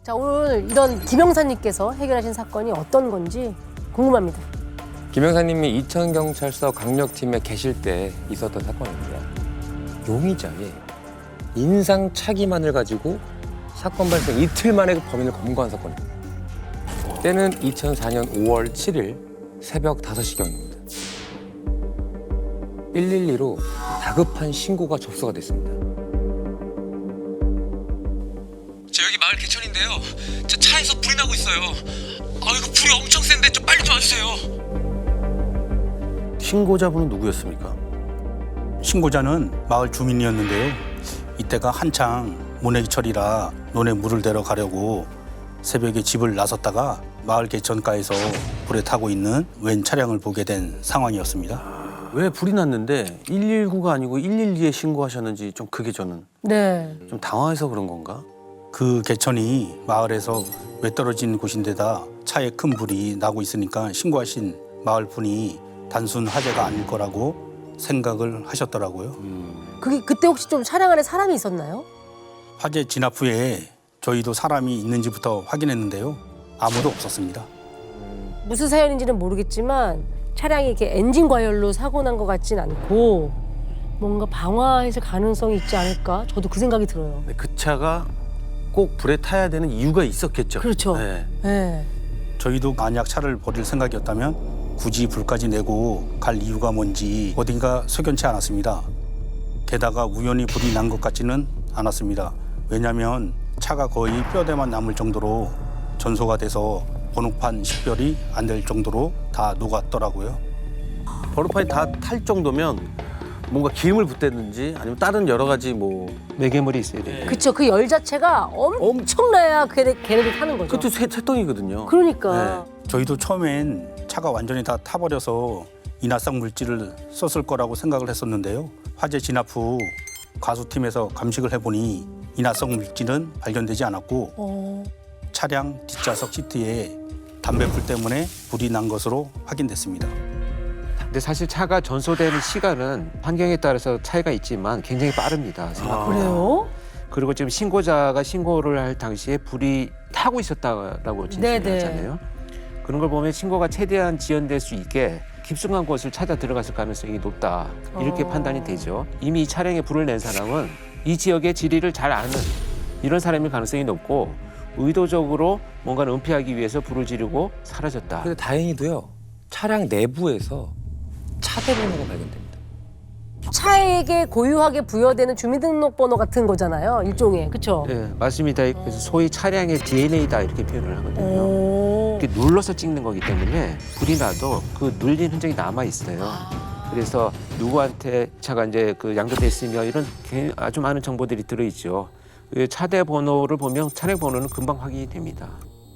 자, 오늘 이런 김영사님께서 해결하신 사건이 어떤 건지 궁금합니다. 김영사님이 이천경찰서 강력팀에 계실 때 있었던 사건인데요. 용의자의 인상착의만을 가지고 사건 발생 이틀 만에 그 범인을 검거한 사건입니다. 때는 2004년 5월 7일 새벽 5시경입니다. 112로 다급한 신고가 접수가 됐습니다. 저 여기 마을 개천인데요. 저 차에서 불이 나고 있어요. 이거 불이 엄청 센데 좀 빨리 좀 와주세요. 신고자분은 누구였습니까? 신고자는 마을 주민이었는데요. 이때가 한창 모내기철이라 논에 물을 대러 가려고 새벽에 집을 나섰다가 마을 개천가에서 불에 타고 있는 웬 차량을 보게 된 상황이었습니다. 왜 불이 났는데 119가 아니고 112에 신고하셨는지 좀 그게 저는 네. 좀 당황해서 그런 건가? 그 개천이 마을에서 외떨어진 곳인데다 차에 큰 불이 나고 있으니까 신고하신 마을 분이 단순 화재가 아닐 거라고 생각을 하셨더라고요. 그때 혹시 좀 차량 안에 사람이 있었나요? 화재 진압 후에 저희도 사람이 있는지부터 확인했는데요. 아무도 없었습니다. 무슨 사연인지는 모르겠지만 차량이 이렇게 엔진 과열로 사고 난 것 같진 않고 뭔가 방화했을 가능성이 있지 않을까? 저도 그 생각이 들어요. 근데 그 차가 꼭 불에 타야 되는 이유가 있었겠죠. 그렇죠. 네. 네. 저희도 만약 차를 버릴 생각이었다면 굳이 불까지 내고 갈 이유가 뭔지 어딘가 석연치 않았습니다. 게다가 우연히 불이 난 것 같지는 않았습니다. 왜냐하면 차가 거의 뼈대만 남을 정도로 전소가 돼서 번호판 식별이 안 될 정도로 다 녹았더라고요. 번호판이 다 탈 정도면 뭔가 기름을 붓댔는지 아니면 다른 여러 가지 뭐 매개물이 있어야 돼요. 그쵸. 그 열 자체가 엄청나야 걔네들 타는 거죠. 그것도 새똥이거든요. 그러니까. 저희도 처음엔 차가 완전히 다 타버려서 인화성 물질을 썼을 거라고 생각을 했었는데요. 화재 진압 후 가수팀에서 감식을 해보니 인화성 물질은 발견되지 않았고 차량 뒷좌석 시트에 담배불 때문에 불이 난 것으로 확인됐습니다. 근데 사실 차가 전소되는 시간은 환경에 따라서 차이가 있지만 굉장히 빠릅니다. 생각보다. 그래요? 그리고 지금 신고자가 신고를 할 당시에 불이 타고 있었다라고 네네. 진술하잖아요. 그런 걸 보면 신고가 최대한 지연될 수 있게 깊숙한 곳을 찾아 들어갔을 가능성이 높다. 이렇게 판단이 되죠. 이미 이 차량에 불을 낸 사람은 이 지역의 지리를 잘 아는 이런 사람일 가능성이 높고 의도적으로 뭔가를 은폐하기 위해서 불을 지르고 사라졌다. 근데 다행히도요. 차량 내부에서 차대번호가 발견됩니다. 차에게 고유하게 부여되는 주민등록번호 같은 거잖아요. 일종의. 그쵸? 네, 맞습니다. 그래서 소위 차량의 DNA다 이렇게 표현을 하거든요. 이렇게 눌러서 찍는 거기 때문에 불이 나도 그 눌린 흔적이 남아 있어요. 그래서 누구한테 차가 이제 그 양도됐으며 이런 아주 많은 정보들이 들어있죠. 그 차대 번호를 보면 차량 번호는 금방 확인이 됩니다.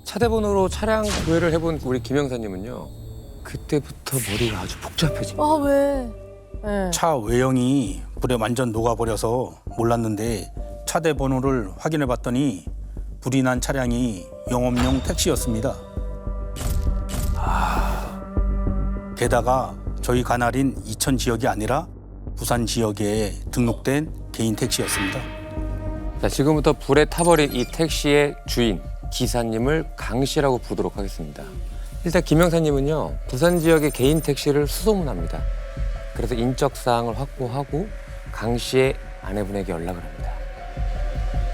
차대번호로 차량 구매를 해본 우리 김영사님은요. 그때부터 머리가 아주 복잡해집니다. 아, 왜? 네. 차 외형이 불에 완전 녹아버려서 몰랐는데 차대 번호를 확인해 봤더니 불이 난 차량이 영업용 택시였습니다. 게다가 저희 관할인 이천 지역이 아니라 부산 지역에 등록된 개인 택시였습니다. 자, 지금부터 불에 타버린 이 택시의 주인, 기사님을 강 씨라고 부르도록 하겠습니다. 일단 김영사님은요, 부산 지역의 개인 택시를 수소문합니다. 그래서 인적사항을 확보하고 강 씨의 아내분에게 연락을 합니다.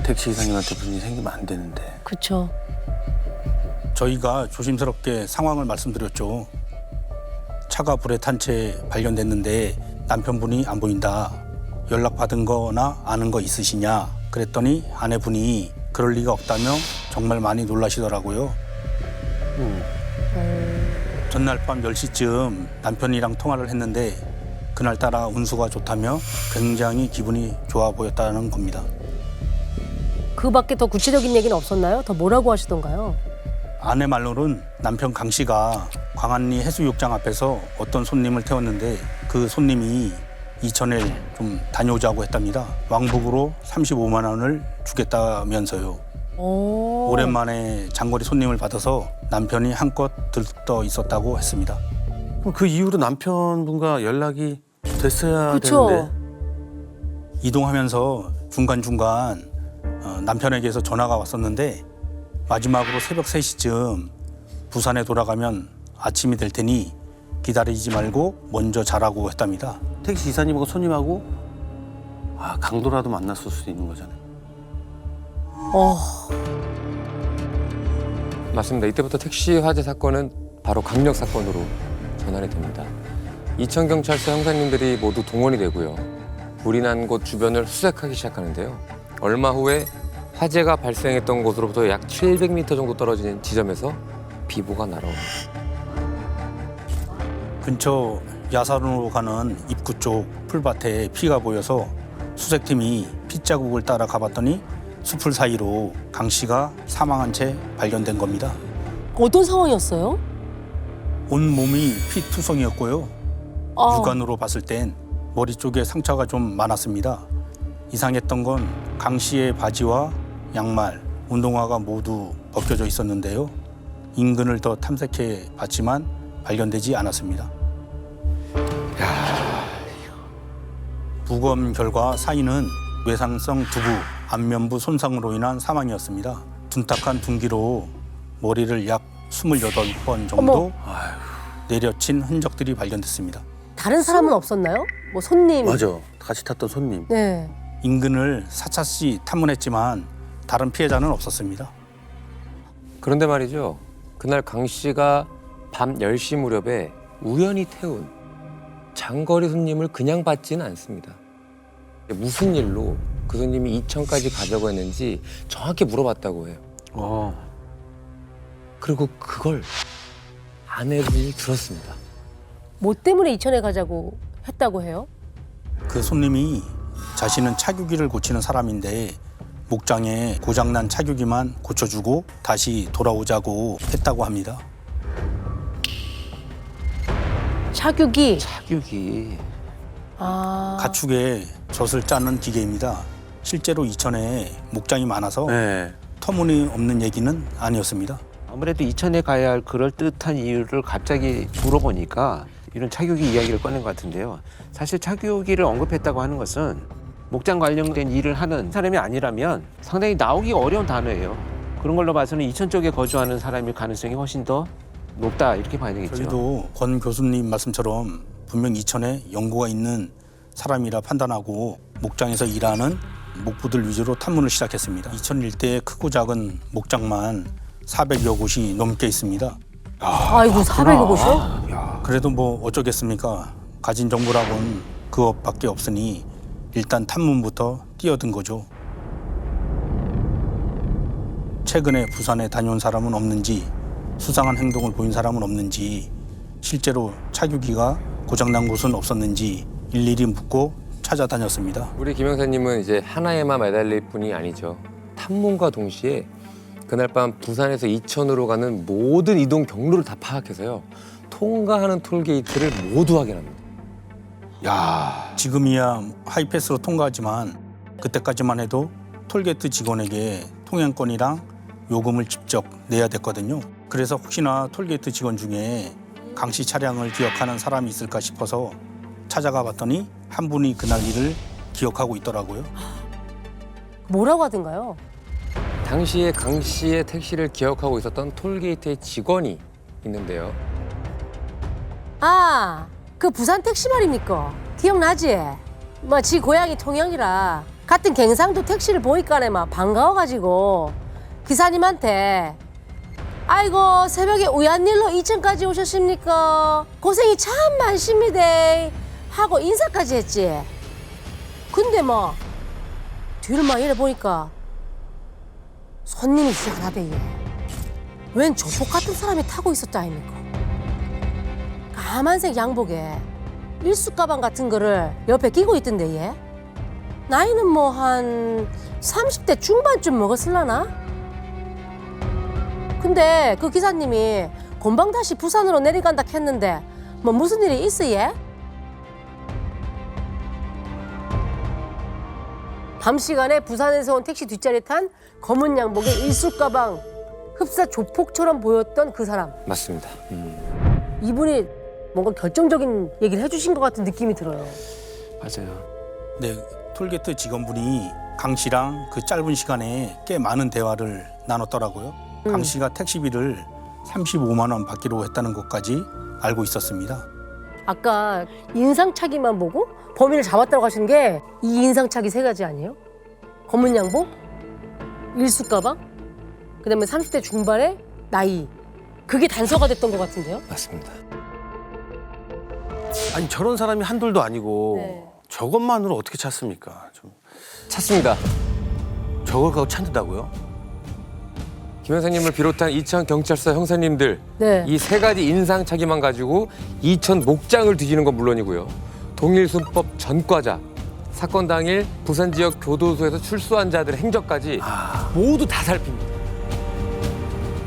택시 기사님한테 무슨 일이 생기면 안 되는데. 그쵸. 저희가 조심스럽게 상황을 말씀드렸죠. 차가 불에 탄 채 발견됐는데 남편분이 안 보인다. 연락받은 거나 아는 거 있으시냐? 그랬더니 아내분이 그럴 리가 없다며 정말 많이 놀라시더라고요. 전날 밤 10시쯤 남편이랑 통화를 했는데 그날따라 운수가 좋다며 굉장히 기분이 좋아 보였다는 겁니다. 그 밖에 더 구체적인 얘기는 없었나요? 더 뭐라고 하시던가요? 아내 말로는 남편 강 씨가 광안리 해수욕장 앞에서 어떤 손님을 태웠는데 그 손님이 이천에 좀 다녀오자고 했답니다. 왕복으로 35만 원을 주겠다면서요. 오랜만에 장거리 손님을 받아서 남편이 한껏 들떠 있었다고 했습니다. 그럼 그 이후로 남편분과 연락이 됐어야 그쵸. 되는데. 이동하면서 중간중간 남편에게서 전화가 왔었는데 마지막으로 새벽 3시쯤 부산에 돌아가면 아침이 될 테니 기다리지 말고 먼저 자라고 했답니다. 택시 기사님하고 손님하고 강도라도 만났을 수도 있는 거잖아요. 맞습니다. 이때부터 택시 화재 사건은 바로 강력 사건으로 전환이 됩니다. 이천경찰서 형사님들이 모두 동원이 되고요. 불이 난 곳 주변을 수색하기 시작하는데요. 얼마 후에 화재가 발생했던 곳으로부터 약 700m 정도 떨어진 지점에서 비보가 날아옵니다. 근처 야산으로 가는 입구 쪽 풀밭에 피가 보여서 수색팀이 핏자국을 따라 가봤더니 수풀 사이로 강 씨가 사망한 채 발견된 겁니다. 어떤 상황이었어요? 온 몸이 피투성이었고요. 육안으로 봤을 땐 머리 쪽에 상처가 좀 많았습니다. 이상했던 건 강 씨의 바지와 양말, 운동화가 모두 벗겨져 있었는데요. 인근을 더 탐색해 봤지만 발견되지 않았습니다. 부검 결과 사인은 외상성 두부, 안면부 손상으로 인한 사망이었습니다. 둔탁한 둔기로 머리를 약 28번 정도 내려친 흔적들이 발견됐습니다. 다른 사람은 없었나요? 뭐 손님. 맞아. 같이 탔던 손님. 네. 인근을 사차시 탐문했지만 다른 피해자는 없었습니다. 그런데 말이죠. 그날 강 씨가 밤 10시 무렵에 우연히 태운 장거리 손님을 그냥 받지는 않습니다. 무슨 일로 그 손님이 이천까지 가자고 했는지 정확히 물어봤다고 해요. 그리고 그걸 아내분이 들었습니다. 뭐 때문에 이천에 가자고 했다고 해요? 그 손님이 자신은 차규기를 고치는 사람인데 목장에 고장난 차규기만 고쳐주고 다시 돌아오자고 했다고 합니다. 차규기. 차규기. 가축에 젖을 짜는 기계입니다. 실제로 이천에 목장이 많아서 네. 터무니없는 얘기는 아니었습니다. 아무래도 이천에 가야 할 그럴듯한 이유를 갑자기 물어보니까 이런 차규기 이야기를 꺼낸 것 같은데요. 사실 차규기를 언급했다고 하는 것은 목장 관련된 일을 하는 사람이 아니라면 상당히 나오기가 어려운 단어예요. 그런 걸로 봐서는 이천 쪽에 거주하는 사람일 가능성이 훨씬 더 높다 이렇게 봐야 되겠죠. 저희도 권 교수님 말씀처럼 분명 이천에 연고가 있는 사람이라 판단하고 목장에서 일하는 목부들 위주로 탐문을 시작했습니다. 이천 일대에 크고 작은 목장만 400여 곳이 넘게 있습니다. 아이고 400여 곳이요? 그래도 뭐 어쩌겠습니까? 가진 정보라고는 그것밖에 없으니 일단 탐문부터 뛰어든 거죠. 최근에 부산에 다녀온 사람은 없는지, 수상한 행동을 보인 사람은 없는지, 실제로 차규기가 고장난 곳은 없었는지 일일이 묻고 찾아다녔습니다. 우리 김 형사님은 이제 하나에만 매달릴 뿐이 아니죠. 탐문과 동시에 그날 밤 부산에서 이천으로 가는 모든 이동 경로를 다 파악해서요. 통과하는 톨게이트를 모두 확인합니다. 지금이야 하이패스로 통과하지만 그때까지만 해도 톨게이트 직원에게 통행권이랑 요금을 직접 내야 됐거든요. 그래서 혹시나 톨게이트 직원 중에 강 씨 차량을 기억하는 사람이 있을까 싶어서 찾아가 봤더니 한 분이 그날 일을 기억하고 있더라고요. 뭐라고 하던가요? 당시에 강 씨의 택시를 기억하고 있었던 톨게이트의 직원이 있는데요. 아, 그 부산 택시 말입니까? 기억나지? 뭐 지 고향이 통영이라 같은 갱상도 택시를 보니까네 막 반가워가지고 기사님한테 아이고 새벽에 우연 일로 이천까지 오셨습니까? 고생이 참 많습니다 하고 인사까지 했지. 근데 뭐 뒤를 막 이래 보니까 손님이 희한하대 얘. 웬 조폭 같은 사람이 타고 있었다 아닙니까? 까만색 양복에 일수 가방 같은 거를 옆에 끼고 있던데 얘. 나이는 뭐 한 30대 중반쯤 먹었을라나? 근데 그 기사님이 곤방 다시 부산으로 내려간다 했는데 뭐 무슨 일이 있어 얘? 밤 시간에 부산에서 온 택시 뒷자리에 탄 검은 양복에 일수 가방 흡사 조폭처럼 보였던 그 사람. 맞습니다. 이분이 뭔가 결정적인 얘기를 해주신 것 같은 느낌이 들어요. 맞아요. 네, 톨게이트 직원분이 강 씨랑 그 짧은 시간에 꽤 많은 대화를 나눴더라고요. 강 씨가 택시비를 35만 원 받기로 했다는 것까지 알고 있었습니다. 아까 인상착의만 보고 범인을 잡았다고 하신 게 이 인상착의 세 가지 아니에요? 검은 양복, 일수 가방, 그다음에 30대 중반의 나이. 그게 단서가 됐던 것 같은데요? 맞습니다. 아니 저런 사람이 한둘도 아니고 네. 저것만으로 어떻게 찾습니까? 좀 찾습니다. 저걸 갖고 찾는다고요? 김영사님을 비롯한 이천 경찰서 형사님들 네. 이 세 가지 인상착의만 가지고 이천 목장을 뒤지는 건 물론이고요. 동일순법 전과자, 사건 당일 부산 지역 교도소에서 출소한 자들의 행적까지 모두 다 살핍니다.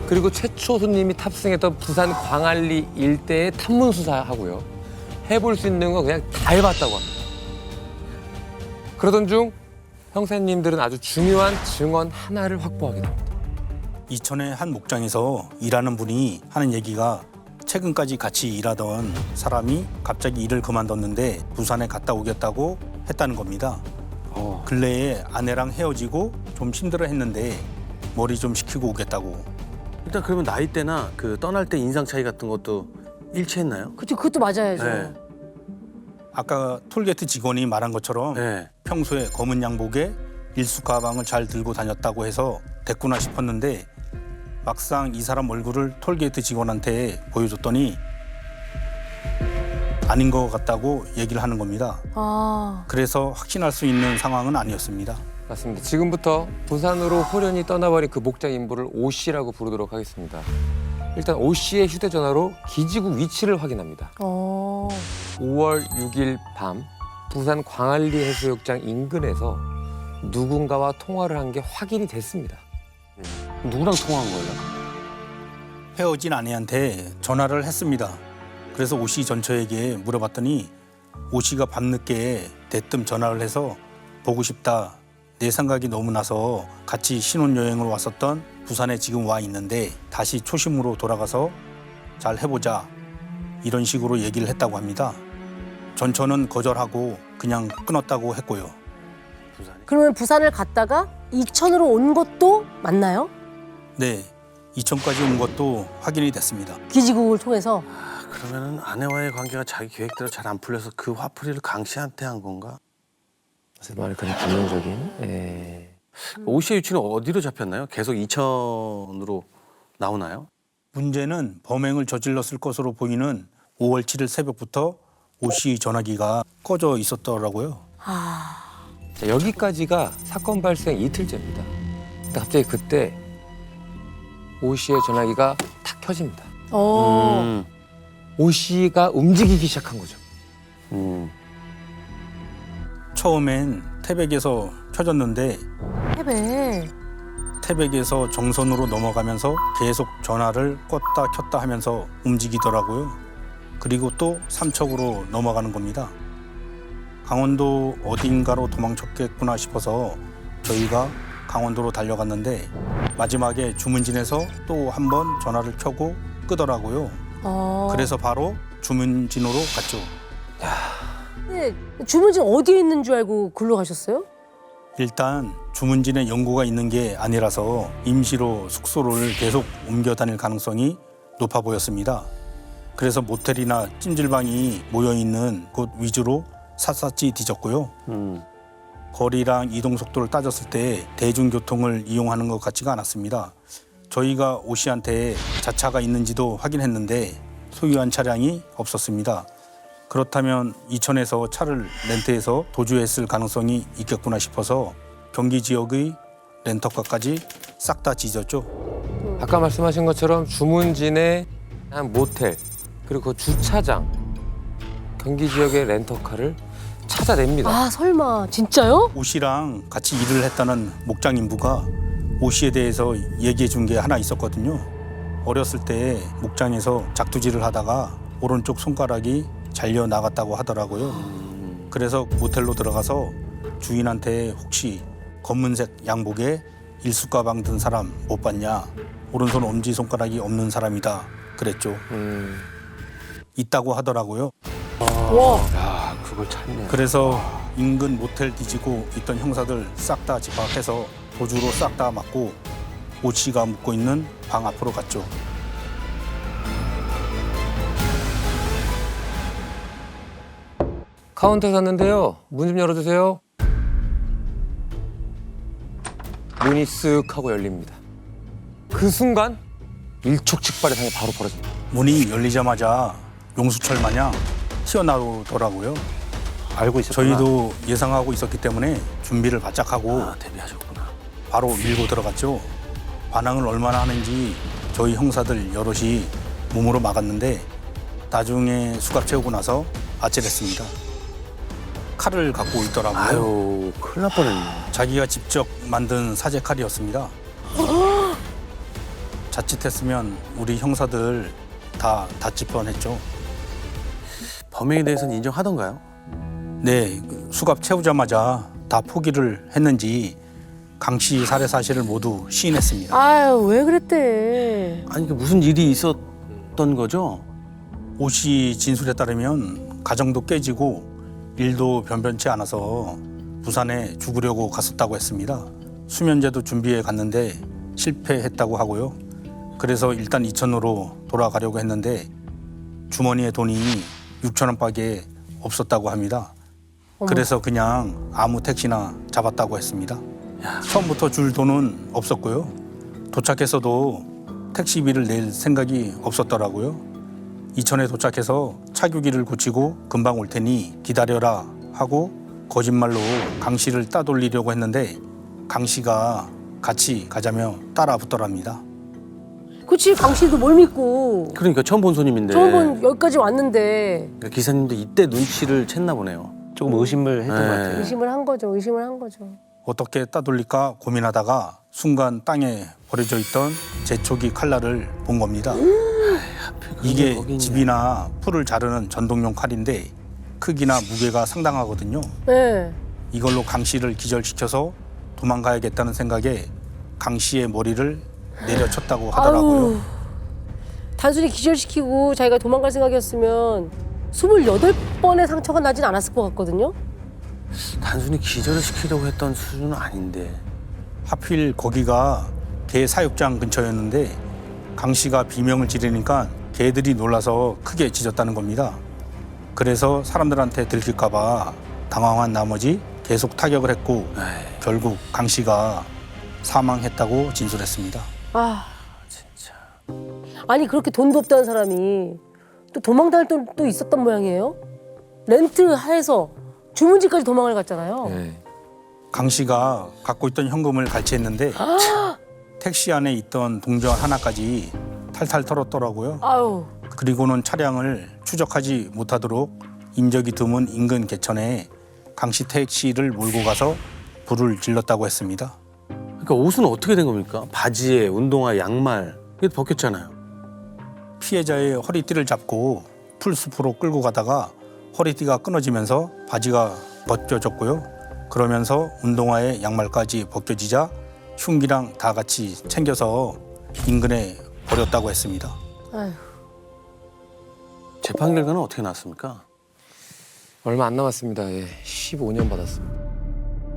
그리고 최초 손님이 탑승했던 부산 광안리 일대의 탐문 수사하고요. 해볼 수 있는 거 그냥 다 해봤다고 합니다. 그러던 중 형사님들은 아주 중요한 증언 하나를 확보하게 됩니다. 이천의 한 목장에서 일하는 분이 하는 얘기가 최근까지 같이 일하던 사람이 갑자기 일을 그만뒀는데 부산에 갔다 오겠다고 했다는 겁니다. 근래에 아내랑 헤어지고 좀 힘들어했는데 머리 좀 식히고 오겠다고. 일단 그러면 나이대나 그 떠날 때 인상 차이 같은 것도 일치했나요? 그쵸, 그것도 맞아야죠. 네. 아까 톨게이트 직원이 말한 것처럼 네. 평소에 검은 양복에 일수 가방을 잘 들고 다녔다고 해서 됐구나 싶었는데 막상 이 사람 얼굴을 톨게이트 직원한테 보여줬더니 아닌 것 같다고 얘기를 하는 겁니다. 아, 그래서 확신할 수 있는 상황은 아니었습니다. 맞습니다. 지금부터 부산으로 호련히 떠나버린 그 목장 인부를 오 씨라고 부르도록 하겠습니다. 일단 오 씨의 휴대전화로 기지국 위치를 확인합니다. 5월 6일 밤 부산 광안리 해수욕장 인근에서 누군가와 통화를 한 게 확인이 됐습니다. 누구랑 통화한 거예요? 헤어진 아내한테 전화를 했습니다. 그래서 오 씨 전처에게 물어봤더니 오 씨가 밤늦게 대뜸 전화를 해서 보고 싶다. 내 생각이 너무 나서 같이 신혼여행을 왔었던 부산에 지금 와 있는데 다시 초심으로 돌아가서 잘 해보자. 이런 식으로 얘기를 했다고 합니다. 전처는 거절하고 그냥 끊었다고 했고요. 그러면 부산을 갔다가 이천으로 온 것도 맞나요? 네, 이천까지 온 것도 확인이 됐습니다. 기지국을 통해서. 그러면은 아내와의 관계가 자기 계획대로 잘 안 풀려서 그 화풀이를 강 씨한테 한 건가? 말이 그런 감정적인. 오 씨의 위치는 어디로 잡혔나요? 계속 이천으로 나오나요? 문제는 범행을 저질렀을 것으로 보이는 5월 7일 새벽부터 오 씨 전화기가 꺼져 있었더라고요. 자, 여기까지가 사건 발생 이틀째입니다. 근데 갑자기 그때 오 씨의 전화기가 탁 켜집니다. 오 씨가 움직이기 시작한 거죠. 처음엔 태백에서 켜졌는데 해배. 태백에서 정선으로 넘어가면서 계속 전화를 껐다 켰다 하면서 움직이더라고요. 그리고 또 삼척으로 넘어가는 겁니다. 강원도 어딘가로 도망쳤겠구나 싶어서 저희가 강원도로 달려갔는데 마지막에 주문진에서 또 한 번 전화를 켜고 끄더라고요. 그래서 바로 주문진으로 갔죠. 근데 주문진 어디에 있는 줄 알고 글로 가셨어요? 일단 주문진에 연고가 있는 게 아니라서 임시로 숙소를 계속 옮겨 다닐 가능성이 높아 보였습니다. 그래서 모텔이나 찜질방이 모여 있는 곳 위주로 샅샅이 뒤졌고요. 거리랑 이동 속도를 따졌을 때 대중교통을 이용하는 것 같지가 않았습니다. 저희가 오 씨한테 자차가 있는지도 확인했는데 소유한 차량이 없었습니다. 그렇다면 이천에서 차를 렌트해서 도주했을 가능성이 있겠구나 싶어서 경기 지역의 렌터카까지 싹 다 뒤졌죠. 아까 말씀하신 것처럼 주문진의 한 모텔 그리고 그 주차장 경기 지역의 렌터카를 찾아냅니다. 아, 설마 진짜요? 오 씨랑 같이 일을 했다는 목장 인부가 오 씨에 대해서 얘기해 준 게 하나 있었거든요. 어렸을 때 목장에서 작두질을 하다가 오른쪽 손가락이 잘려 나갔다고 하더라고요. 그래서 모텔로 들어가서 주인한테 혹시 검은색 양복에 일수 가방 든 사람 못 봤냐? 오른손 엄지 손가락이 없는 사람이다. 그랬죠. 있다고 하더라고요. 야, 그걸 찾네. 그래서 인근 모텔 뒤지고 있던 형사들 싹 다 집합해서 도주로 싹 다 맞고 오 씨가 묵고 있는 방 앞으로 갔죠. 카운터에 샀는데요. 문 좀 열어주세요. 문이 쓱 하고 열립니다. 그 순간 일촉즉발의 상이 바로 벌어집니다. 문이 열리자마자 용수철 마냥 튀어나오더라고요. 알고 있었구나. 저희도 예상하고 있었기 때문에 준비를 바짝 하고 데뷔하셨구나. 바로 밀고 들어갔죠. 반항을 얼마나 하는지 저희 형사들 여럿이 몸으로 막았는데 나중에 수갑 채우고 나서 아찔했습니다. 칼을 갖고 있더라고요. 아유, 큰일 날 뻔했네. 자기가 직접 만든 사제 칼이었습니다. 자칫했으면 우리 형사들 다 다칠 뻔했죠. 범행에 대해서는 인정하던가요? 네, 그 수갑 채우자마자 다 포기를 했는지 강 씨 살해 사실을 모두 시인했습니다. 아유, 왜 그랬대? 아니, 그 무슨 일이 있었던 거죠? 오 씨 진술에 따르면 가정도 깨지고 일도 변변치 않아서 부산에 죽으려고 갔었다고 했습니다. 수면제도 준비해 갔는데 실패했다고 하고요. 그래서 일단 이천으로 돌아가려고 했는데 주머니에 돈이 6천 원밖에 없었다고 합니다. 그래서 그냥 아무 택시나 잡았다고 했습니다. 처음부터 줄 돈은 없었고요. 도착해서도 택시비를 낼 생각이 없었더라고요. 이천에 도착해서 차규기를 고치고 금방 올 테니 기다려라 하고 거짓말로 강 씨를 따돌리려고 했는데 강 씨가 같이 가자며 따라 붙더랍니다. 그치, 강 씨도 뭘 믿고. 그러니까 처음 본 손님인데. 처음 본 여기까지 왔는데 그러니까 기사님도 이때 눈치를 챘나 보네요. 조금 의심을 했던 것 같아요. 의심을 한 거죠. 의심을 한 거죠. 어떻게 따돌릴까 고민하다가 순간 땅에 버려져 있던 제초기 칼날을 본 겁니다. 이게 거기 있네. 집이나 풀을 자르는 전동용 칼인데 크기나 무게가 상당하거든요. 네. 이걸로 강 씨를 기절시켜서 도망가야겠다는 생각에 강 씨의 머리를 내려쳤다고 하더라고요. 아유, 단순히 기절시키고 자기가 도망갈 생각이었으면 28번의 상처가 나진 않았을 것 같거든요. 단순히 기절을 시키려고 했던 수준은 아닌데. 하필 거기가 개 사육장 근처였는데 강 씨가 비명을 지르니까 개들이 놀라서 크게 짖었다는 겁니다. 그래서 사람들한테 들킬까 봐 당황한 나머지 계속 타격을 했고 결국 강 씨가 사망했다고 진술했습니다. 아, 진짜. 아니, 그렇게 돈도 없다는 사람이 또 도망다닐 돈도 있었던 모양이에요? 렌트해서 주문지까지 도망을 갔잖아요. 네. 강 씨가 갖고 있던 현금을 갈취했는데 택시 안에 있던 동전 하나까지 탈탈 털었더라고요. 아유, 그리고는 차량을 추적하지 못하도록 인적이 드문 인근 개천에 강 씨 택시를 몰고 가서 불을 질렀다고 했습니다. 그러니까 옷은 어떻게 된 겁니까? 바지에 운동화, 양말 이게 벗겼잖아요. 피해자의 허리띠를 잡고 풀숲으로 끌고 가다가 허리띠가 끊어지면서 바지가 벗겨졌고요. 그러면서 운동화에 양말까지 벗겨지자 흉기랑 다 같이 챙겨서 인근에 버렸다고 했습니다. 아유. 재판 결과는 어떻게 나왔습니까? 얼마 안 남았습니다. 예, 15년 받았습니다.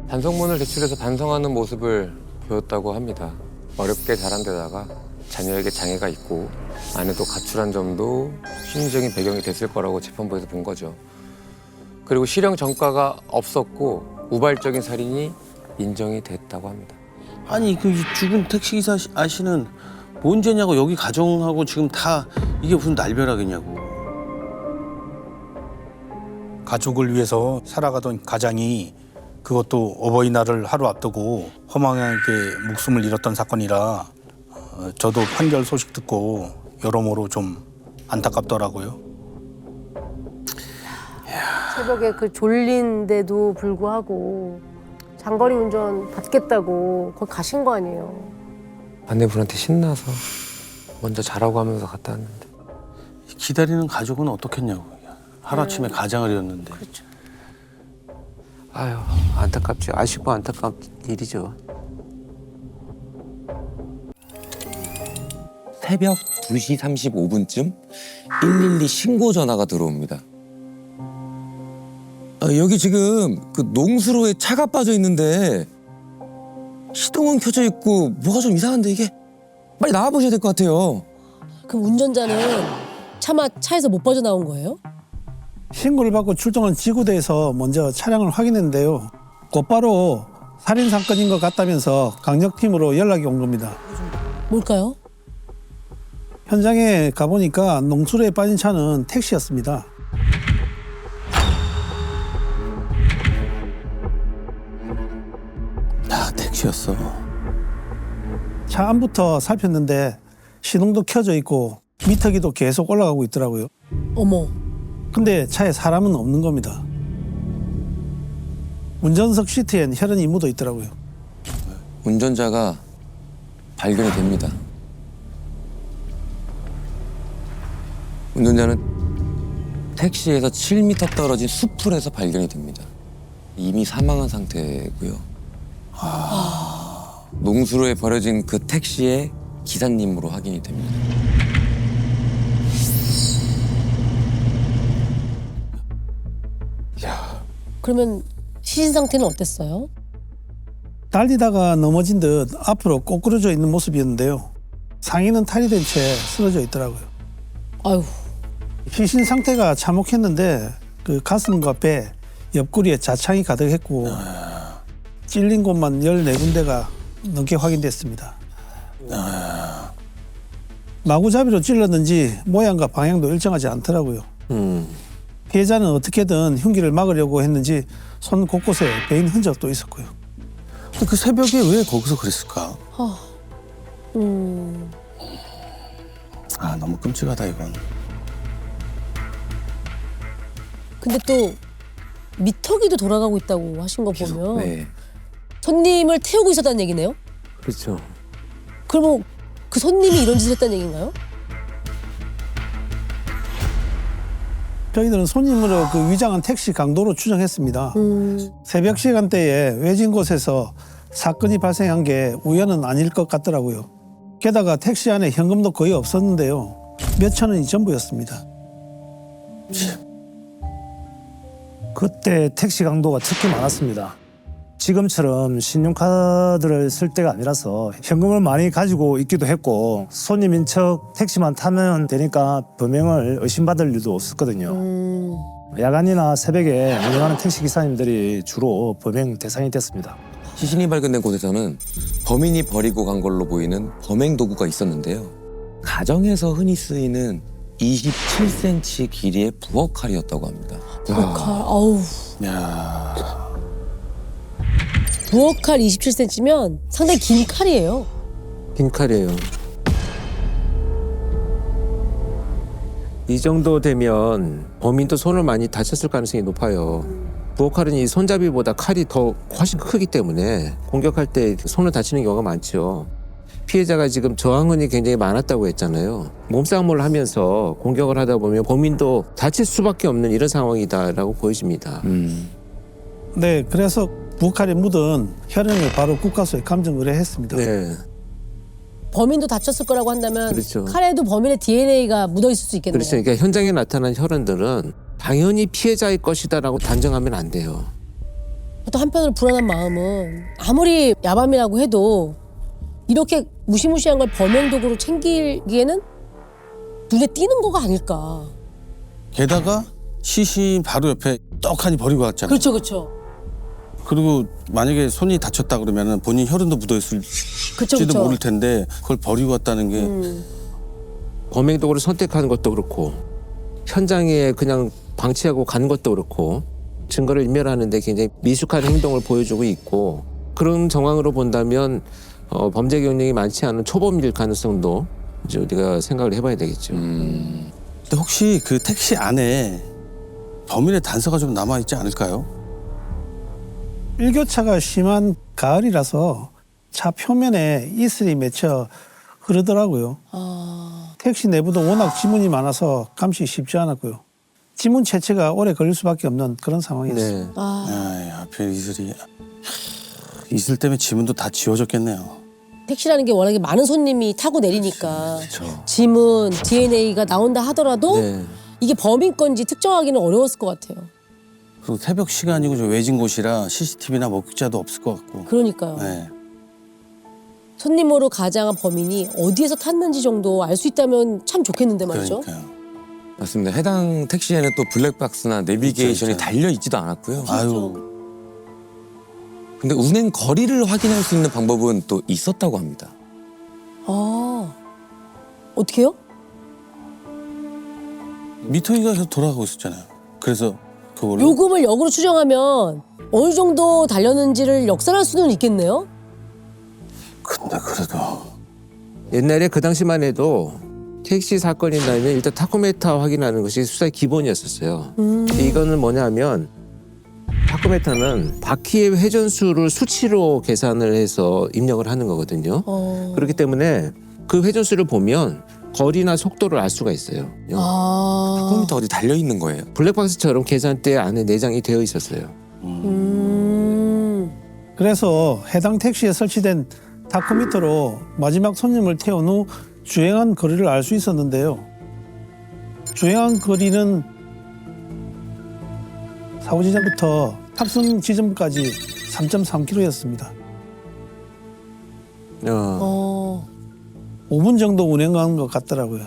반성문을 제출해서 반성하는 모습을 보였다고 합니다. 어렵게 자란 데다가 자녀에게 장애가 있고 아내도 가출한 점도 심리적인 배경이 됐을 거라고 재판부에서 본 거죠. 그리고 실형 전과가 없었고 우발적인 살인이 인정이 됐다고 합니다. 아니 그 죽은 택시기사 아씨는 뭔 죄냐고 여기 가정하고 지금 다 이게 무슨 날벼락이냐고. 가족을 위해서 살아가던 가장이 그것도 어버이날을 하루 앞두고 허망하게 목숨을 잃었던 사건이라 저도 판결 소식 듣고 여러모로 좀 안타깝더라고요. 새벽에 그 졸린데도 불구하고 장거리 운전 받겠다고 거기 가신 거 아니에요. 아내분한테 신나서 먼저 자라고 하면서 갔다 왔는데. 기다리는 가족은 어떻겠냐고. 하루아침에 가장을 잃었는데. 그렇죠. 아유, 안타깝죠. 아쉽고 안타까운 일이죠. 새벽 2시 35분쯤 112 신고 전화가 들어옵니다. 여기 지금 그 농수로에 차가 빠져 있는데 시동은 켜져 있고 뭐가 좀 이상한데 이게 빨리 나와보셔야 될 것 같아요. 그럼 운전자는 차에서 못 빠져나온 거예요? 신고를 받고 출동한 지구대에서 먼저 차량을 확인했는데요. 곧바로 살인 사건인 것 같다면서 강력팀으로 연락이 온 겁니다. 뭘까요? 현장에 가보니까 농수로에 빠진 차는 택시였습니다. 다 택시였어. 차 안부터 살폈는데 시동도 켜져 있고 미터기도 계속 올라가고 있더라고요. 어머. 근데 차에 사람은 없는 겁니다. 운전석 시트엔 혈흔이 묻어 있더라고요. 운전자가 발견이 됩니다. 운전자는 택시에서 7m 떨어진 숲풀에서 발견이 됩니다. 이미 사망한 상태고요. 농수로에 버려진 그 택시의 기사님으로 확인이 됩니다. 그러면 시신 상태는 어땠어요? 달리다가 넘어진 듯 앞으로 꼬꾸러져 있는 모습이었는데요. 상의는 탈이 된 채 쓰러져 있더라고요. 아유. 시신 상태가 참혹했는데 그 가슴과 배, 옆구리에 자창이 가득했고 찔린 곳만 14군데가 넘게 확인됐습니다. 마구잡이로 찔렀는지 모양과 방향도 일정하지 않더라고요. 피해자는 어떻게든 흉기를 막으려고 했는지 손 곳곳에 베인 흔적도 있었고요. 근데 그 새벽에 왜 거기서 그랬을까? 아, 너무 끔찍하다 이건. 근데 또 미터기도 돌아가고 있다고 하신 거 보면 네. 손님을 태우고 있었다는 얘기네요? 그렇죠. 그럼 그 손님이 이런 짓을 했다는 얘기인가요? 저희들은 손님으로 그 위장한 택시 강도로 추정했습니다. 새벽 시간대에 외진 곳에서 사건이 발생한 게 우연은 아닐 것 같더라고요. 게다가 택시 안에 현금도 거의 없었는데요. 몇천 원이 전부였습니다. 그때 택시 강도가 특히 많았습니다. 지금처럼 신용카드를 쓸 때가 아니라서 현금을 많이 가지고 있기도 했고 손님인 척 택시만 타면 되니까 범행을 의심받을 일도 없었거든요. 야간이나 새벽에 운행하는 택시 기사님들이 주로 범행 대상이 됐습니다. 시신이 발견된 곳에서는 범인이 버리고 간 걸로 보이는 범행 도구가 있었는데요. 가정에서 흔히 쓰이는 27cm 길이의 부엌칼이었다고 합니다. 부엌칼, 아우. 야, 부엌칼 27cm면 상당히 긴 칼이에요. 긴 칼이에요. 이 정도 되면 범인도 손을 많이 다쳤을 가능성이 높아요. 부엌칼은 이 손잡이보다 칼이 더 훨씬 크기 때문에 공격할 때 손을 다치는 경우가 많죠. 피해자가 지금 저항근이 굉장히 많았다고 했잖아요. 몸싸움을 하면서 공격을 하다 보면 범인도 다칠 수밖에 없는 이런 상황이다라고 보여집니다. 네, 그래서 부엌칼에 묻은 혈흔을 바로 국과수에 감정 의뢰했습니다. 네, 범인도 다쳤을 거라고 한다면 그렇죠. 칼에도 범인의 DNA가 묻어 있을 수 있겠네요. 그렇죠. 그러니까 현장에 나타난 혈흔들은 당연히 피해자의 것이다라고 단정하면 안 돼요. 또 한편으로 불안한 마음은 아무리 야밤이라고 해도 이렇게 무시무시한 걸 범행 도구로 챙기기에는 눈에 띄는 거가 아닐까. 게다가 시신 바로 옆에 떡하니 버리고 갔잖아. 그렇죠, 그렇죠. 그리고 만약에 손이 다쳤다 그러면은 본인 혈흔도 묻어있을지도 그렇죠, 그렇죠. 모를 텐데 그걸 버리고 갔다는 게 범행 도구를 선택하는 것도 그렇고 현장에 그냥 방치하고 가는 것도 그렇고 증거를 인멸하는데 굉장히 미숙한 행동을 보여주고 있고 그런 정황으로 본다면 범죄 경력이 많지 않은 초범일 가능성도 이제 우리가 생각을 해봐야 되겠죠. 근데 혹시 그 택시 안에 범인의 단서가 좀 남아있지 않을까요? 일교차가 심한 가을이라서 차 표면에 이슬이 맺혀 흐르더라고요. 택시 내부도 워낙 지문이 많아서 감시 쉽지 않았고요. 지문 채취가 오래 걸릴 수밖에 없는 그런 상황이었어요. 네. 아이, 하필 이슬이. 이슬 때문에 지문도 다 지워졌겠네요. 택시라는 게 워낙에 많은 손님이 타고 내리니까 지문, DNA가 나온다 하더라도 네. 이게 범인 건지 특정하기는 어려웠을 것 같아요. 그리고 새벽 시간이고 좀 외진 곳이라 CCTV나 목격자도 없을 것 같고. 그러니까요. 네. 손님으로 가장한 범인이 어디에서 탔는지 정도 알 수 있다면 참 좋겠는데 말이죠. 그러니까요. 맞습니다. 해당 택시에는 또 블랙박스나 내비게이션이 있죠. 달려 있지도 않았고요. 아유, 근데 운행 거리를 확인할 수 있는 방법은 또 있었다고 합니다. 아, 어떻게요? 미터기가 계속 돌아가고 있었잖아요. 그래서 그걸로 요금을 역으로 추정하면 어느 정도 달렸는지를 역산할 수는 있겠네요. 근데 그래도 옛날에 그 당시만 해도 택시 사건이 나면 일단 타코메타 확인하는 것이 수사의 기본이었었어요. 근데 이거는 뭐냐면 타코메타는 바퀴의 회전수를 수치로 계산을 해서 입력을 하는 거거든요. 그렇기 때문에 그 회전수를 보면 거리나 속도를 알 수가 있어요. 아, 컴퓨터 어디 달려 있는 거예요. 블랙박스처럼 계산대 안에 내장이 되어 있었어요. 그래서 해당 택시에 설치된 타코미터로 마지막 손님을 태운 후 주행한 거리를 알 수 있었는데요. 주행한 거리는 사고 지점부터 탑승 지점까지 3.3km였습니다. 어, 5분 정도 운행한 것 같더라고요.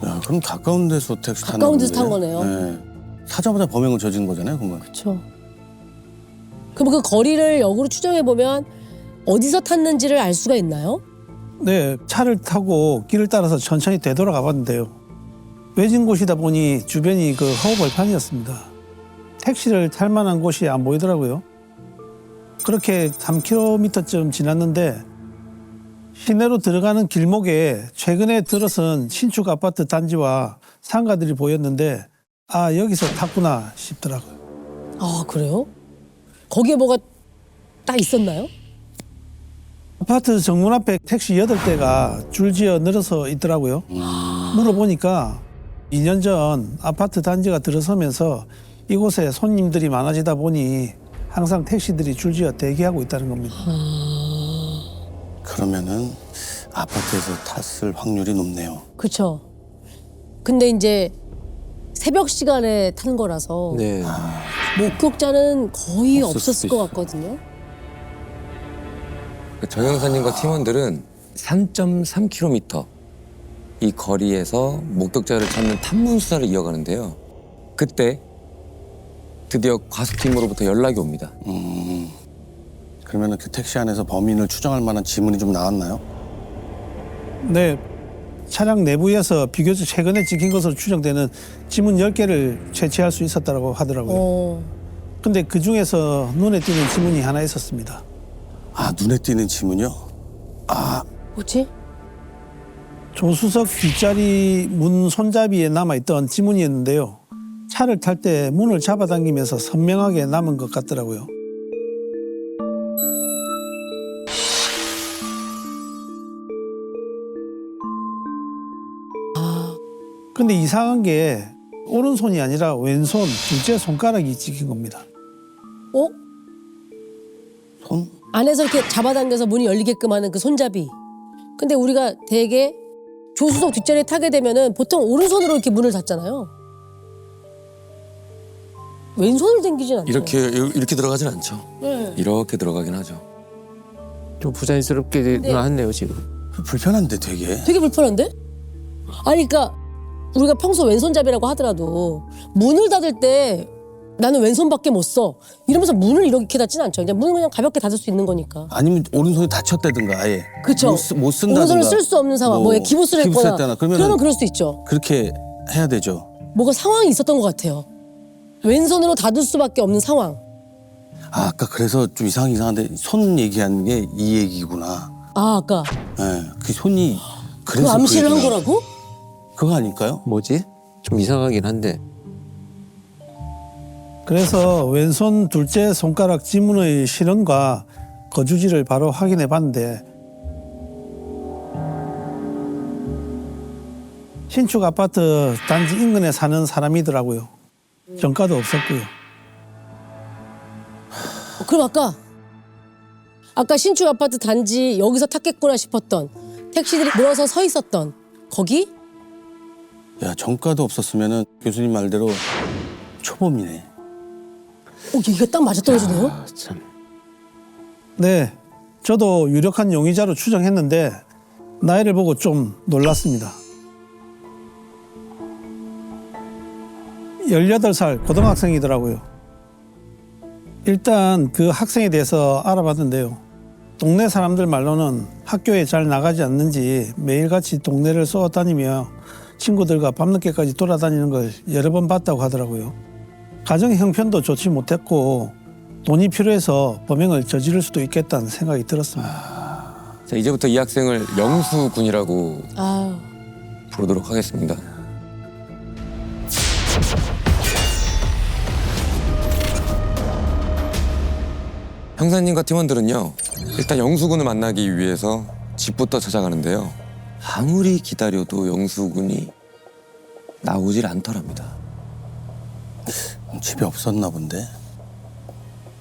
야, 그럼 가까운 데서 택시 타는 가까운 데서 탄 건데. 거네요. 네. 타자마자 범행을 저지른 거잖아요, 그러면. 그렇죠. 그럼 그 거리를 역으로 추정해 보면 어디서 탔는지를 알 수가 있나요? 네, 차를 타고 길을 따라서 천천히 되돌아가 봤는데요. 외진 곳이다 보니 주변이 그 허허벌판이었습니다. 택시를 탈 만한 곳이 안 보이더라고요. 그렇게 3km쯤 지났는데 시내로 들어가는 길목에 최근에 들어선 신축 아파트 단지와 상가들이 보였는데 아, 여기서 탔구나 싶더라고요. 아, 그래요? 거기에 뭐가 딱 있었나요? 아파트 정문 앞에 택시 8대가 줄지어 늘어서 있더라고요. 물어보니까 2년 전 아파트 단지가 들어서면서 이곳에 손님들이 많아지다 보니 항상 택시들이 줄지어 대기하고 있다는 겁니다. 그러면은 아파트에서 탔을 확률이 높네요. 그렇죠. 근데 이제 새벽 시간에 탄 거라서 네. 목격자는 거의 없을 없었을 수도 것 있어요. 같거든요. 정 형사님과 팀원들은 3.3km 이 거리에서 목격자를 찾는 탐문 수사를 이어가는데요. 그때 드디어 과수팀으로부터 연락이 옵니다. 그러면은 그 택시 안에서 범인을 추정할 만한 지문이 좀 나왔나요? 네, 차량 내부에서 비교적 최근에 찍힌 것으로 추정되는 지문 10개를 채취할 수 있었다고 하더라고요. 근데 그 중에서 눈에 띄는 지문이 하나 있었습니다. 아, 눈에 띄는 지문이요? 아, 뭐지? 조수석 뒷자리 문 손잡이에 남아있던 지문이었는데요. 차를 탈 때 문을 잡아당기면서 선명하게 남은 것 같더라고요. 근데 이상한 게 오른손이 아니라 왼손 둘째 손가락이 찍힌 겁니다. 어? 손? 안에서 이렇게 잡아당겨서 문이 열리게끔 하는 그 손잡이. 근데 우리가 되게 조수석 뒷자리에 타게 되면은 보통 오른손으로 이렇게 문을 닫잖아요. 왼손을 당기진 않죠. 이렇게 들어가진 않죠. 네. 이렇게 들어가긴 하죠. 좀 부자연스럽게 네. 나왔네요 지금. 불편한데 되게. 되게 불편한데? 아니 그러니까 우리가 평소 왼손잡이라고 하더라도 문을 닫을 때 나는 왼손밖에 못 써. 이러면서 문을 이렇게 닫지는 않죠. 그냥 문을 그냥 가볍게 닫을 수 있는 거니까. 아니면 오른손이 다쳤다든가 아예. 그쵸. 못 쓴다든가. 오른손을 쓸 수 없는 상황. 뭐 기부스를 했거나. 했다나 그러면은 그러면 그럴 수 있죠. 그렇게 해야 되죠. 뭐가 상황이 있었던 것 같아요. 왼손으로 닫을 수밖에 없는 상황. 아, 아까 그래서 좀 이상한데 손 얘기하는 게 이 얘기구나. 아 아까 예, 그 손이 그 그래서 암시를 한 얘기가- 거라고? 그거 아닐까요? 뭐지? 좀 이상하긴 한데. 그래서 왼손 둘째 손가락 지문의 실형과 거주지를 바로 확인해 봤는데 신축 아파트 단지 인근에 사는 사람이더라고요. 정가도 없었고요. 그럼 아까 신축 아파트 단지 여기서 탔겠구나 싶었던 택시들이 늘어서 서 있었던 거기? 야, 정가도 없었으면은 교수님 말대로 초범이네. 얘기가 딱 맞아떨어지네요. 아, 참. 네, 저도 유력한 용의자로 추정했는데 나이를 보고 좀 놀랐습니다. 18살 고등학생이더라고요. 일단 그 학생에 대해서 알아봤는데요. 동네 사람들 말로는 학교에 잘 나가지 않는지 매일같이 동네를 쏘아다니며 친구들과 밤늦게까지 돌아다니는 걸 여러 번 봤다고 하더라고요. 가정 형편도 좋지 못했고 돈이 필요해서 범행을 저지를 수도 있겠다는 생각이 들었습니다. 자, 이제부터 이 학생을 영수군이라고 아유. 부르도록 하겠습니다. 형사님과 팀원들은요, 일단 영수군을 만나기 위해서 집부터 찾아가는데요. 아무리 기다려도 영수군이 나오질 않더랍니다. 집에 없었나 본데.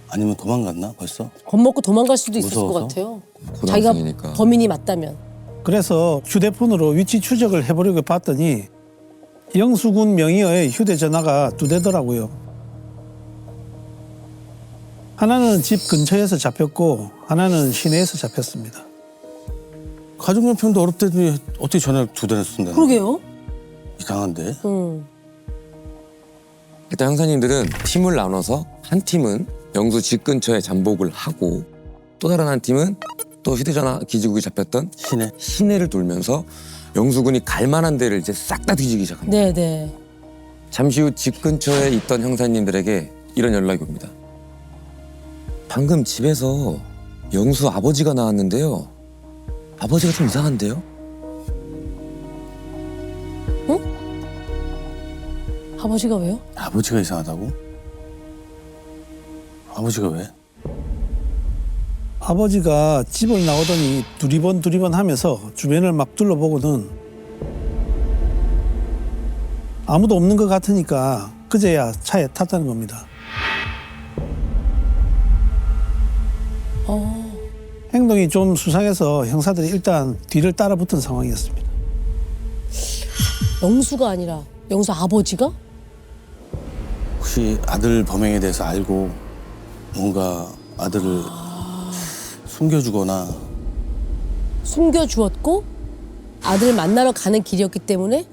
아니면 도망갔나 벌써? 겁먹고 도망갈 수도 있을 것 무서워서? 같아요. 자기가 고등학생이니까. 범인이 맞다면. 그래서 휴대폰으로 위치 추적을 해보려고 봤더니 영수군 명의의 휴대전화가 2대더라고요. 하나는 집 근처에서 잡혔고 하나는 시내에서 잡혔습니다. 가족 형편도 어렵다더니 어떻게 전화를 2대나 쓴다? 그러게요. 이상한데. 일단 형사님들은 팀을 나눠서 한 팀은 영수 집 근처에 잠복을 하고 또 다른 한 팀은 또 휴대전화 기지국이 잡혔던 시내. 시내를 돌면서 영수군이 갈 만한 데를 이제 싹 다 뒤지기 시작합니다. 네네. 잠시 후 집 근처에 있던 형사님들에게 이런 연락이 옵니다. 방금 집에서 영수 아버지가 나왔는데요. 아버지가 좀 이상한데요? 아버지가 왜요? 아버지가 이상하다고? 아버지가 왜? 아버지가 집을 나오더니 두리번 하면서 주변을 막 둘러보고는 아무도 없는 것 같으니까 그제야 차에 탔다는 겁니다. 행동이 좀 수상해서 형사들이 일단 뒤를 따라붙은 상황이었습니다. 영수가 아니라 영수 아버지가? 혹시 아들 범행에 대해서 알고 뭔가 아들을 숨겨주거나 숨겨주었고 아들을 만나러 가는 길이었기 때문에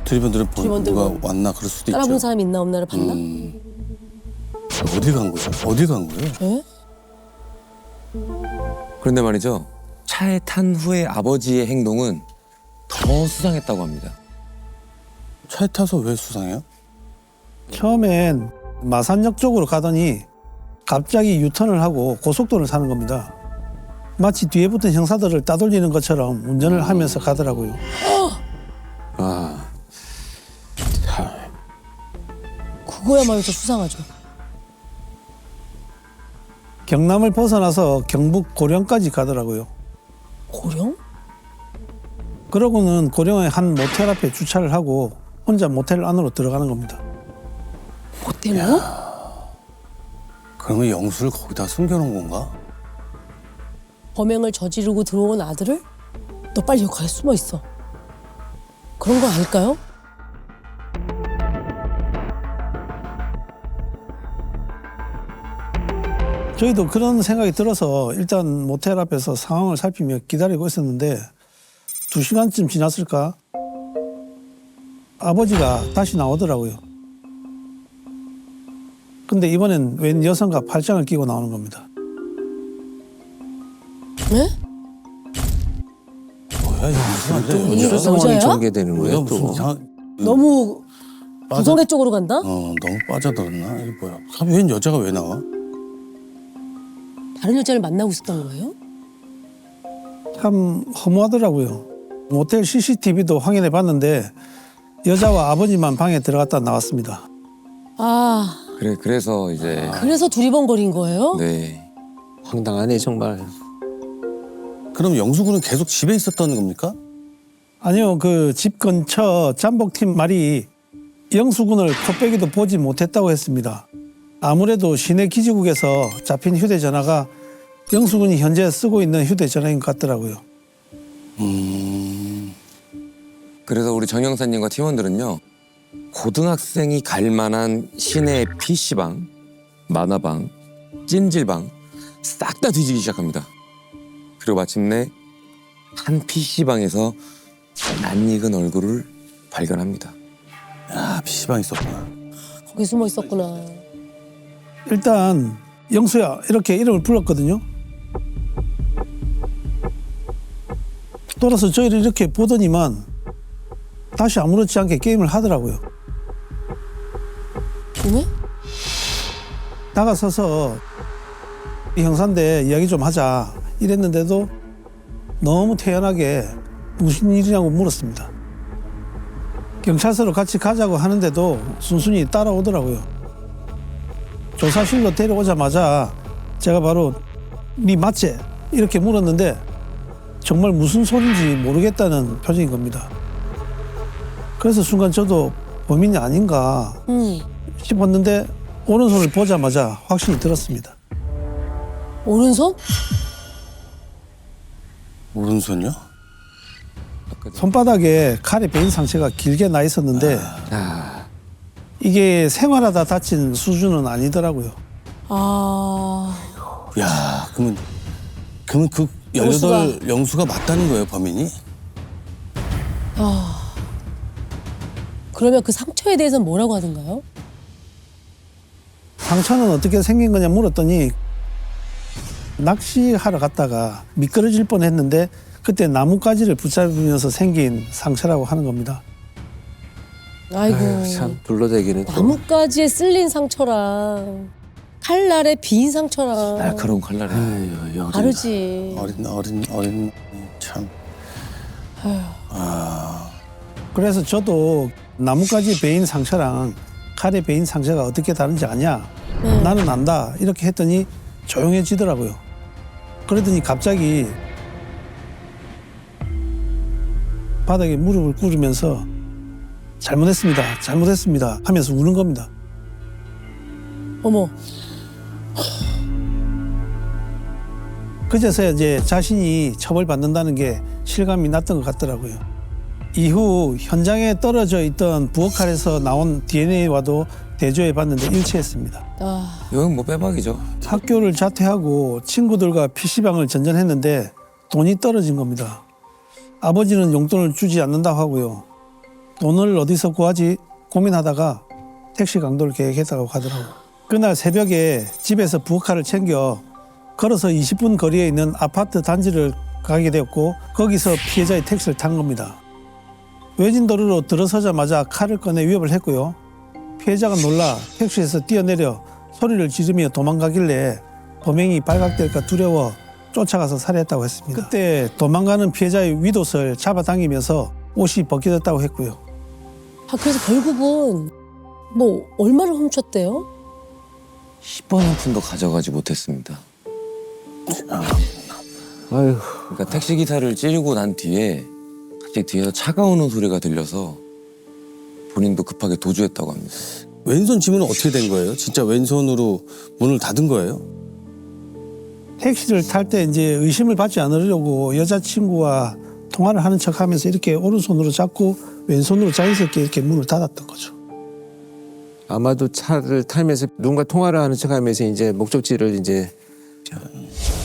드리번들은 드리번들은 누가 왔나 그럴 수도 따라본 있죠. 사람이 있나 없나를 봤나? 어디 간 거죠? 어디 간 거예요? 예? 그런데 말이죠. 차에 탄 후에 아버지의 행동은 더 수상했다고 합니다. 차에 타서 왜 수상해요? 처음엔 마산역 쪽으로 가더니 갑자기 유턴을 하고 고속도로를 사는 겁니다. 마치 뒤에 붙은 형사들을 따돌리는 것처럼 운전을 하면서 가더라고요. 아, 그거야말로 더 수상하죠. 경남을 벗어나서 경북 고령까지 가더라고요. 고령? 그러고는 고령의 한 모텔 앞에 주차를 하고 혼자 모텔 안으로 들어가는 겁니다. 모텔로? 그러면 영수를 거기다 숨겨놓은 건가? 범행을 저지르고 들어온 아들을 너 빨리 여기 가에 숨어 있어. 그런 거 아닐까요? 저희도 그런 생각이 들어서 일단 모텔 앞에서 상황을 살피며 기다리고 있었는데 2시간쯤 지났을까? 아버지가 다시 나오더라고요. 근데 이번엔 웬 여성과 팔짱을 끼고 나오는 겁니다. 네? 뭐야 이거 무슨 이게 어떤 상황이 여자야? 전개되는 뭐야 거예요? 무슨 또 이상? 너무 구성애 쪽으로 간다? 너무 빠져들었나? 이게 뭐야? 웬 여자가 왜 나와? 다른 여자를 만나고 있었던 거예요? 참 허무하더라고요. 모텔 CCTV도 확인해 봤는데 여자와 아버지만 방에 들어갔다 나왔습니다. 아, 그래서 이제 그래서 두리번거린 거예요? 네. 황당하네 정말. 그럼 영수군은 계속 집에 있었던 겁니까? 아니요, 그 집 근처 잠복팀 말이 영수군을 코빼기도 보지 못했다고 했습니다. 아무래도 시내 기지국에서 잡힌 휴대전화가 영수군이 현재 쓰고 있는 휴대전화인 것 같더라고요. 그래서 우리 정 형사님과 팀원들은요. 고등학생이 갈 만한 시내 PC방, 만화방, 찜질방 싹 다 뒤지기 시작합니다. 그리고 마침내 한 PC방에서 낯익은 얼굴을 발견합니다. 아, PC방 있었구나. 거기 숨어 있었구나. 일단 영수야 이렇게 이름을 불렀거든요. 돌아서 저희를 이렇게 보더니만 다시 아무렇지 않게 게임을 하더라고요. 네? 나가서서 이 형사인데 이야기 좀 하자 이랬는데도 너무 태연하게 무슨 일이냐고 물었습니다. 경찰서로 같이 가자고 하는데도 순순히 따라오더라고요. 조사실로 데려오자마자 제가 바로 네 맞지? 이렇게 물었는데 정말 무슨 소린지 모르겠다는 표정인 겁니다. 그래서 순간 저도 범인이 아닌가 싶었는데 오른손을 보자마자 확신이 들었습니다. 오른손? 오른손이요? 손바닥에 칼에 베인 상처가 길게 나 있었는데 이게 생활하다 다친 수준은 아니더라고요. 아, 야, 그러면 그 영수가. 18 영수가 맞다는 거예요, 범인이? 그러면 그 상처에 대해서는 뭐라고 하던가요? 상처는 어떻게 생긴 거냐 물었더니 낚시하러 갔다가 미끄러질 뻔했는데 그때 나뭇가지를 붙잡으면서 생긴 상처라고 하는 겁니다. 아이고, 참 둘러대기는 또 나뭇가지에 쓸린 상처랑 칼날에 빈 상처랑 날카로운 칼날에. 다르지. 어린 참. 그래서 저도 나뭇가지 베인 상처랑 칼에 베인 상처가 어떻게 다른지 아냐? 나는 안다. 이렇게 했더니 조용해지더라고요. 그러더니 갑자기 바닥에 무릎을 꿇으면서 잘못했습니다 하면서 우는 겁니다. 어머, 그제서야 이제 자신이 처벌받는다는 게 실감이 났던 것 같더라고요. 이후 현장에 떨어져 있던 부엌칼에서 나온 DNA와도 대조해 봤는데 일치했습니다. 아, 이건 뭐 빼박이죠. 학교를 자퇴하고 친구들과 PC방을 전전했는데 돈이 떨어진 겁니다. 아버지는 용돈을 주지 않는다고 하고요. 돈을 어디서 구하지 고민하다가 택시 강도를 계획했다고 하더라고요. 그날 새벽에 집에서 부엌칼을 챙겨 걸어서 20분 거리에 있는 아파트 단지를 가게 되었고 거기서 피해자의 택시를 탄 겁니다. 외진 도로로 들어서자마자 칼을 꺼내 위협을 했고요. 피해자가 놀라 택시에서 뛰어내려 소리를 지르며 도망가길래 범행이 발각될까 두려워 쫓아가서 살해했다고 했습니다. 그때 도망가는 피해자의 윗옷을 잡아당기면서 옷이 벗겨졌다고 했고요. 아 그래서 결국은 뭐 얼마를 훔쳤대요? 10원 한 푼도 가져가지 못했습니다. 아유 그러니까 택시 기사를 찌르고 난 뒤에 갑자기 뒤에서 차가 오는 소리가 들려서 본인도 급하게 도주했다고 합니다. 왼손 지문은 어떻게 된 거예요? 진짜 왼손으로 문을 닫은 거예요? 택시를 탈 때 이제 의심을 받지 않으려고 여자친구와 통화를 하는 척하면서 이렇게 오른손으로 잡고 왼손으로 자연스럽게 이렇게 문을 닫았던 거죠. 아마도 차를 타면서 누군가 통화를 하는 척하면서 이제 목적지를 이제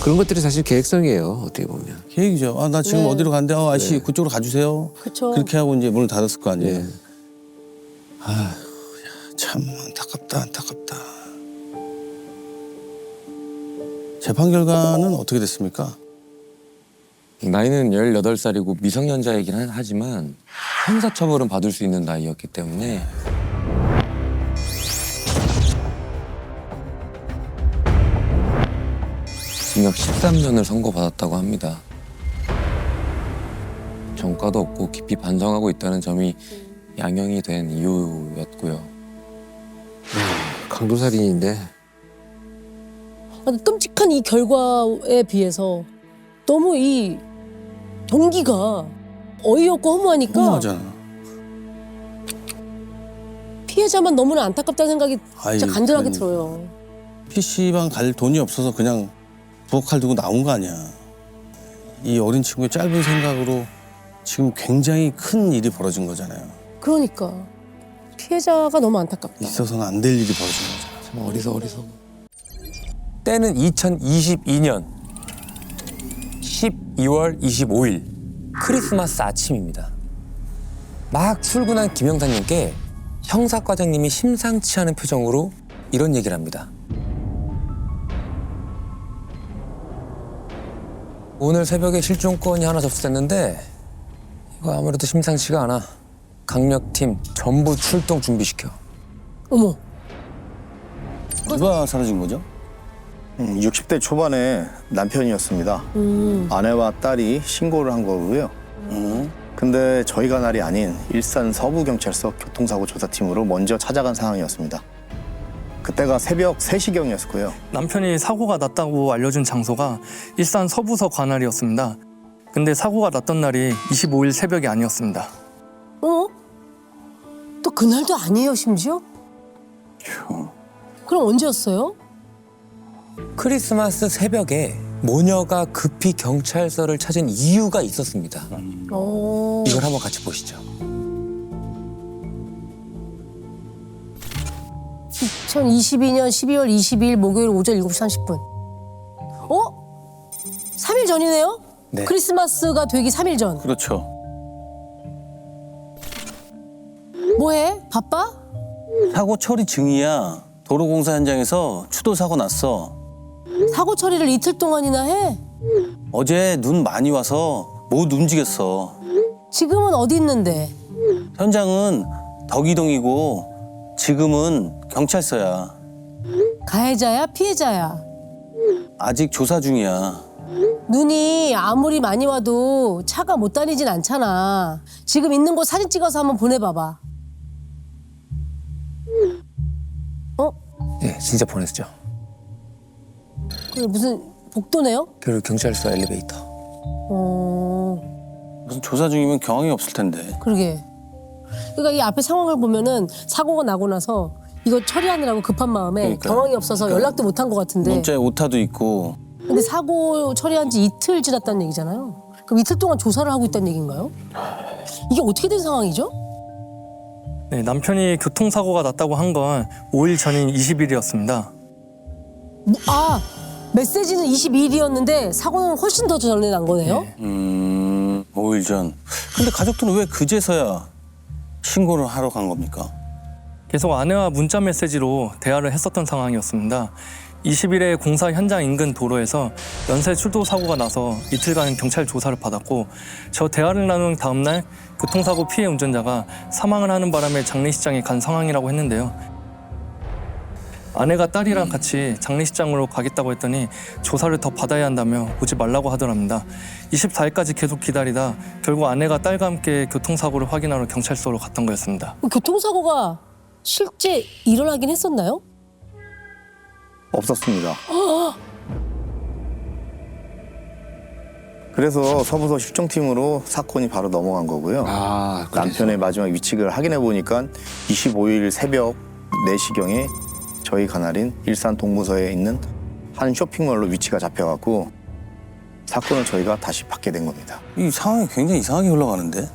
그런 것들이 사실 계획성이에요 어떻게 보면. 계획이죠. 아, 나 지금 네. 어디로 간대? 아저씨 그쪽으로 가주세요. 그쵸. 그렇게 하고 이제 문을 닫았을 거 아니에요. 예. 참 안타깝다. 재판 결과는 어떻게 됐습니까? 나이는 18살이고 미성년자이긴 하지만 형사처벌은 받을 수 있는 나이였기 때문에 징역 13년을 선고받았다고 합니다. 전과도 없고 깊이 반성하고 있다는 점이 양형이 된 이유였고요. 강도살인인데 아, 근데 끔찍한 이 결과에 비해서 너무 이 동기가 어이없고 허무하니까 너무하잖아. 피해자만 너무나 안타깝다는 생각이 진짜 아이, 간절하게 그러니까. 들어요. PC방 갈 돈이 없어서 그냥 부엌칼 들고 나온 거 아니야. 이 어린 친구의 짧은 생각으로 지금 굉장히 큰 일이 벌어진 거잖아요. 그러니까 피해자가 너무 안타깝다. 있어서는 안 될 일이 벌어진 거잖아. 참 어리석어. 때는 2022년 10 2월 25일 크리스마스 아침입니다. 막 출근한 김영사님께 형사과장님이 심상치 않은 표정으로 이런 얘기를 합니다. 오늘 새벽에 실종건이 하나 접수됐는데 이거 아무래도 심상치가 않아. 강력팀 전부 출동 준비시켜. 어머. 누가 사라진 거죠? 60대 초반의 남편이었습니다. 아내와 딸이 신고를 한 거고요. 근데 저희 관할이 아닌 일산 서부경찰서 교통사고 조사팀으로 먼저 찾아간 상황이었습니다. 그때가 새벽 3시경이었고요. 남편이 사고가 났다고 알려준 장소가 일산 서부서 관할이었습니다. 근데 사고가 났던 날이 25일 새벽이 아니었습니다. 어? 또 그날도 아니에요, 심지어? 그럼 언제였어요? 크리스마스 새벽에 모녀가 급히 경찰서를 찾은 이유가 있었습니다. 이걸 한번 같이 보시죠. 2022년 12월 22일 목요일 오전 7시 30분. 어? 3일 전이네요? 네. 크리스마스가 되기 3일 전. 그렇죠. 뭐해? 바빠? 사고 처리 중이야. 도로공사 현장에서 추돌 사고 났어. 사고 처리를 이틀 동안이나 해? 어제 눈 많이 와서 못 움직였어. 지금은 어디 있는데? 현장은 덕이동이고 지금은 경찰서야. 가해자야? 피해자야? 아직 조사 중이야. 눈이 아무리 많이 와도 차가 못 다니진 않잖아. 지금 있는 곳 사진 찍어서 한번 보내봐봐. 어? 네, 진짜 보냈죠. 그게 무슨 복도네요? 그리고 경찰서 엘리베이터. 무슨 조사 중이면 경황이 없을 텐데. 그러게. 그러니까 이 앞에 상황을 보면은 사고가 나고 나서 이거 처리하느라고 급한 마음에 그러니까요. 경황이 없어서 연락도 못 한 것 같은데. 문자에 오타도 있고. 근데 사고 처리한 지 이틀 지났다는 얘기잖아요. 그럼 이틀 동안 조사를 하고 있다는 얘기인가요? 이게 어떻게 된 상황이죠? 네, 남편이 교통사고가 났다고 한 건 5일 전인 20일이었습니다. 메시지는 22일이었는데 사고는 훨씬 더 전에 난 거네요? 네. 5일 전. 근데 가족들은 왜 그제서야 신고를 하러 간 겁니까? 계속 아내와 문자 메시지로 대화를 했었던 상황이었습니다. 20일에 공사 현장 인근 도로에서 연쇄 출도 사고가 나서 이틀간 경찰 조사를 받았고 저 대화를 나눈 다음 날 교통사고 피해 운전자가 사망을 하는 바람에 장례식장에 간 상황이라고 했는데요. 아내가 딸이랑 같이 장례식장으로 가겠다고 했더니 조사를 더 받아야 한다며 오지 말라고 하더랍니다. 24일까지 계속 기다리다 결국 아내가 딸과 함께 교통사고를 확인하러 경찰서로 갔던 거였습니다. 교통사고가 실제 일어나긴 했었나요? 없었습니다. 그래서 서부서 실종팀으로 사건이 바로 넘어간 거고요. 남편의 마지막 위치를 확인해 보니까 25일 새벽 4시경에 저희 관할인 일산 동부서에 있는 한 쇼핑몰로 위치가 잡혀갖고 사건을 저희가 다시 받게 된 겁니다. 이 상황이 굉장히 이상하게 흘러가는데?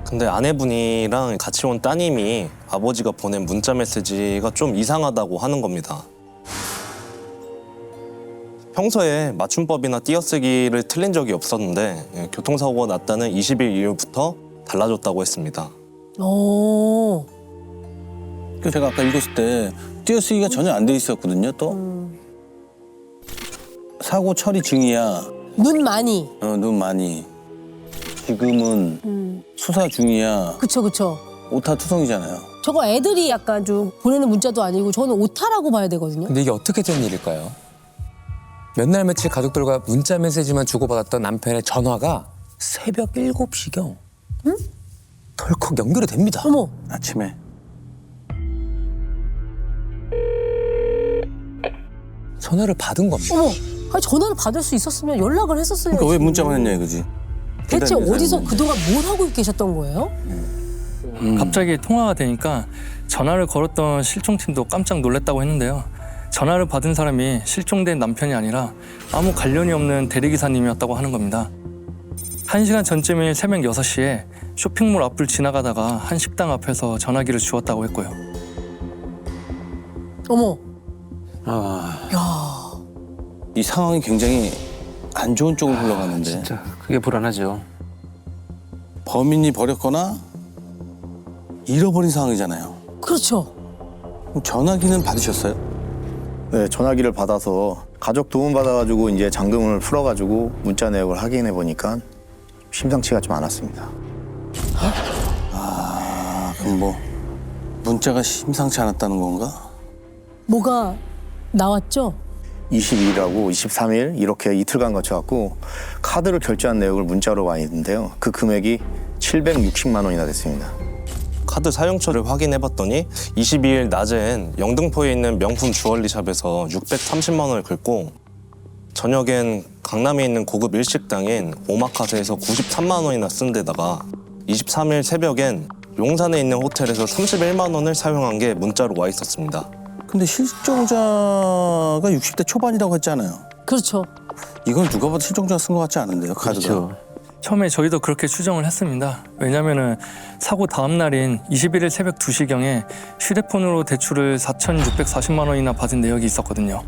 근데 아내분이랑 같이 온 따님이 아버지가 보낸 문자 메시지가 좀 이상하다고 하는 겁니다. 평소에 맞춤법이나 띄어쓰기를 틀린 적이 없었는데 교통사고가 났다는 20일 이후부터 달라졌다고 했습니다. 오. 그 제가 아까 읽었을 때 띄어쓰기가 전혀 안 돼 있었거든요. 또 사고 처리 중이야. 눈 많이. 눈 많이. 지금은 수사 중이야. 그쵸. 오타 투성이잖아요. 저거 애들이 약간 좀 보내는 문자도 아니고 저는 오타라고 봐야 되거든요. 근데 이게 어떻게 된 일일까요? 몇 날 며칠 가족들과 문자 메시지만 주고받았던 남편의 전화가 새벽 7시경 덜컥 연결이 됩니다. 어머. 아침에. 전화를 받은 겁니다. 어머. 아니, 전화를 받을 수 있었으면 연락을 했었어요. 그러니까 왜 문자만 했냐 이거지. 대체 기다리는 어디서 사람은. 그동안 뭘 하고 계셨던 거예요? 갑자기 통화가 되니까 전화를 걸었던 실종팀도 깜짝 놀랐다고 했는데요. 전화를 받은 사람이 실종된 남편이 아니라 아무 관련이 없는 대리기사님이었다고 하는 겁니다. 1시간 전쯤인 새벽 6시에 쇼핑몰 앞을 지나가다가 한 식당 앞에서 전화기를 주웠다고 했고요. 어머. 이 상황이 굉장히 안 좋은 쪽으로 흘러가는데 진짜 그게 불안하죠. 범인이 버렸거나 잃어버린 상황이잖아요. 그렇죠. 그럼 전화기는 받으셨어요? 네, 전화기를 받아서 가족 도움 받아가지고 이제 잠금을 풀어가지고 문자 내역을 확인해 보니까 심상치가 좀 않았습니다. 그럼 뭐 문자가 심상치 않았다는 건가? 뭐가 나왔죠? 22일하고 23일 이렇게 이틀간 거쳐갖고 카드를 결제한 내역을 문자로 와 있는데요. 그 금액이 760만 원이나 됐습니다. 카드 사용처를 확인해봤더니 22일 낮엔 영등포에 있는 명품 주얼리샵에서 630만 원을 긁고 저녁엔 강남에 있는 고급 일식당인 오마카세에서 93만 원이나 쓴 데다가 23일 새벽엔 용산에 있는 호텔에서 31만 원을 사용한 게 문자로 와 있었습니다. 근데 실종자가 60대 초반이라고 했잖아요. 그렇죠. 이건 누가 봐도 실종자가 쓴 것 같지 않은데요, 카드가. 그렇죠. 처음에 저희도 그렇게 추정을 했습니다. 왜냐면은 사고 다음 날인 21일 새벽 2시경에 휴대폰으로 대출을 4,640만 원이나 받은 내역이 있었거든요.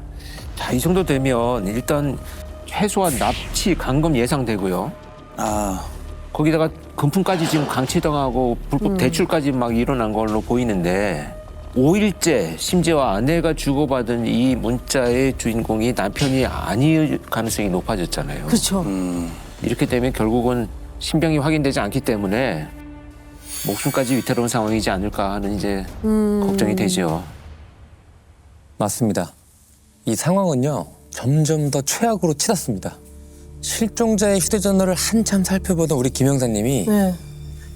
자, 이 정도 되면 일단 최소한 납치, 감금 예상되고요. 아, 거기다가 금품까지 지금 강취당하고 불법 대출까지 막 일어난 걸로 보이는데 5일째 심지어 아내가 주고받은 이 문자의 주인공이 남편이 아닐 가능성이 높아졌잖아요. 그렇죠. 이렇게 되면 결국은 신병이 확인되지 않기 때문에 목숨까지 위태로운 상황이지 않을까 하는 이제 걱정이 되죠. 맞습니다. 이 상황은요 점점 더 최악으로 치닫습니다. 실종자의 휴대전화를 한참 살펴보던 우리 김 형사님이 네.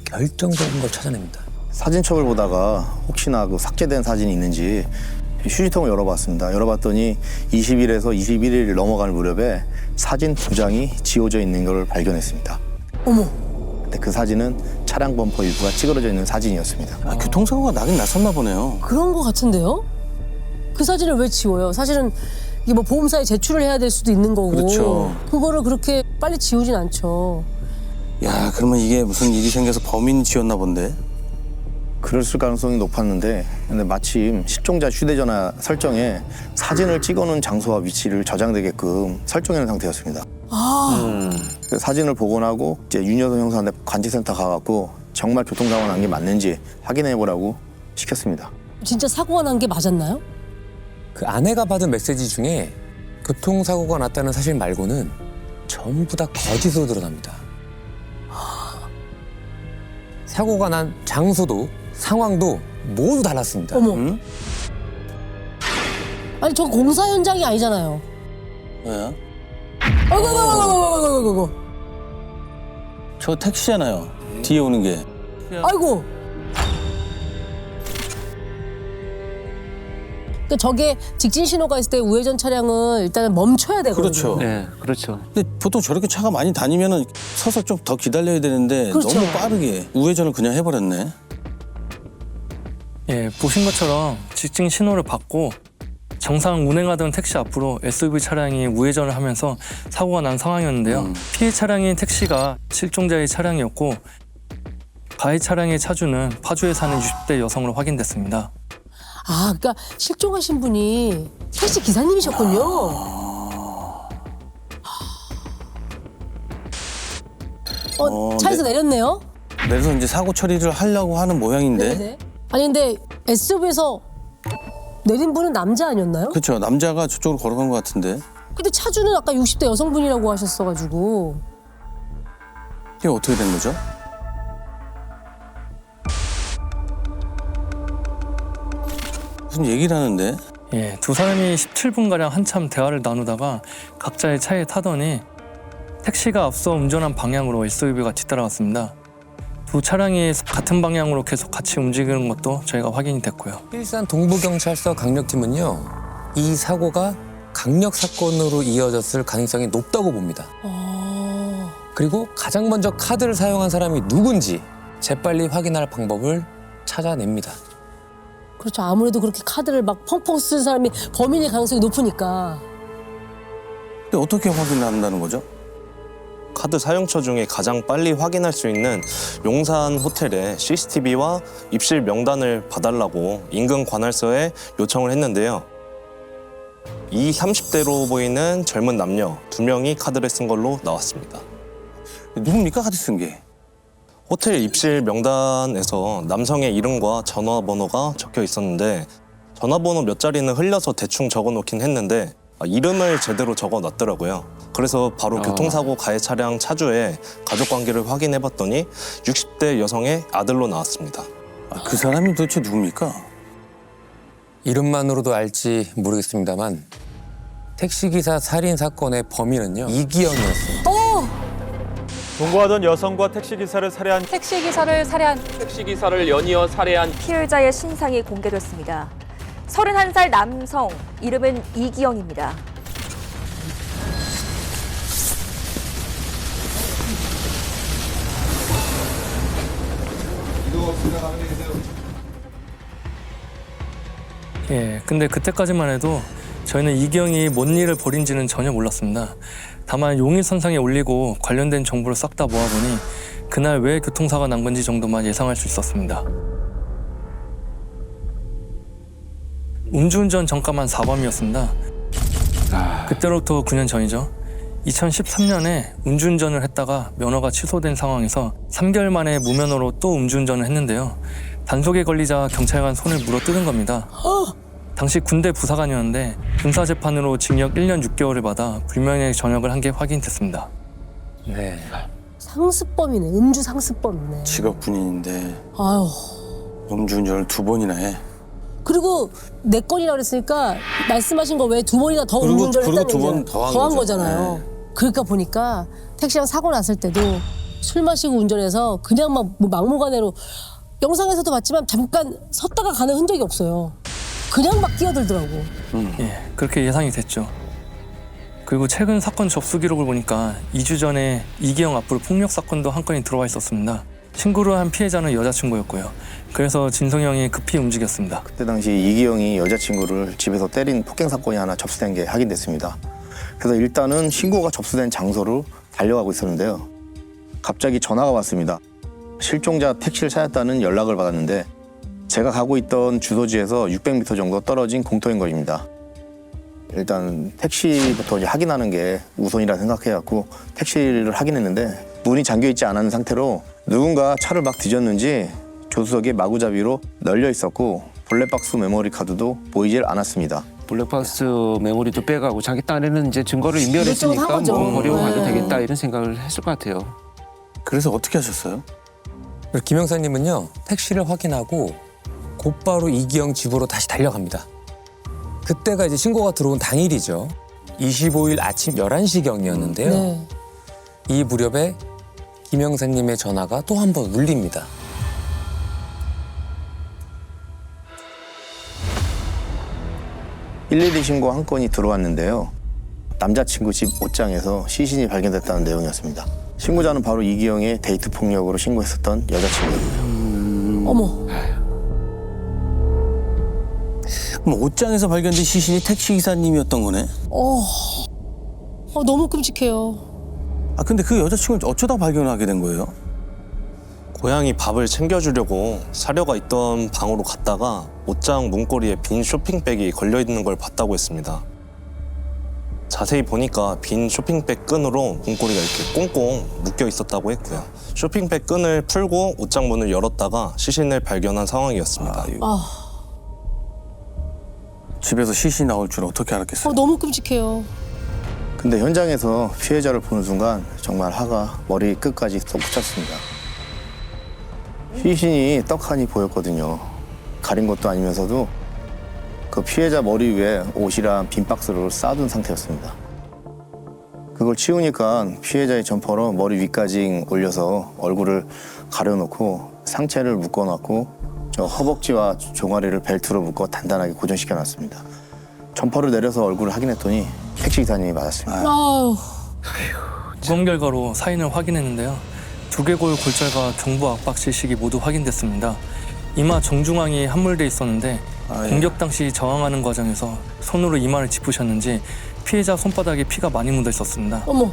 결정적인 걸 찾아냅니다. 사진첩을 보다가 혹시나 그 삭제된 사진이 있는지 휴지통을 열어봤습니다. 열어봤더니 20일에서 21일 넘어갈 무렵에 사진 2장이 지워져 있는 걸 발견했습니다. 어머. 근데 그 사진은 차량 범퍼 일부가 찌그러져 있는 사진이었습니다. 아, 교통사고가 나긴 났었나 보네요. 그런 거 같은데요? 그 사진을 왜 지워요? 사실은 이게 뭐 보험사에 제출을 해야 될 수도 있는 거고. 그렇죠. 그거를 그렇게 빨리 지우진 않죠. 야, 그러면 이게 무슨 일이 생겨서 범인이 지었나 본데? 그랬을 가능성이 높았는데 근데 마침 실종자 휴대전화 설정에 사진을 찍어놓은 장소와 위치를 저장되게끔 설정해놓은 상태였습니다. 그 사진을 복원하고 이제 윤여선 형사한테 관제센터 가갖고 정말 교통사고가 난 게 맞는지 확인해보라고 시켰습니다. 진짜 사고가 난 게 맞았나요? 그 아내가 받은 메시지 중에 교통사고가 났다는 사실 말고는 전부 다 거짓으로 드러납니다. 사고가 난 장소도 상황도 모두 달랐습니다. 어머. 아니 저 공사 현장이 아니잖아요. 왜요? 아이고. 저 택시잖아요. 뒤에 오는 게. 아이고. 그러니까 저게 직진 신호가 있을 때 우회전 차량은 일단은 멈춰야 되거든요. 그렇죠. 네, 그렇죠. 근데 보통 저렇게 차가 많이 다니면은 서서 좀 더 기다려야 되는데 그렇죠. 너무 빠르게 우회전을 그냥 해버렸네. 예, 보신 것처럼 직진 신호를 받고 정상 운행하던 택시 앞으로 SUV 차량이 우회전을 하면서 사고가 난 상황이었는데요. 피해 차량인 택시가 실종자의 차량이었고 가해 차량의 차주는 파주에 사는 60대 여성으로 확인됐습니다. 아, 그러니까 실종하신 분이 택시 기사님이셨군요. 차에서 내렸네요. 그래서 이제 사고 처리를 하려고 하는 모양인데. 네네. 아니 근데 SUV에서 내린 분은 남자 아니었나요? 그렇죠. 남자가 저쪽으로 걸어간 것 같은데. 근데 차주는 아까 60대 여성분이라고 하셨어가지고. 이게 어떻게 된 거죠? 무슨 얘기를 하는데? 예, 두 사람이 17분가량 한참 대화를 나누다가 각자의 차에 타더니 택시가 앞서 운전한 방향으로 SUV가 뒤따라왔습니다. 두 차량이 같은 방향으로 계속 같이 움직이는 것도 저희가 확인이 됐고요. 일산 동부경찰서 강력팀은요. 이 사고가 강력 사건으로 이어졌을 가능성이 높다고 봅니다. 그리고 가장 먼저 카드를 사용한 사람이 누군지 재빨리 확인할 방법을 찾아냅니다. 그렇죠. 아무래도 그렇게 카드를 막 펑펑 쓴 사람이 범인일 가능성이 높으니까. 근데 어떻게 확인한다는 거죠? 카드 사용처 중에 가장 빨리 확인할 수 있는 용산 호텔의 CCTV와 입실 명단을 봐달라고 인근 관할서에 요청을 했는데요. 이 30대로 보이는 젊은 남녀 2명이 카드를 쓴 걸로 나왔습니다. 누굽니까 카드 쓴 게? 호텔 입실 명단에서 남성의 이름과 전화번호가 적혀 있었는데 전화번호 몇 자리는 흘려서 대충 적어놓긴 했는데 이름을 제대로 적어놨더라고요. 그래서 바로 교통사고 가해 차량 차주의 가족관계를 확인해봤더니 60대 여성의 아들로 나왔습니다. 그 사람이 도대체 누굽니까? 이름만으로도 알지 모르겠습니다만 택시기사 살인 사건의 범인은요 이기영이었습니다. 동거하던 여성과 택시기사를 살해한 택시기사를 연이어 살해한 피해자의 신상이 공개됐습니다. 31살 남성, 이름은 이기영입니다. 예, 근데 그때까지만 해도 저희는 이기영이 뭔 일을 벌인지는 전혀 몰랐습니다. 다만 용의선상에 올리고 관련된 정보를 싹 다 모아보니 그날 왜 교통사고가 난 건지 정도만 예상할 수 있었습니다. 음주운전 전과만 4범이었습니다. 그때로부터 9년 전이죠. 2013년에 음주운전을 했다가 면허가 취소된 상황에서 3개월 만에 무면허로 또 음주운전을 했는데요. 단속에 걸리자 경찰관 손을 물어뜯은 겁니다. 당시 군대 부사관이었는데 군사재판으로 징역 1년 6개월을 받아 불명예 전역을 한 게 확인됐습니다. 네. 상습범이네. 음주 상습범이네. 직업 군인인데 아유. 음주운전을 2번이나 해. 그리고 4건이라 그랬으니까 말씀하신 거 왜 2번이나 더 그리고 음주운전을 했다는 2번 얘기잖아요. 더한 더한 거죠. 거잖아요. 네. 그러니까 보니까 택시랑 사고 났을 때도 술 마시고 운전해서 그냥 막 막무가내로 영상에서도 봤지만 잠깐 섰다가 가는 흔적이 없어요. 그냥 막 뛰어들더라고. 예, 그렇게 예상이 됐죠. 그리고 최근 사건 접수 기록을 보니까 2주 전에 이기영 앞으로 폭력 사건도 한 건이 들어와 있었습니다. 신고를 한 피해자는 여자친구였고요. 그래서 진성이 형이 급히 움직였습니다. 그때 당시 이기영이 여자친구를 집에서 때린 폭행 사건이 하나 접수된 게 확인됐습니다. 그래서 일단은 신고가 접수된 장소로 달려가고 있었는데요. 갑자기 전화가 왔습니다. 실종자 택시를 찾았다는 연락을 받았는데 제가 가고 있던 주소지에서 600m 정도 떨어진 공터인 것입니다. 일단 택시부터 이제 확인하는 게 우선이라 생각해갖고 택시를 확인했는데 문이 잠겨있지 않은 상태로 누군가 차를 막 뒤졌는지 조수석에 마구잡이로 널려 있었고 블랙박스 메모리 카드도 보이질 않았습니다. 블랙박스 메모리도 빼가고 자기 딴에는 이제 증거를 인멸했으니까 이것저것 한 거죠. 뭐 버리고 가도 네. 되겠다 이런 생각을 했을 것 같아요. 그래서 어떻게 하셨어요? 김 형사님은요 택시를 확인하고 곧바로 이기영 집으로 다시 달려갑니다. 그때가 이제 신고가 들어온 당일이죠. 25일 아침 11시경이었는데요. 네. 이 무렵에 김 형사님의 전화가 또 한 번 울립니다. (112) 신고 한 건이 들어왔는데요. 남자친구 집 옷장에서 시신이 발견됐다는 내용이었습니다. 신고자는 바로 이기영의 데이트 폭력으로 신고했었던 여자친구였고요. 어머. 그럼 옷장에서 발견된 시신이 택시기사님이었던 거네? 너무 끔찍해요. 아 근데 그 여자친구를 어쩌다 발견하게 된 거예요? 고양이 밥을 챙겨주려고 사려가 있던 방으로 갔다가 옷장 문고리에 빈 쇼핑백이 걸려있는 걸 봤다고 했습니다. 자세히 보니까 빈 쇼핑백 끈으로 문고리가 이렇게 꽁꽁 묶여 있었다고 했고요. 쇼핑백 끈을 풀고 옷장 문을 열었다가 시신을 발견한 상황이었습니다. 집에서 시신이 나올 줄 어떻게 알았겠어요? 너무 끔찍해요. 근데 현장에서 피해자를 보는 순간 정말 화가 머리 끝까지 솟구쳤습니다. 시신이 떡하니 보였거든요. 가린 것도 아니면서도 그 피해자 머리 위에 옷이랑 빈 박스를 쌓아둔 상태였습니다. 그걸 치우니까 피해자의 점퍼로 머리 위까지 올려서 얼굴을 가려놓고 상체를 묶어놨고 저 허벅지와 종아리를 벨트로 묶어 단단하게 고정시켜놨습니다. 점퍼를 내려서 얼굴을 확인했더니 택시기사님이 맞았습니다. 부검 결과로 사인을 확인했는데요. 두개골 골절과 경부 압박 실식이 모두 확인됐습니다. 이마 정중앙이 함몰돼 있었는데 공격 당시 저항하는 과정에서 손으로 이마를 짚으셨는지 피해자 손바닥에 피가 많이 묻어 있었습니다. 어머.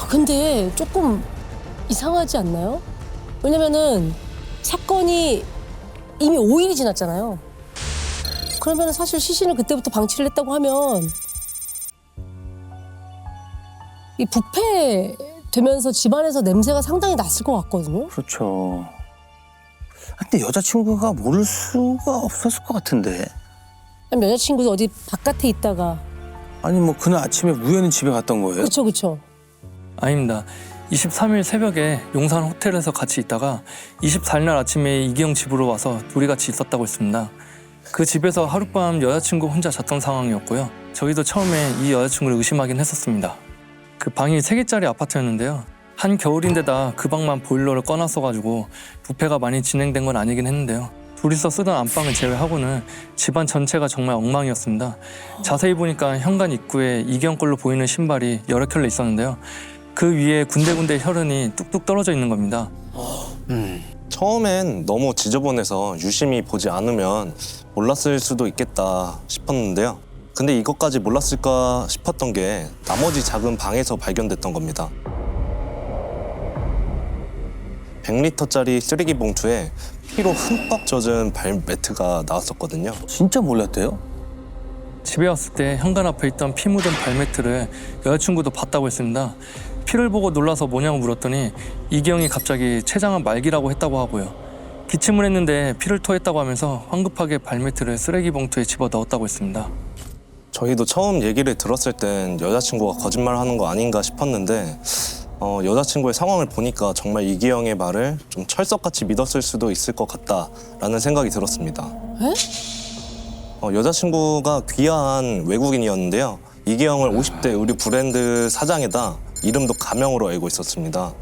근데 조금 이상하지 않나요? 왜냐면은 사건이 이미 5일이 지났잖아요. 그러면 사실 시신을 그때부터 방치를 했다고 하면 이 부패되면서 집안에서 냄새가 상당히 났을 것 같거든요. 그렇죠. 근데 여자친구가 모를 수가 없었을 것 같은데. 아니, 여자친구도 어디 바깥에 있다가. 아니 뭐 그날 아침에 우연히 집에 갔던 거예요? 그렇죠, 그렇죠. 아닙니다. 23일 새벽에 용산 호텔에서 같이 있다가 24일 날 아침에 이기영 집으로 와서 둘이 같이 있었다고 했습니다. 그 집에서 하룻밤 여자친구 혼자 잤던 상황이었고요. 저희도 처음에 이 여자친구를 의심하긴 했었습니다. 그 방이 3개짜리 아파트였는데요. 한겨울인데다 그 방만 보일러를 꺼놨어가지고 부패가 많이 진행된 건 아니긴 했는데요. 둘이서 쓰던 안방을 제외하고는 집안 전체가 정말 엉망이었습니다. 자세히 보니까 현관 입구에 이기영 걸로 보이는 신발이 여러 켤레 있었는데요. 그 위에 군데군데 혈흔이 뚝뚝 떨어져 있는 겁니다. 처음엔 너무 지저분해서 유심히 보지 않으면 몰랐을 수도 있겠다 싶었는데요. 근데 이것까지 몰랐을까 싶었던 게 나머지 작은 방에서 발견됐던 겁니다. 100리터짜리 쓰레기 봉투에 피로 흠뻑 젖은 발매트가 나왔었거든요. 진짜 몰랐대요? 집에 왔을 때 현관 앞에 있던 피 묻은 발매트를 여자친구도 봤다고 했습니다. 피를 보고 놀라서 뭐냐고 물었더니 이기영이 갑자기 췌장암 말기라고 했다고 하고요. 기침을 했는데 피를 토했다고 하면서 황급하게 발매트를 쓰레기 봉투에 집어 넣었다고 했습니다. 저희도 처음 얘기를 들었을 땐 여자친구가 거짓말하는 거 아닌가 싶었는데 여자친구의 상황을 보니까 정말 이기영의 말을 좀 철석같이 믿었을 수도 있을 것 같다라는 생각이 들었습니다. 에? 여자친구가 귀화한 외국인이었는데요. 이기영을 50대 의류 브랜드 사장에다 이름도 가명으로 알고 있었습니다.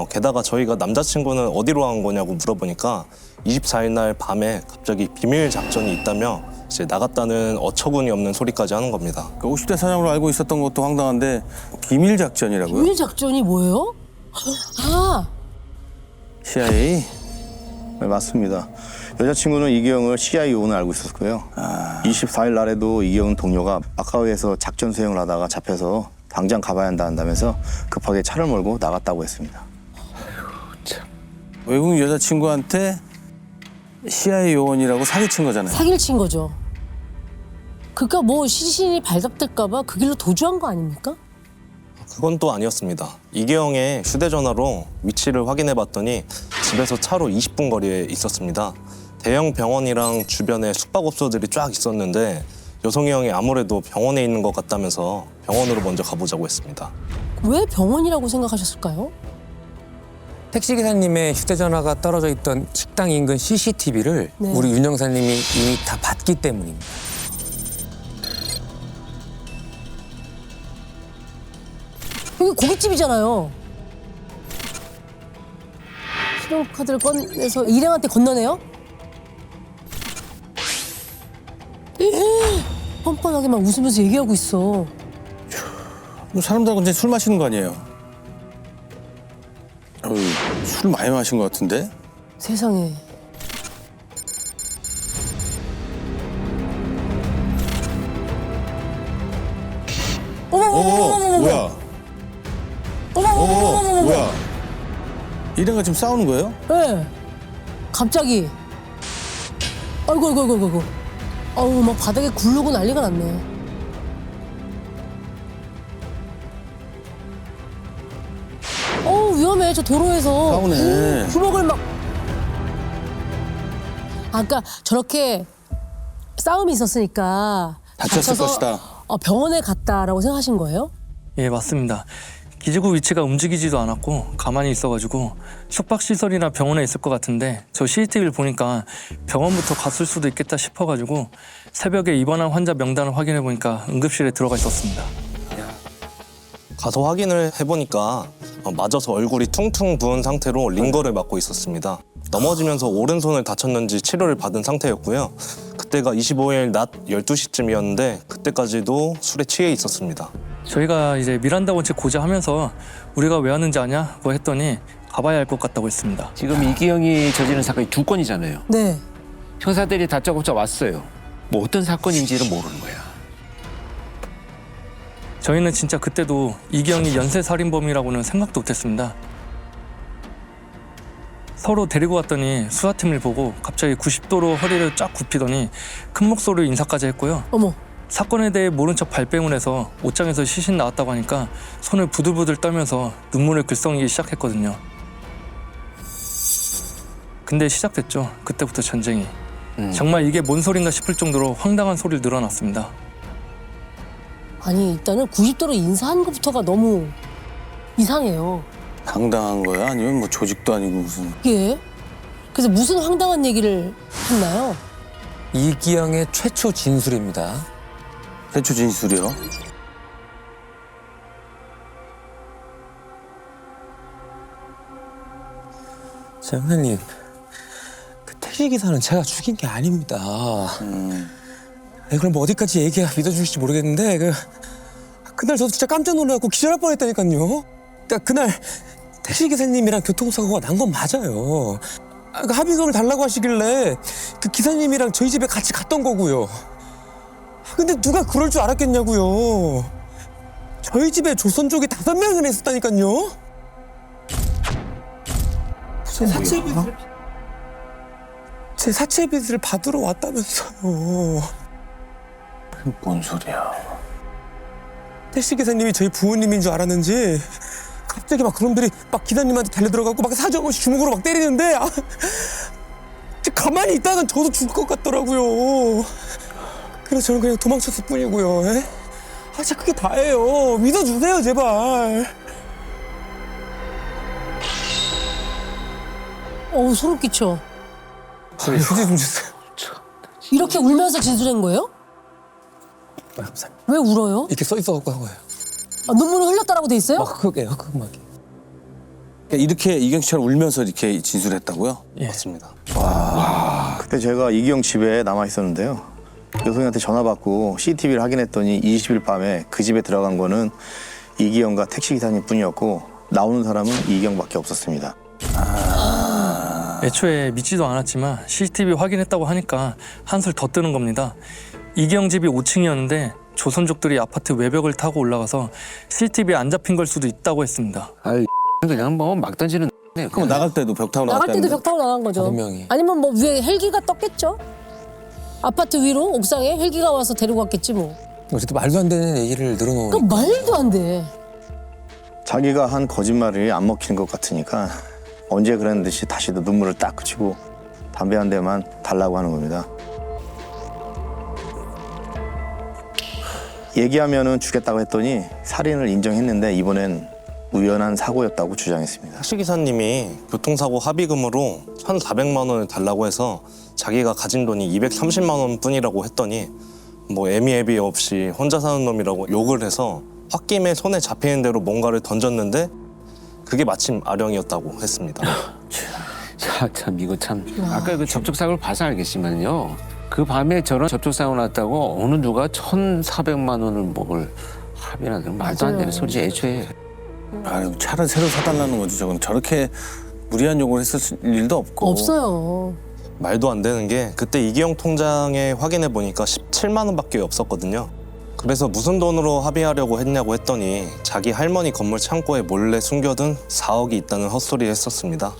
게다가 저희가 남자친구는 어디로 간 거냐고 물어보니까 24일 날 밤에 갑자기 비밀 작전이 있다며 이제 나갔다는 어처구니 없는 소리까지 하는 겁니다. 50대 사장으로 알고 있었던 것도 황당한데 비밀 작전이라고요? 비밀 작전이 뭐예요? 아, CIA? 네, 맞습니다. 여자친구는 이기영을 CIA 요원을 알고 있었고요. 24일 날에도 이기영 동료가 마카오에서 작전 수행을 하다가 잡혀서 당장 가봐야 한다면서 급하게 차를 몰고 나갔다고 했습니다. 외국인 여자친구한테 CIA 요원이라고 사기친 거잖아요. 사기를 친 거죠. 그러니까 뭐 시신이 발각될까 봐 그 길로 도주한 거 아닙니까? 그건 또 아니었습니다. 이기영의 휴대전화로 위치를 확인해봤더니 집에서 차로 20분 거리에 있었습니다. 대형 병원이랑 주변에 숙박업소들이 쫙 있었는데 여성이 형이 아무래도 병원에 있는 것 같다면서 병원으로 먼저 가보자고 했습니다. 왜 병원이라고 생각하셨을까요? 택시기사님의 휴대전화가 떨어져 있던 식당 인근 CCTV를 네. 우리 윤 형사님이 이미 다 봤기 때문입니다. 여기 고깃집이잖아요. 신용카드를 꺼내서 일행한테 건너네요? 뻔뻔하게 막 웃으면서 얘기하고 있어. 사람들하고 이제 술 마시는 거 아니에요? 술 많이 마신 것 같은데? 세상에. 어머, 뭐야? 어머, 뭐야? 일행과 지금 싸우는 거예요? 네. 갑자기. 아이고. 어우, 막 바닥에 굴르고 난리가 났네. 어우, 위험해. 저 도로에서. 싸우네. 주먹을 막. 아까 저렇게 싸움이 있었으니까. 다쳤을 다쳐서, 것이다. 병원에 갔다라고 생각하신 거예요? 예, 맞습니다. 기지구 위치가 움직이지도 않았고 가만히 있어가지고 숙박시설이나 병원에 있을 것 같은데 저 CCTV를 보니까 병원부터 갔을 수도 있겠다 싶어가지고 새벽에 입원한 환자 명단을 확인해보니까 응급실에 들어가 있었습니다. 가서 확인을 해보니까 맞아서 얼굴이 퉁퉁 부은 상태로 링거를 맞고 있었습니다. 넘어지면서 오른손을 다쳤는지 치료를 받은 상태였고요. 그때가 25일 낮 12시쯤이었는데 그때까지도 술에 취해 있었습니다. 저희가 이제 미란다 원칙 고지하면서 우리가 왜 왔는지 아냐고 했더니 가봐야 할 것 같다고 했습니다. 지금 이기영이 저지른 사건이 2건이잖아요. 네. 형사들이 다짜고짜 왔어요. 뭐 어떤 사건인지는 모르는 거야. 저희는 진짜 그때도 이기영이 연쇄살인범이라고는 생각도 못했습니다. 서로 데리고 갔더니 수사팀을 보고 갑자기 90도로 허리를 쫙 굽히더니 큰 목소리로 인사까지 했고요. 어머. 사건에 대해 모른 척 발뺌을 해서 옷장에서 시신 나왔다고 하니까 손을 부들부들 떨면서 눈물을 글썽이기 시작했거든요. 근데 시작됐죠. 그때부터 전쟁이. 정말 이게 뭔 소린가 싶을 정도로 황당한 소리를 늘어났습니다. 아니 일단은 90도로 인사한 것부터가 너무 이상해요. 당당한 거야? 아니면 뭐 조직도 아니고 무슨. 예? 그래서 무슨 황당한 얘기를 했나요? 이기영의 최초 진술입니다. 최초 진술이요? 자, 형사님. 그 택시기사는 제가 죽인 게 아닙니다. 그럼 뭐 어디까지 얘기가 믿어주실지 모르겠는데 그날 저도 진짜 깜짝 놀라고 기절할 뻔했다니까요. 그러니까 그날 택시기사님이랑 교통사고가 난 건 맞아요. 그 합의금을 달라고 하시길래 그 기사님이랑 저희 집에 같이 갔던 거고요. 근데 누가 그럴 줄 알았겠냐고요. 저희 집에 조선족이 5명이나 있었다니까요. 제 사채 빚을 받으러 왔다면서요. 뭔 소리야. 택시기사님이 저희 부모님인 줄 알았는지 갑자기 막 그놈들이 막 기사님한테 달려들어가고 막 사정없이 주먹으로 막 때리는데 가만히 있다간 저도 죽을 것 같더라고요. 그래서 저는 그냥 도망쳤을 뿐이고요. 에? 진짜 그게 다예요. 믿어주세요 제발. 어우 소름 끼쳐. 휴지 좀 주세요. 이렇게 울면서 진술한 거예요? 감사합니다. 왜 울어요? 이렇게 써 있어갖고 한 거예요. 눈물이 흘렀다라고 돼 있어요? 흑흑해요 흑흑하게. 그러니까 이렇게 이경 씨처럼 울면서 이렇게 진술했다고요? 예. 맞습니다. 그때 제가 이기영 집에 남아 있었는데요. 여성한테 전화 받고 CCTV를 확인했더니 20일 밤에 그 집에 들어간 거는 이기영과 택시기사님 뿐이었고 나오는 사람은 이기영밖에 없었습니다. 애초에 믿지도 않았지만 CCTV 확인했다고 하니까 한술 더 뜨는 겁니다. 이기영 집이 5층이었는데 조선족들이 아파트 외벽을 타고 올라가서 CCTV에 안 잡힌 걸 수도 있다고 했습니다. 아이 그냥 뭐 막 던지는. 그럼 나갈 때도 벽 타고 나갈 때도 나갔다는데? 벽 타고 나간 거죠. 5명이. 아니면 뭐 위에 헬기가 떴겠죠. 아파트 위로 옥상에 헬기가 와서 데리고 갔겠지 뭐. 어쨌든 말도 안 되는 얘기를 늘어놓으니까. 그러니까 말도 안 돼. 자기가 한 거짓말이 안 먹히는 것 같으니까 언제 그런 듯이 다시 또 눈물을 딱 그치고 담배 한 대만 달라고 하는 겁니다. 얘기하면은 주겠다고 했더니 살인을 인정했는데 이번엔 우연한 사고였다고 주장했습니다. 택시기사님이 교통사고 합의금으로 1,400만 원을 달라고 해서 자기가 가진 돈이 230만 원 뿐이라고 했더니 뭐 애미애비 없이 혼자 사는 놈이라고 욕을 해서 홧김에 손에 잡히는 대로 뭔가를 던졌는데 그게 마침 아령이었다고 했습니다. 참 이거 참 아까 그 접촉사고를 봐서 알겠지만요. 그 밤에 저런 접촉사고 났다고 어느 누가 1,400만 원을 먹을 합의라는 말도 안 되는 소리지 애초에. 아유, 차를 새로 사달라는 거지. 저건 저렇게 무리한 요구를 했을 일도 없고. 없어요. 말도 안 되는 게 그때 이기영 통장에 확인해 보니까 17만 원밖에 없었거든요. 그래서 무슨 돈으로 합의하려고 했냐고 했더니 자기 할머니 건물 창고에 몰래 숨겨둔 4억이 있다는 헛소리를 했었습니다.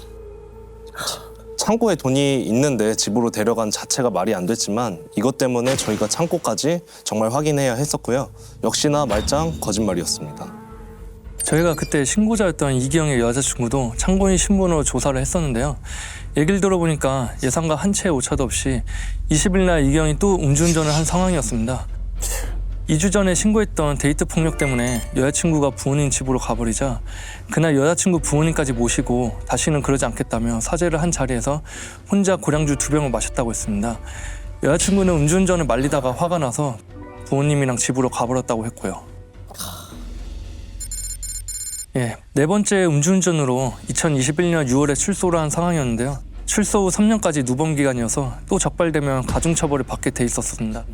창고에 돈이 있는데 집으로 데려간 자체가 말이 안 됐지만 이것 때문에 저희가 창고까지 정말 확인해야 했었고요. 역시나 말짱 거짓말이었습니다. 저희가 그때 신고자였던 이기영의 여자친구도 참고인 신분으로 조사를 했었는데요. 얘기를 들어보니까 예상과 한 채의 오차도 없이 20일 날 이기영이 또 음주운전을 한 상황이었습니다. 2주 전에 신고했던 데이트 폭력 때문에 여자친구가 부모님 집으로 가버리자 그날 여자친구 부모님까지 모시고 다시는 그러지 않겠다며 사죄를 한 자리에서 혼자 고량주 2병을 마셨다고 했습니다. 여자친구는 음주운전을 말리다가 화가 나서 부모님이랑 집으로 가버렸다고 했고요. 예, 네 번째 음주운전으로 2021년 6월에 출소를 한 상황이었는데요. 출소 후 3년까지 누범 기간이어서 또 적발되면 가중처벌을 받게 돼 있었습니다.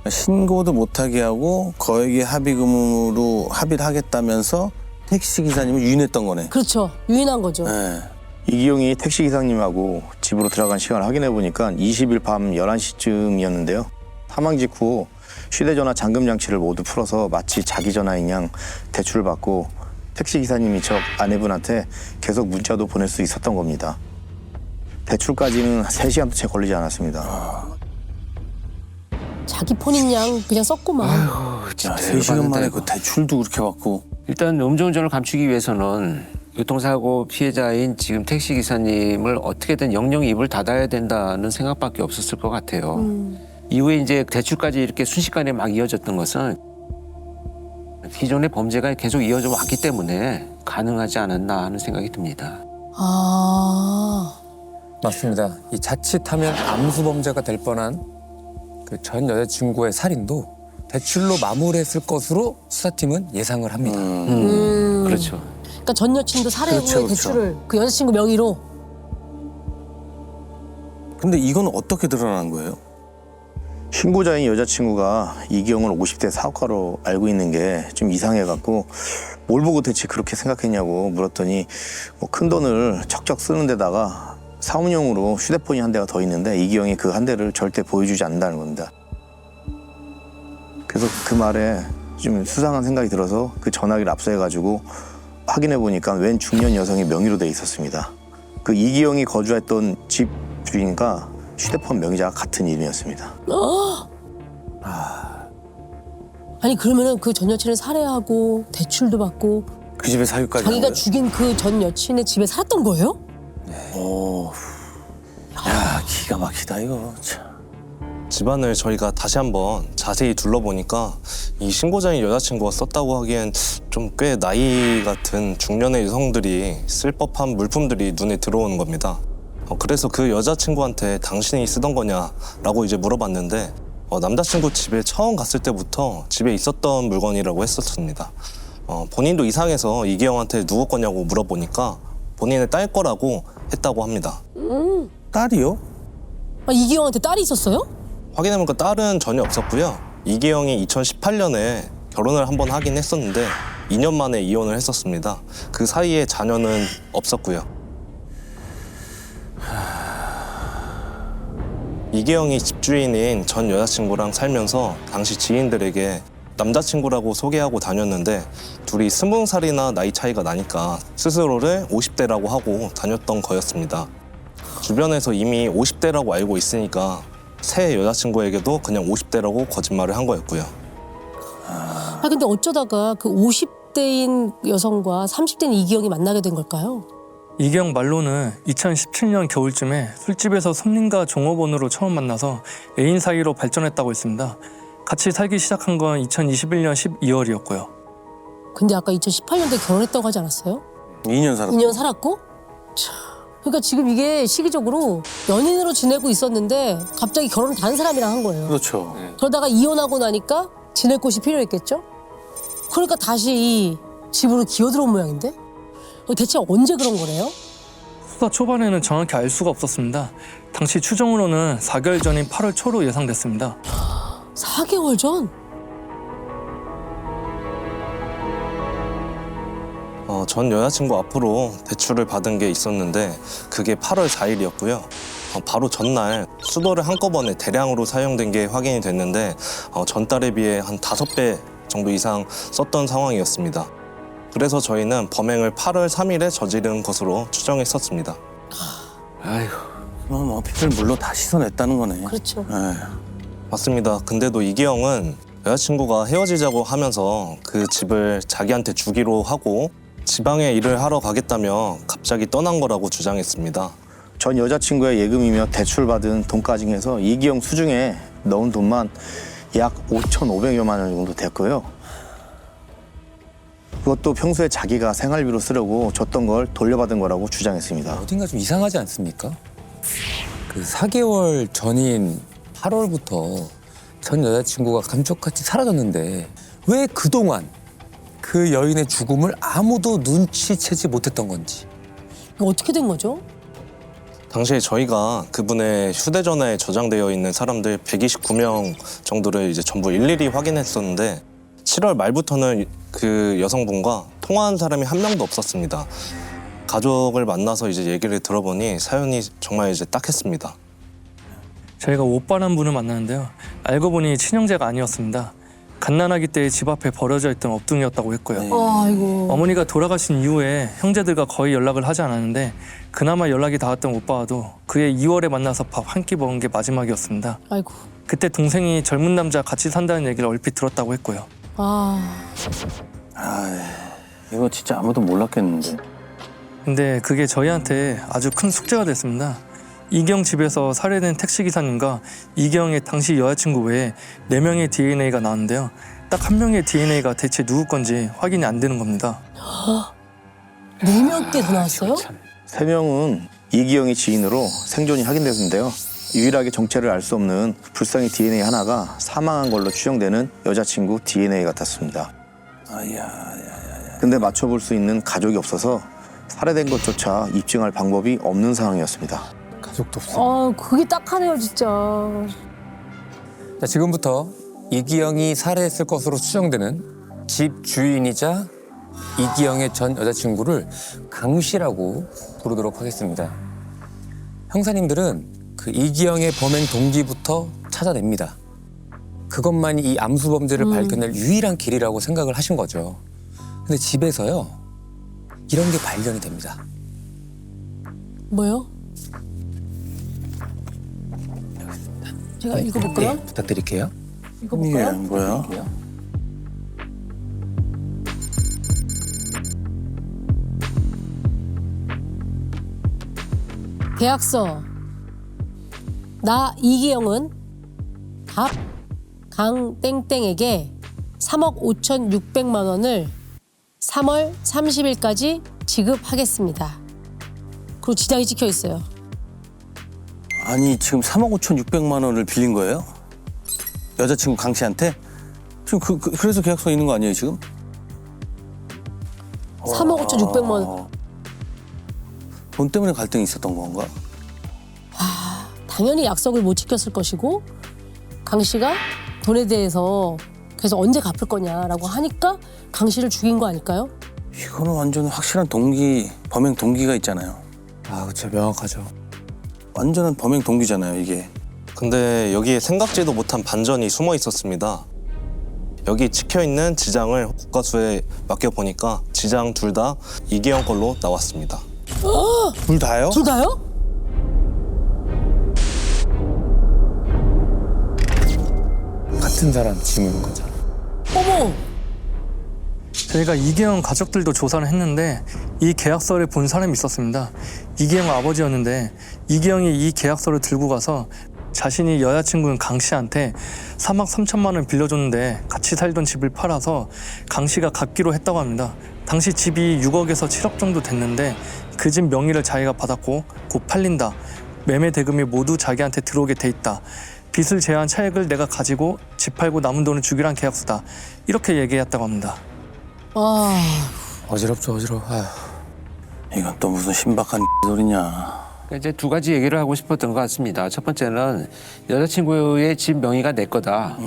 신고도 못하게 하고 거액의 합의금으로 합의를 하겠다면서 택시기사님을 유인했던 거네. 그렇죠. 유인한 거죠. 네. 이기영이 택시기사님하고 집으로 들어간 시간을 확인해 보니까 20일 밤 11시쯤이었는데요. 사망 직후 휴대전화 잠금 장치를 모두 풀어서 마치 자기 전화인 양 대출을 받고 택시 기사님이 저 아내분한테 계속 문자도 보낼 수 있었던 겁니다. 대출까지는 3시간도 채 걸리지 않았습니다. 자기 폰인 양 그냥 썼구만. 야, 3시간 만에 그 대출도 그렇게 받고. 일단 음주운전을 감추기 위해서는 교통사고 피해자인 지금 택시 기사님을 어떻게든 영영 입을 닫아야 된다는 생각밖에 없었을 것 같아요. 이후에 이제 대출까지 이렇게 순식간에 막 이어졌던 것은 기존의 범죄가 계속 이어져 왔기 때문에 가능하지 않았나 하는 생각이 듭니다. 아. 맞습니다. 이 자칫하면 암수 범죄가 될 뻔한 그 전 여자친구의 살인도 대출로 마무리했을 것으로 수사팀은 예상을 합니다. 그렇죠. 그러니까 전 여친도 살해 후에 그렇죠. 대출을 그 여자친구 명의로. 근데 이건 어떻게 드러난 거예요? 신고자인 여자친구가 이기영을 50대 사업가로 알고 있는 게 좀 이상해갖고 뭘 보고 대체 그렇게 생각했냐고 물었더니 뭐 큰 돈을 척척 쓰는 데다가 사업용으로 휴대폰이 한 대가 더 있는데 이기영이 그 한 대를 절대 보여주지 않는다는 겁니다. 그래서 그 말에 좀 수상한 생각이 들어서 그 전화기를 압수해가지고 확인해 보니까 웬 중년 여성이 명의로 돼 있었습니다. 그 이기영이 거주했던 집 주인과 휴대폰 명의자가 같은 이름이었습니다. 아니 그러면은 그 전 여친을 살해하고 대출도 받고 그 집에 사유까지 한 자기가 거예요? 죽인 그 전 여친의 집에 살았던 거예요? 오. 야, 기가 막히다 이거. 참. 집안을 저희가 다시 한번 자세히 둘러보니까 이 신고자인 여자친구가 썼다고 하기엔 좀 꽤 나이 같은 중년의 여성들이 쓸 법한 물품들이 눈에 들어오는 겁니다. 그래서 그 여자친구한테 당신이 쓰던 거냐라고 이제 물어봤는데 남자친구 집에 처음 갔을 때부터 집에 있었던 물건이라고 했었습니다. 본인도 이상해서 이기영한테 누구 거냐고 물어보니까 본인의 딸 거라고 했다고 합니다. 딸이요? 아, 이기영한테 딸이 있었어요? 확인해보니까 딸은 전혀 없었고요. 이기영이 2018년에 결혼을 한번 하긴 했었는데 2년 만에 이혼을 했었습니다. 그 사이에 자녀는 없었고요. 이기영이 집주인인 전 여자친구랑 살면서 당시 지인들에게 남자친구라고 소개하고 다녔는데 둘이 20살이나 나이 차이가 나니까 스스로를 50대라고 하고 다녔던 거였습니다. 주변에서 이미 50대라고 알고 있으니까 새 여자친구에게도 그냥 50대라고 거짓말을 한 거였고요. 아 근데 어쩌다가 그 50대인 여성과 30대인 이기영이 만나게 된 걸까요? 이기영 말로는 2017년 겨울쯤에 술집에서 손님과 종업원으로 처음 만나서 애인 사이로 발전했다고 했습니다. 같이 살기 시작한 건 2021년 12월이었고요. 근데 아까 2018년도에 결혼했다고 하지 않았어요? 2년 살았고. 2년 살았고? 참. 그러니까 지금 이게 시기적으로 연인으로 지내고 있었는데 갑자기 결혼을 다른 사람이랑 한 거예요. 그렇죠. 그러다가 이혼하고 나니까 지낼 곳이 필요했겠죠? 그러니까 다시 이 집으로 기어들어온 모양인데? 대체 언제 그런 거래요? 수사 초반에는 정확히 알 수가 없었습니다. 당시 추정으로는 4개월 전인 8월 초로 예상됐습니다. 4개월 전? 전 여자친구 앞으로 대출을 받은 게 있었는데 그게 8월 4일이었고요. 바로 전날 수도를 한꺼번에 대량으로 사용된 게 확인이 됐는데 전달에 비해 한 5배 정도 이상 썼던 상황이었습니다. 그래서 저희는 범행을 8월 3일에 저지른 것으로 추정했었습니다. 아휴, 뭐 피를 물로 다 씻어냈다는 거네. 그렇죠. 맞습니다. 근데도 이기영은 여자친구가 헤어지자고 하면서 그 집을 자기한테 주기로 하고 지방에 일을 하러 가겠다며 갑자기 떠난 거라고 주장했습니다. 전 여자친구의 예금이며 대출받은 돈까지 해서 이기영 수중에 넣은 돈만 약 5,500여만 원 정도 됐고요. 그것도 평소에 자기가 생활비로 쓰려고 줬던 걸 돌려받은 거라고 주장했습니다. 어딘가 좀 이상하지 않습니까? 그 4개월 전인 8월부터 전 여자친구가 감쪽같이 사라졌는데 왜 그동안 그 여인의 죽음을 아무도 눈치채지 못했던 건지. 어떻게 된 거죠? 당시에 저희가 그분의 휴대전화에 저장되어 있는 사람들 129명 정도를 이제 전부 일일이 확인했었는데 7월 말부터는 그 여성분과 통화한 사람이 한 명도 없었습니다. 가족을 만나서 이제 얘기를 들어보니 사연이 정말 이제 딱했습니다. 저희가 오빠란 분을 만났는데요. 알고 보니 친형제가 아니었습니다. 갓난아기 때 집 앞에 버려져 있던 업둥이였다고 했고요. 아이고. 어머니가 돌아가신 이후에 형제들과 거의 연락을 하지 않았는데 그나마 연락이 닿았던 오빠와도 그해 2월에 만나서 밥 한 끼 먹은 게 마지막이었습니다. 아이고. 그때 동생이 젊은 남자 같이 산다는 얘기를 얼핏 들었다고 했고요. 이거 진짜 아무도 몰랐겠는데. 근데 그게 저희한테 아주 큰 숙제가 됐습니다. 이경 집에서 살해된 택시기사님과 이경의 당시 여자친구 외에 4명의 DNA가 나왔는데요. 딱 1명의 DNA가 대체 누구 건지 확인이 안 되는 겁니다. 4명께 더 나왔어요? 3명은 이기영의 지인으로 생존이 확인됐는데요. 유일하게 정체를 알 수 없는 불쌍의 DNA 하나가 사망한 걸로 추정되는 여자친구 DNA 같았습니다. 근데 맞춰볼 수 있는 가족이 없어서 살해된 것조차 입증할 방법이 없는 상황이었습니다. 가족도 없어. 그게 딱하네요, 진짜. 자, 지금부터 이기영이 살해했을 것으로 추정되는 집 주인이자 이기영의 전 여자친구를 강 씨라고 부르도록 하겠습니다. 형사님들은 그 이기영의 범행 동기부터 찾아냅니다. 그것만이 이 암수 범죄를 밝혀낼 유일한 길이라고 생각을 하신 거죠. 근데 집에서요, 이런 게 발견이 됩니다. 뭐요? 제가 읽어볼까요? 네, 부탁드릴게요. 읽어볼까요? 뭐야? 계약서. 나 이기영은 갑 강땡땡에게 3억 5,600만 원을 3월 30일까지 지급하겠습니다. 그리고 지장이 찍혀 있어요. 아니 지금 3억 5,600만 원을 빌린 거예요? 여자친구 강 씨한테? 지금 그래서 계약서 있는 거 아니에요 지금? 3억 5,600만 원. 돈 때문에 갈등이 있었던 건가? 당연히 약속을 못 지켰을 것이고 강 씨가 돈에 대해서 그래서 언제 갚을 거냐라고 하니까 강 씨를 죽인 거 아닐까요? 이거는 완전 확실한 범행 동기가 있잖아요. 그렇죠. 명확하죠. 완전한 범행 동기잖아요 이게. 근데 여기에 생각지도 못한 반전이 숨어 있었습니다. 여기 찍혀있는 지장을 국과수에 맡겨보니까 지장 둘 다 이기영 걸로 나왔습니다. 둘 다요? 둘 다요? 같은 사람 지문 거죠. 어머! 저희가 이기영 가족들도 조사를 했는데 이 계약서를 본 사람이 있었습니다. 이기영 아버지였는데 이기영이 이 계약서를 들고 가서 자신이 여자친구인 강 씨한테 3억 3천만 원 빌려줬는데 같이 살던 집을 팔아서 강 씨가 갚기로 했다고 합니다. 당시 집이 6억에서 7억 정도 됐는데 그 집 명의를 자기가 받았고 곧 팔린다. 매매 대금이 모두 자기한테 들어오게 돼 있다. 빚을 제한 차액을 내가 가지고 집 팔고 남은 돈을 주기로 한 계약서다. 이렇게 얘기했다고 합니다. 어지럽죠, 어지러워. 이건 또 무슨 신박한 소리냐. 이제 두 가지 얘기를 하고 싶었던 것 같습니다. 첫 번째는 여자친구의 집 명의가 내 거다.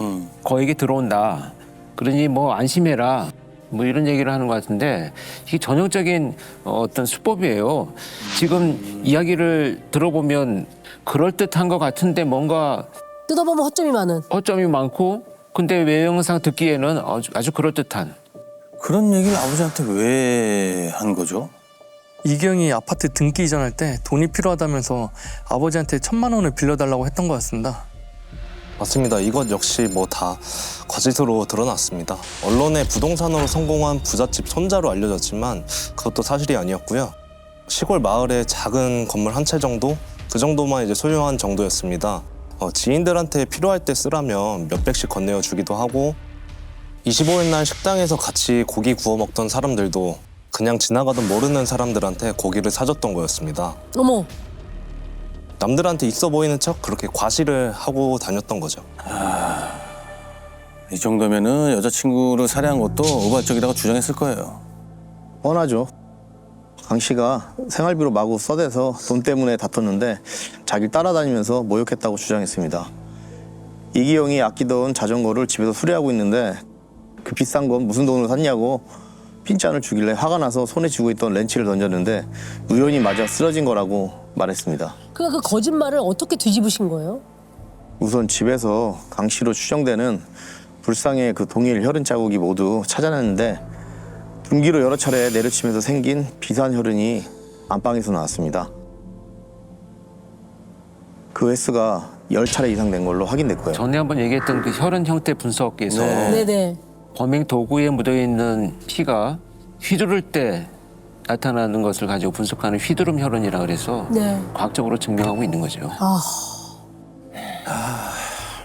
거에게 들어온다. 그러니 뭐 안심해라. 뭐 이런 얘기를 하는 것 같은데 이게 전형적인 어떤 수법이에요. 지금 이야기를 들어보면 그럴듯한 것 같은데 뭔가 뜯어보면 허점이 많고 근데 외형상 듣기에는 아주 그럴듯한. 그런 얘기를 아버지한테 왜 한 거죠? 이경이 아파트 등기 이전할 때 돈이 필요하다면서 아버지한테 1,000만 원을 빌려달라고 했던 것 같습니다. 맞습니다. 이것 역시 뭐 다 거짓으로 드러났습니다. 언론에 부동산으로 성공한 부잣집 손자로 알려졌지만 그것도 사실이 아니었고요. 시골 마을에 작은 건물 한 채 정도? 그 정도만 이제 소유한 정도였습니다. 지인들한테 필요할 때 쓰라면 몇백씩 건네어 주기도 하고 25일 날 식당에서 같이 고기 구워 먹던 사람들도 그냥 지나가던 모르는 사람들한테 고기를 사줬던 거였습니다. 어머. 남들한테 있어 보이는 척 그렇게 과시를 하고 다녔던 거죠. 이 정도면은 여자친구를 살해한 것도 우발적이라고 주장했을 거예요. 뻔하죠. 강 씨가 생활비로 마구 써대서 돈 때문에 다퉜는데 자기를 따라다니면서 모욕했다고 주장했습니다. 이기영이 아끼던 자전거를 집에서 수리하고 있는데 그 비싼 건 무슨 돈으로 샀냐고 핀잔을 주길래 화가 나서 손에 쥐고 있던 렌치를 던졌는데 우연히 맞아 쓰러진 거라고 말했습니다. 그러니까 그 거짓말을 어떻게 뒤집으신 거예요? 우선 집에서 강 씨로 추정되는 불상의 그 동일 혈흔 자국이 모두 찾아냈는데 둔기로 여러 차례 내려치면서 생긴 비산 혈흔이 안방에서 나왔습니다. 그 횟수가 10차례 이상 된 걸로 확인됐고요. 전에 한번 얘기했던 그 혈흔 형태 분석에서 네네. 범행 도구에 묻어 있는 피가 휘두를 때 나타나는 것을 가지고 분석하는 휘두름 혈흔이라 그래서 네. 과학적으로 증명하고 있는 거죠.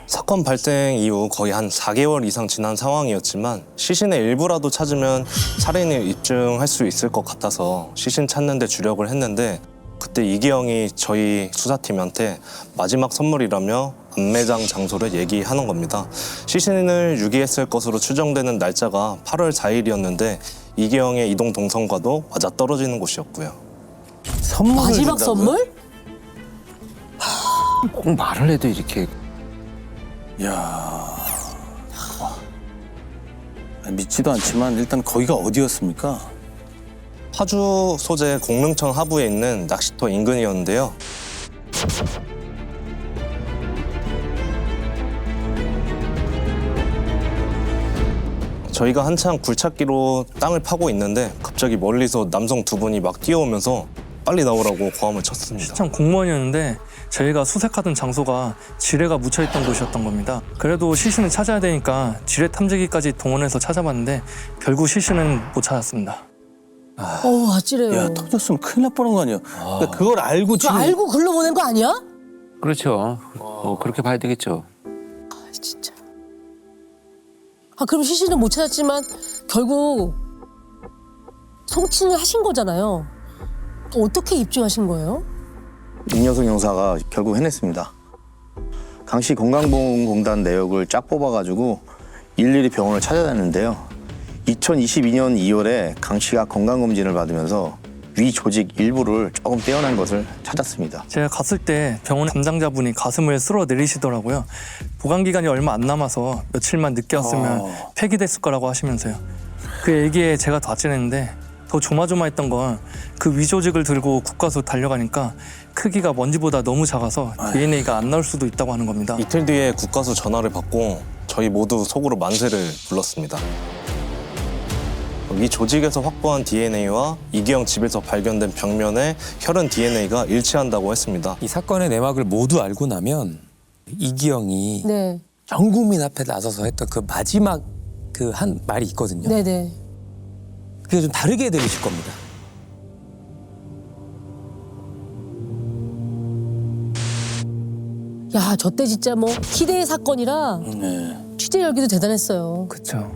사건 발생 이후 거의 한 4개월 이상 지난 상황이었지만 시신의 일부라도 찾으면 살인을 입증할 수 있을 것 같아서 시신 찾는 데 주력을 했는데 그때 이기영이 저희 수사팀한테 마지막 선물이라며 안매장 장소를 얘기하는 겁니다. 시신을 유기했을 것으로 추정되는 날짜가 8월 4일이었는데 이기영의 이동 동선과도 맞아떨어지는 곳이었고요. 선물을 마지막 준다고요? 선물? 꼭 말을 해도 이렇게 야 믿지도 않지만 일단 거기가 어디였습니까? 파주 소재 공릉천 하부에 있는 낚시터 인근이었는데요. 저희가 한창 굴착기로 땅을 파고 있는데 갑자기 멀리서 남성 두 분이 막 뛰어오면서 빨리 나오라고 고함을 쳤습니다. 시청 공무원이었는데 저희가 수색하던 장소가 지뢰가 묻혀있던 곳이었던 겁니다. 그래도 시신을 찾아야 되니까 지뢰 탐지기까지 동원해서 찾아봤는데 결국 시신은 못 찾았습니다. 아찔해요. 야 터졌으면 큰일 날 뻔한 거 아니야. 그러니까 그걸 알고 그거 지금 알고 글로 보낸 거 아니야? 그렇죠. 그렇게 봐야 되겠죠. 진짜. 그럼 시신은 못 찾았지만 결국 송치를 하신 거잖아요. 어떻게 입증하신 거예요? 임여성 형사가 결국 해냈습니다. 강씨 건강보험공단 내역을 쫙 뽑아가지고 일일이 병원을 찾아다녔는데요. 2022년 2월에 강 씨가 건강검진을 받으면서 위 조직 일부를 조금 떼어난 것을 찾았습니다. 제가 갔을 때 병원 담당자분이 가슴을 쓸어 내리시더라고요. 보관 기간이 얼마 안 남아서 며칠만 늦게 왔으면 폐기됐을 거라고 하시면서요. 그 얘기에 제가 더 아찔했는데 더 조마조마했던 건 그 위조직을 들고 국과수 달려가니까 크기가 먼지보다 너무 작아서 DNA가 안 나올 수도 있다고 하는 겁니다. 이틀 뒤에 국가수 전화를 받고 저희 모두 속으로 만세를 불렀습니다. 이 조직에서 확보한 DNA와 이기영 집에서 발견된 벽면의 혈흔 DNA가 일치한다고 했습니다. 이 사건의 내막을 모두 알고 나면 이기영이 네. 전 국민 앞에 나서서 했던 그 마지막 그 한 말이 있거든요. 네네. 그게 좀 다르게 들리실 겁니다. 야, 저 때 진짜 뭐 희대의 사건이라 취재 열기도 대단했어요. 그렇죠.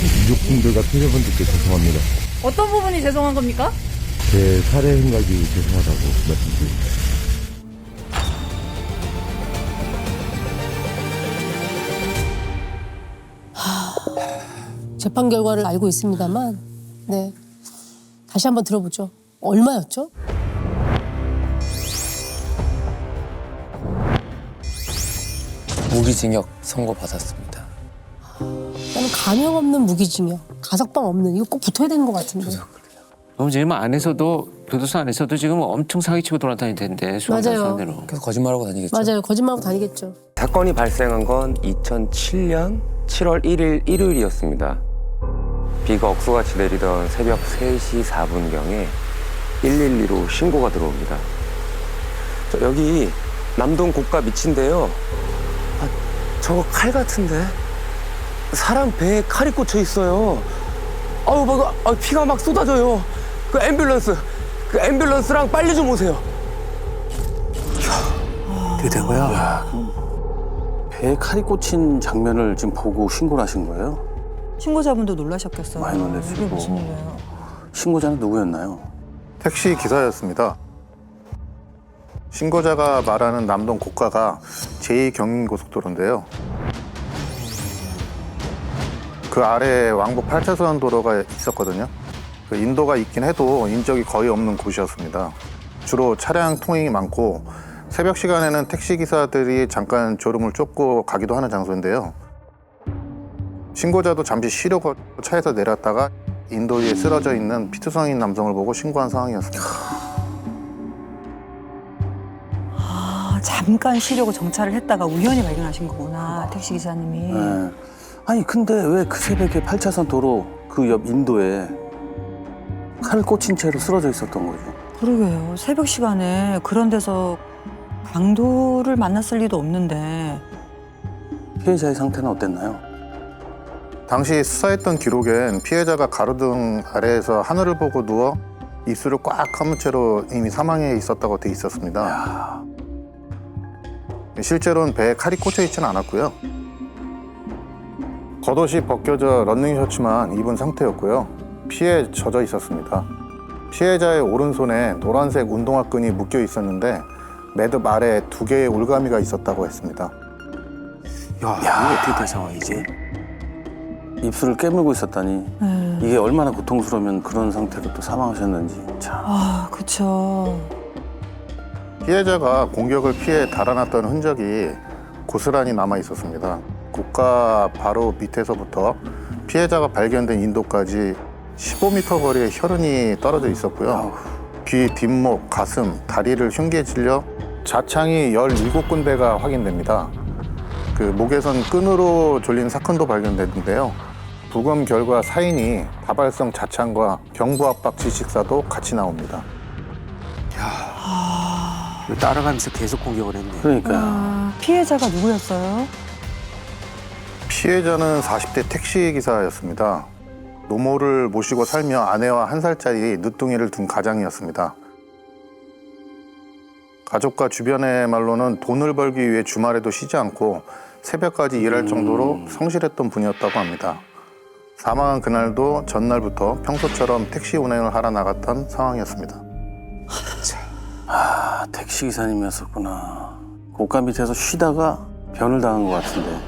유족분들과 피해분들께 죄송합니다. 어떤 부분이 죄송한 겁니까? 제 살해 행각이 죄송하다고 말씀드립니다. 재판 결과를 알고 있습니다만, 네. 다시 한번 들어보죠. 얼마였죠? 무기징역 선고받았습니다. 나는 감형 없는 무기징역, 가석방 없는, 이거 꼭 붙어야 되는 것 같은데. 그럼 지금 안에서도 교도소 안에서도 지금 엄청 사기치고 돌아다닐 텐데 수험사선으로. 계속 거짓말하고 다니겠죠. 맞아요. 거짓말하고 다니겠죠. 사건이 발생한 건 2007년 7월 1일 일요일이었습니다. 비가 억수같이 내리던 새벽 3시 4분경에 112로 신고가 들어옵니다. 여기 남동 고가 밑인데요. 저거 칼 같은데? 사람 배에 칼이 꽂혀 있어요. 피가 막 쏟아져요. 그 앰뷸런스랑 빨리 좀 오세요. 어떻게 된 거야? 배에 칼이 꽂힌 장면을 지금 보고 신고를 하신 거예요? 신고자분도 놀라셨겠어요. 많이 놀랐을 이게 무슨 거고. 일이에요? 신고자는 누구였나요? 택시 기사였습니다. 신고자가 말하는 남동 고가가 제2경인고속도로인데요. 그 아래에 왕복 8차선 도로가 있었거든요. 그 인도가 있긴 해도 인적이 거의 없는 곳이었습니다. 주로 차량 통행이 많고 새벽 시간에는 택시 기사들이 잠깐 졸음을 쫓고 가기도 하는 장소인데요. 신고자도 잠시 쉬려고 차에서 내렸다가 인도 위에 쓰러져 있는 피투성인 남성을 보고 신고한 상황이었습니다. 잠깐 쉬려고 정차를 했다가 우연히 발견하신 거구나, 택시 기사님이. 네. 아니 근데 왜 그 새벽에 8차선 도로 그 옆 인도에 칼을 꽂힌 채로 쓰러져 있었던 거죠? 그러게요. 새벽 시간에 그런 데서 강도를 만났을 리도 없는데. 피해자의 상태는 어땠나요? 당시 수사했던 기록엔 피해자가 가로등 아래에서 하늘을 보고 누워 입술을 꽉 감은 채로 이미 사망해 있었다고 돼 있었습니다. 실제로는 배에 칼이 꽂혀 있지는 않았고요. 겉옷이 벗겨져 런닝 셔츠만 입은 상태였고요. 피에 젖어 있었습니다. 피해자의 오른손에 노란색 운동화 끈이 묶여 있었는데 매듭 아래에 2개의 올가미가 있었다고 했습니다. 야, 이게 어떻게 된 상황이지? 입술을 깨물고 있었다니. 이게 얼마나 고통스러우면 그런 상태로 또 사망하셨는지. 참. 아, 그쵸. 피해자가 공격을 피해 달아났던 흔적이 고스란히 남아 있었습니다. 고가 바로 밑에서부터 피해자가 발견된 인도까지 15m 거리에 혈흔이 떨어져 있었고요. 귀, 뒷목, 가슴, 다리를 흉기에 찔려 자창이 17군데가 확인됩니다. 그 목에선 끈으로 졸린 사건도 발견됐는데요. 부검 결과 사인이 다발성 자창과 경부압박 질식사도 같이 나옵니다. 따라가면서 계속 공격을 했네. 아, 피해자가 누구였어요? 피해자는 40대 택시 기사였습니다. 노모를 모시고 살며 아내와 1살짜리 늦둥이를 둔 가장이었습니다. 가족과 주변의 말로는 돈을 벌기 위해 주말에도 쉬지 않고 새벽까지 일할 정도로 성실했던 분이었다고 합니다. 사망한 그날도 전날부터 평소처럼 택시 운행을 하러 나갔던 상황이었습니다. 아, 택시 기사님이었었구나. 고가 밑에서 쉬다가 변을 당한 것 같은데.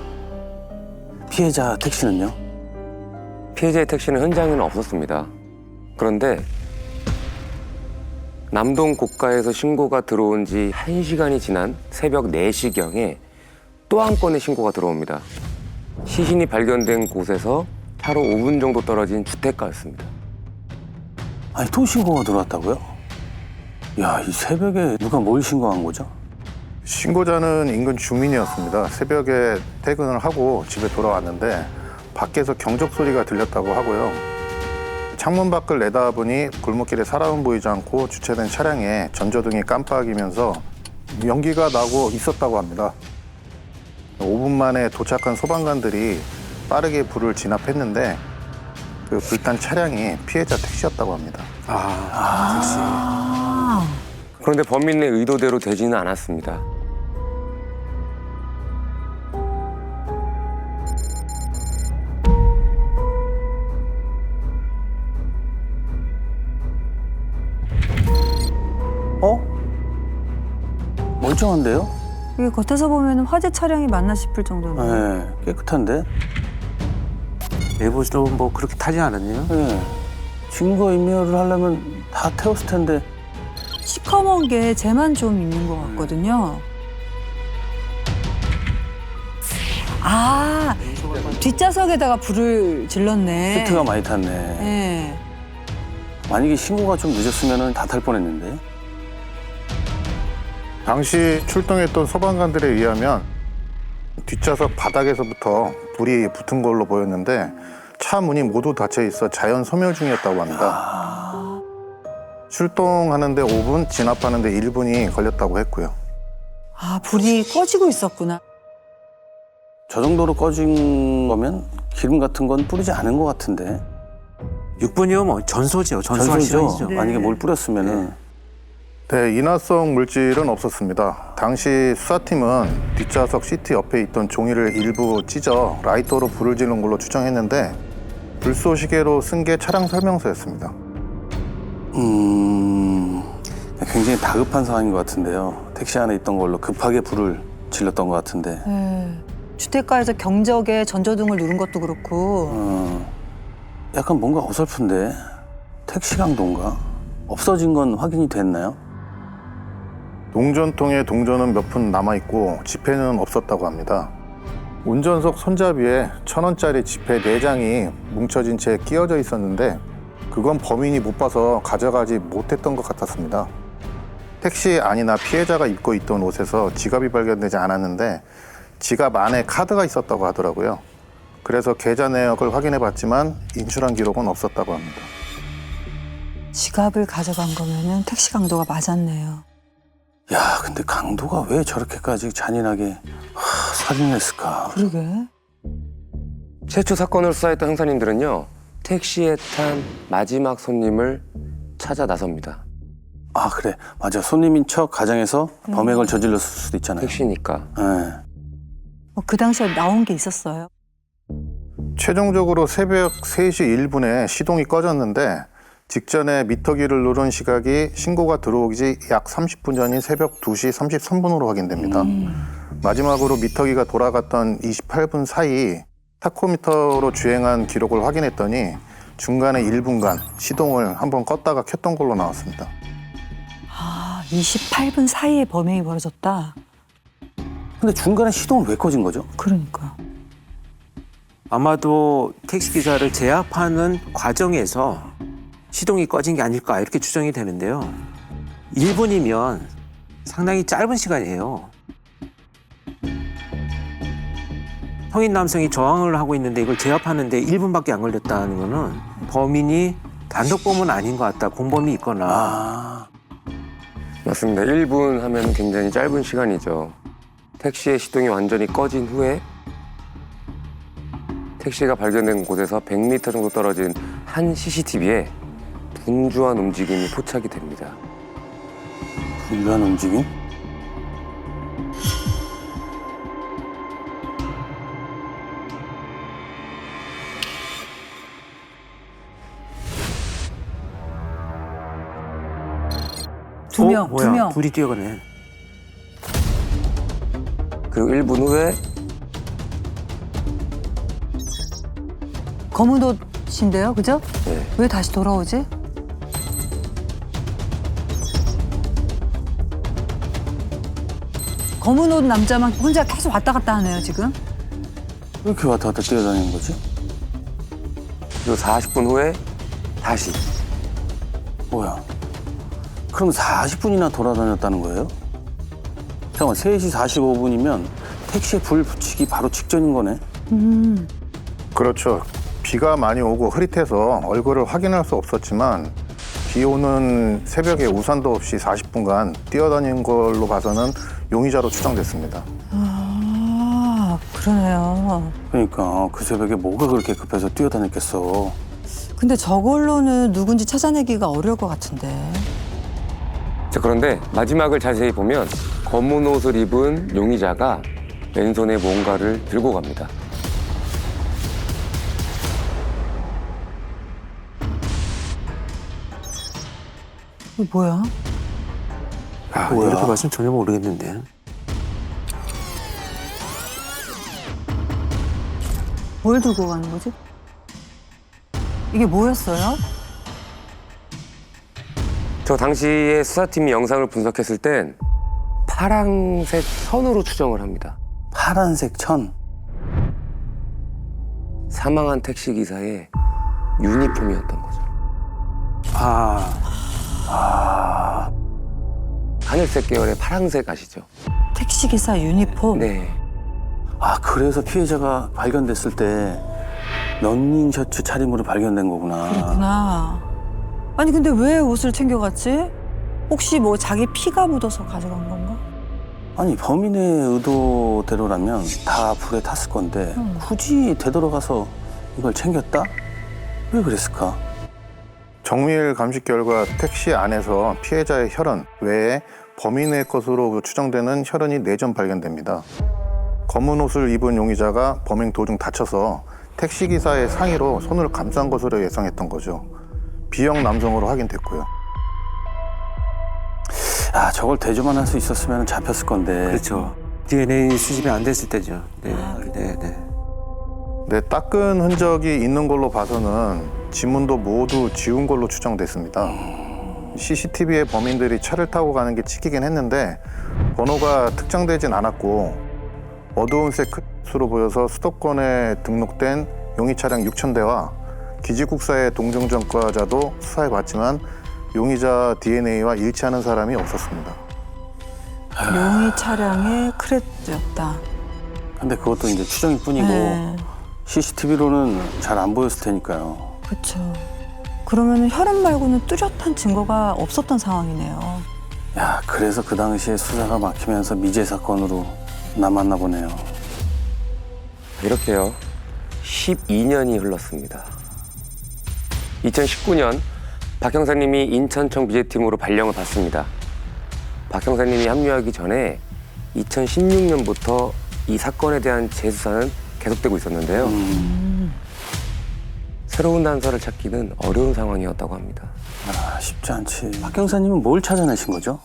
피해자 택시는요? 피해자의 택시는 현장에는 없었습니다. 그런데 남동 고가에서 신고가 들어온 지 1시간이 지난 새벽 4시경에 또 한 건의 신고가 들어옵니다. 시신이 발견된 곳에서 차로 5분 정도 떨어진 주택가였습니다. 아니, 또 신고가 들어왔다고요? 야, 이 새벽에 누가 뭘 신고한 거죠? 신고자는 인근 주민이었습니다. 새벽에 퇴근을 하고 집에 돌아왔는데 밖에서 경적 소리가 들렸다고 하고요. 창문 밖을 내다보니 골목길에 사람은 보이지 않고 주차된 차량에 전조등이 깜빡이면서 연기가 나고 있었다고 합니다. 5분 만에 도착한 소방관들이 빠르게 불을 진압했는데 그 불탄 차량이 피해자 택시였다고 합니다. 택시. 그런데 범인의 의도대로 되지는 않았습니다. 멀쩡한데요? 이게 겉에서 보면 화재 차량이 맞나 싶을 정도로. 네, 깨끗한데? 내부도 뭐 그렇게 타지 않았네요. 네. 증거인멸을 하려면 다 태웠을 텐데. 시커먼 게 쟤만 좀 있는 것 같거든요. 아, 뒷좌석에다가 불을 질렀네. 히트가 많이 탔네. 네. 만약에 신고가 좀 늦었으면 다 탈 뻔했는데. 당시 출동했던 소방관들에 의하면 뒷좌석 바닥에서부터 불이 붙은 걸로 보였는데 차 문이 모두 닫혀 있어 자연 소멸 중이었다고 합니다. 출동하는데 5분, 진압하는데 1분이 걸렸다고 했고요. 아, 불이 꺼지고 있었구나. 저 정도로 꺼진 거면 기름 같은 건 뿌리지 않은 것 같은데. 6분이면 뭐 전소죠. 전소할 시간이죠. 만약에 뭘 뿌렸으면은. 네, 인화성 물질은 없었습니다. 당시 수사팀은 뒷좌석 시트 옆에 있던 종이를 일부 찢어 라이터로 불을 지른 걸로 추정했는데 불쏘시개로 쓴 게 차량 설명서였습니다. 굉장히 다급한 상황인 것 같은데요. 택시 안에 있던 걸로 급하게 불을 질렀던 것 같은데. 네. 주택가에서 경적에 전조등을 누른 것도 그렇고. 약간 뭔가 어설픈데. 택시 강도인가? 없어진 건 확인이 됐나요? 동전통에 동전은 몇 푼 남아있고 지폐는 없었다고 합니다. 운전석 손잡이에 1,000원짜리 지폐 4장이 뭉쳐진 채 끼워져 있었는데 그건 범인이 못 봐서 가져가지 못했던 것 같았습니다. 택시 안이나 피해자가 입고 있던 옷에서 지갑이 발견되지 않았는데 지갑 안에 카드가 있었다고 하더라고요. 그래서 계좌 내역을 확인해 봤지만 인출한 기록은 없었다고 합니다. 지갑을 가져간 거면은 택시 강도가 맞았네요. 야, 근데 강도가 왜 저렇게까지 잔인하게 살인을 했을까? 그러게. 최초 사건을 수사했던 형사님들은요, 택시에 탄 마지막 손님을 찾아 나섭니다. 아, 그래. 맞아. 손님인 척 가장해서 범행을 저질렀을 수도 있잖아요. 택시니까. 네. 그 당시에 나온 게 있었어요. 최종적으로 새벽 3시 1분에 시동이 꺼졌는데 직전에 미터기를 누른 시각이 신고가 들어오기 약 30분 전인 새벽 2시 33분으로 확인됩니다. 마지막으로 미터기가 돌아갔던 28분 사이 타코미터로 주행한 기록을 확인했더니 중간에 1분간 시동을 한번 껐다가 켰던 걸로 나왔습니다. 아, 28분 사이에 범행이 벌어졌다. 근데 중간에 시동을 왜 꺼진 거죠? 그러니까. 아마도 택시기사를 제압하는 과정에서 시동이 꺼진 게 아닐까 이렇게 추정이 되는데요. 1분이면 상당히 짧은 시간이에요. 성인 남성이 저항을 하고 있는데 이걸 제압하는데 1분밖에 안 걸렸다는 거는 범인이 단독범은 아닌 것 같다. 공범이 있거나. 맞습니다. 1분 하면 굉장히 짧은 시간이죠. 택시의 시동이 완전히 꺼진 후에 택시가 발견된 곳에서 100m 정도 떨어진 한 CCTV에 분주한 움직임이 포착이 됩니다. 분주한 움직임? 두 명, 뭐야, 두 명. 둘이 뛰어가네. 그리고 1분 후에 검은 옷인데요, 그죠? 네. 왜 다시 돌아오지? 검은 옷 남자만 혼자 계속 왔다 갔다 하네요, 지금. 왜 이렇게 왔다 갔다 뛰어다니는 거지? 그리고 40분 후에 다시. 뭐야? 그럼 40분이나 돌아다녔다는 거예요? 잠깐만, 3시 45분이면 택시에 불 붙이기 바로 직전인 거네? 그렇죠. 비가 많이 오고 흐릿해서 얼굴을 확인할 수 없었지만 비 오는 새벽에 우산도 없이 40분간 뛰어다닌 걸로 봐서는 용의자로 추정됐습니다. 아, 그러네요. 그러니까 그 새벽에 뭐가 그렇게 급해서 뛰어다녔겠어. 근데 저걸로는 누군지 찾아내기가 어려울 것 같은데. 자, 그런데 마지막을 자세히 보면 검은 옷을 입은 용의자가 왼손에 뭔가를 들고 갑니다. 이거 뭐야? 아, 뭐야? 이렇게 봤으면 전혀 모르겠는데. 뭘 들고 가는 거지? 이게 뭐였어요? 저 당시에 수사팀이 영상을 분석했을 땐 파란색 천으로 추정을 합니다. 파란색 천? 사망한 택시기사의 유니폼이었던 거죠. 하늘색 계열의 파란색 아시죠? 택시기사 유니폼? 네. 아, 그래서 피해자가 발견됐을 때 런닝 셔츠 차림으로 발견된 거구나. 그렇구나. 아니 근데 왜 옷을 챙겨갔지? 혹시 뭐 자기 피가 묻어서 가져간 건가? 아니, 범인의 의도대로라면 다 불에 탔을 건데 굳이 되돌아가서 이걸 챙겼다? 왜 그랬을까? 정밀 감식 결과 택시 안에서 피해자의 혈흔 외에 범인의 것으로 추정되는 혈흔이 4점 발견됩니다. 검은 옷을 입은 용의자가 범행 도중 다쳐서 택시기사의 상의로 손을 감싼 것으로 예상했던 거죠. B형 남성으로 확인됐고요. 아, 저걸 대조만 할 수 있었으면 잡혔을 건데. 그렇죠. DNA 수집이 안 됐을 때죠. 네, 네, 네. 네, 닦은 흔적이 있는 걸로 봐서는 지문도 모두 지운 걸로 추정됐습니다. CCTV에 범인들이 차를 타고 가는 게 찍히긴 했는데 번호가 특정되진 않았고 어두운 색 크로스로 보여서 수도권에 등록된 용의 차량 6,000대와 기지국사의 동정전과자도 수사해봤지만 용의자 DNA와 일치하는 사람이 없었습니다. 용의 차량의 크레트였다. 근데 그것도 이제 추정일 뿐이고 네. CCTV로는 잘 안 보였을 테니까요. 그렇죠. 그러면 혈흔 말고는 뚜렷한 증거가 없었던 상황이네요. 야, 그래서 그 당시에 수사가 막히면서 미제 사건으로 남았나 보네요. 이렇게요. 12년이 흘렀습니다. 2019년 박 형사님이 인천청 미제팀으로 발령을 받습니다. 박 형사님이 합류하기 전에 2016년부터 이 사건에 대한 재수사는 계속되고 있었는데요. 새로운 단서를 찾기는 어려운 상황이었다고 합니다. 아, 쉽지 않지. 박 형사님은 뭘 찾아내신 거죠?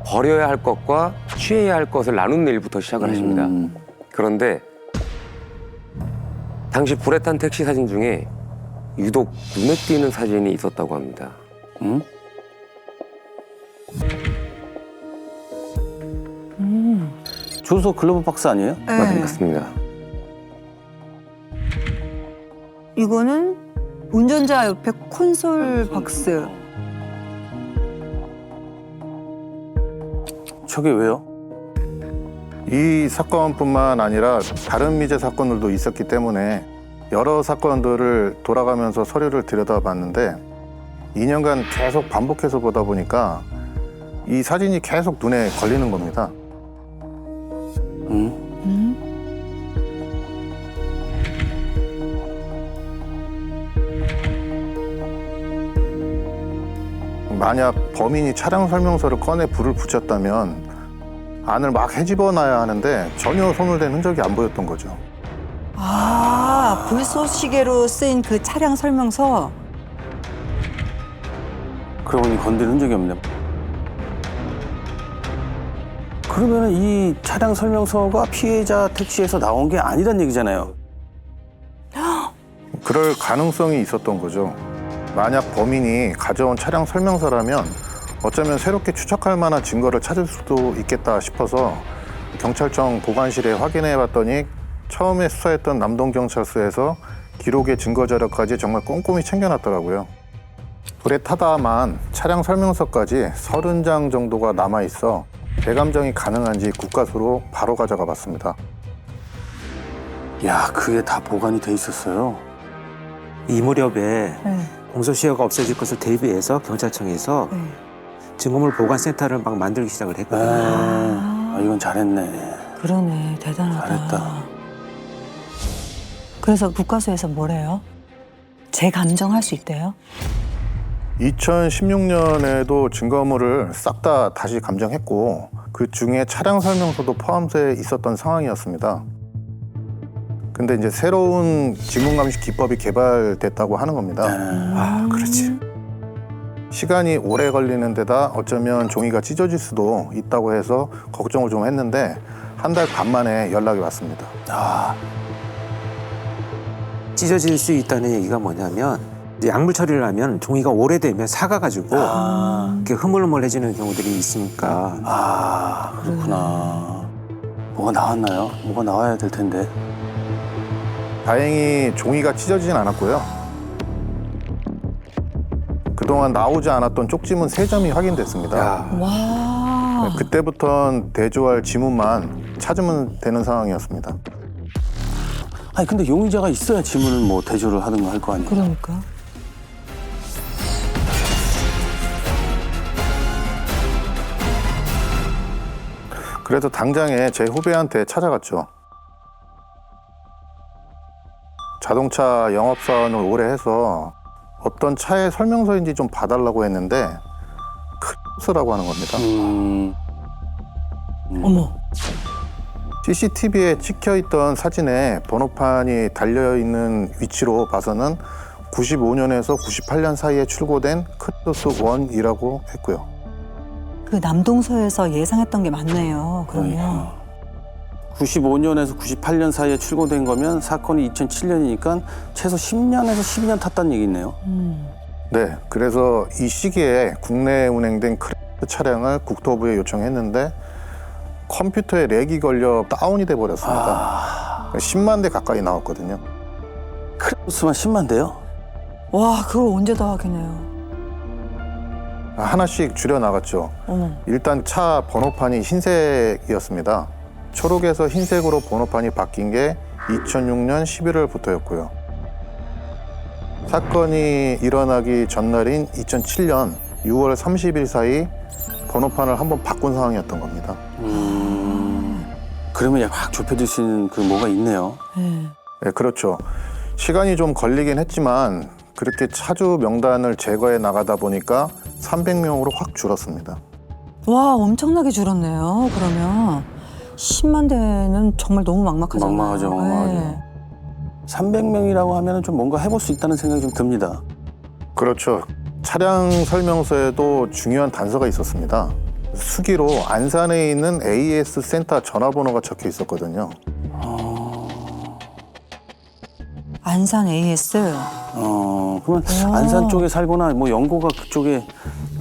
버려야 할 것과 취해야 할 것을 나누는 일부터 시작을 하십니다. 그런데 당시 불에 탄 택시 사진 중에 유독 눈에 띄는 사진이 있었다고 합니다. 주소 글러브 박스 아니에요? 네. 맞습니다. 이거는 운전자 옆에 콘솔 박스. 저게 왜요? 이 사건뿐만 아니라 다른 미제 사건들도 있었기 때문에 여러 사건들을 돌아가면서 서류를 들여다봤는데 2년간 계속 반복해서 보다 보니까 이 사진이 계속 눈에 걸리는 겁니다. 만약 범인이 차량 설명서를 꺼내 불을 붙였다면 안을 막 헤집어 놔야 하는데 전혀 손을 댄 흔적이 안 보였던 거죠. 아, 불쏘시개로 쓰인 그 차량 설명서. 그러고 보니 건드린 흔적이 없네. 그러면 이 차량 설명서가 피해자 택시에서 나온 게 아니란 얘기잖아요. 그럴 가능성이 있었던 거죠. 만약 범인이 가져온 차량 설명서라면 어쩌면 새롭게 추적할 만한 증거를 찾을 수도 있겠다 싶어서 경찰청 보관실에 확인해 봤더니 처음에 수사했던 남동경찰서에서 기록의 증거 자료까지 정말 꼼꼼히 챙겨놨더라고요. 불에 타다만 차량 설명서까지 30장 정도가 남아있어 재감정이 가능한지 국과수로 바로 가져가 봤습니다. 야, 그게 다 보관이 돼 있었어요. 이 무렵에 공소시효가 없어질 것을 대비해서 경찰청에서 증거물 보관센터를 막 만들기 시작을 했거든요. 아, 이건 잘했네. 그러네, 대단하다. 잘했다. 그래서 국과수에서 뭐래요? 재감정할 수 있대요? 2016년에도 증거물을 싹 다 다시 감정했고 그 중에 차량 설명서도 포함돼 있었던 상황이었습니다. 근데 이제 새로운 지문감식 기법이 개발됐다고 하는 겁니다. 아, 그렇지. 시간이 오래 걸리는 데다 어쩌면 종이가 찢어질 수도 있다고 해서 걱정을 좀 했는데 한 달 반 만에 연락이 왔습니다. 아, 찢어질 수 있다는 얘기가 뭐냐면 이제 약물 처리를 하면 종이가 오래되면 사가가지고 이렇게 흐물흐물해지는 경우들이 있으니까. 아, 그렇구나. 뭐가 나왔나요? 뭐가 나와야 될 텐데. 다행히 종이가 찢어지진 않았고요. 그동안 나오지 않았던 쪽지문 3점이 확인됐습니다. 와. 그때부터는 대조할 지문만 찾으면 되는 상황이었습니다. 아니, 근데 용의자가 있어야 지문을 뭐 대조를 하든가 할 거 아니에요? 그러니까. 그래서 당장에 제 후배한테 찾아갔죠. 자동차 영업사원을 오래 해서 어떤 차의 설명서인지 좀 봐달라고 했는데 크로스라고 하는 겁니다. 어머. CCTV에 찍혀있던 사진에 번호판이 달려있는 위치로 봐서는 95년에서 98년 사이에 출고된 크로스 1이라고 했고요. 그 남동서에서 예상했던 게 맞네요. 그러면. 95년에서 98년 사이에 출고된 거면 사건이 2007년이니까 최소 10년에서 12년 탔다는 얘기네요. 네, 그래서 이 시기에 국내에 운행된 크로스 차량을 국토부에 요청했는데 컴퓨터에 렉이 걸려 다운이 돼 버렸습니다. 10만 대 가까이 나왔거든요. 크로스만 10만 대요? 와, 그걸 언제 다 확인해요? 하나씩 줄여 나갔죠. 일단 차 번호판이 흰색이었습니다. 초록에서 흰색으로 번호판이 바뀐 게 2006년 11월부터였고요. 사건이 일어나기 전날인 2007년 6월 30일 사이 번호판을 한번 바꾼 상황이었던 겁니다. 그러면 확 좁혀질 수 있는 그 뭐가 있네요. 네, 그렇죠. 시간이 좀 걸리긴 했지만 그렇게 차주 명단을 제거해 나가다 보니까 300명으로 확 줄었습니다. 와, 엄청나게 줄었네요. 그러면 10만 대는 정말 너무 막막하잖아요. 막막하죠. 300명이라고 하면 좀 뭔가 해볼 수 있다는 생각이 좀 듭니다. 그렇죠. 차량 설명서에도 중요한 단서가 있었습니다. 수기로 안산에 있는 AS 센터 전화번호가 적혀 있었거든요. 안산 AS. 그러면 안산 쪽에 살거나 뭐 연고가 그쪽에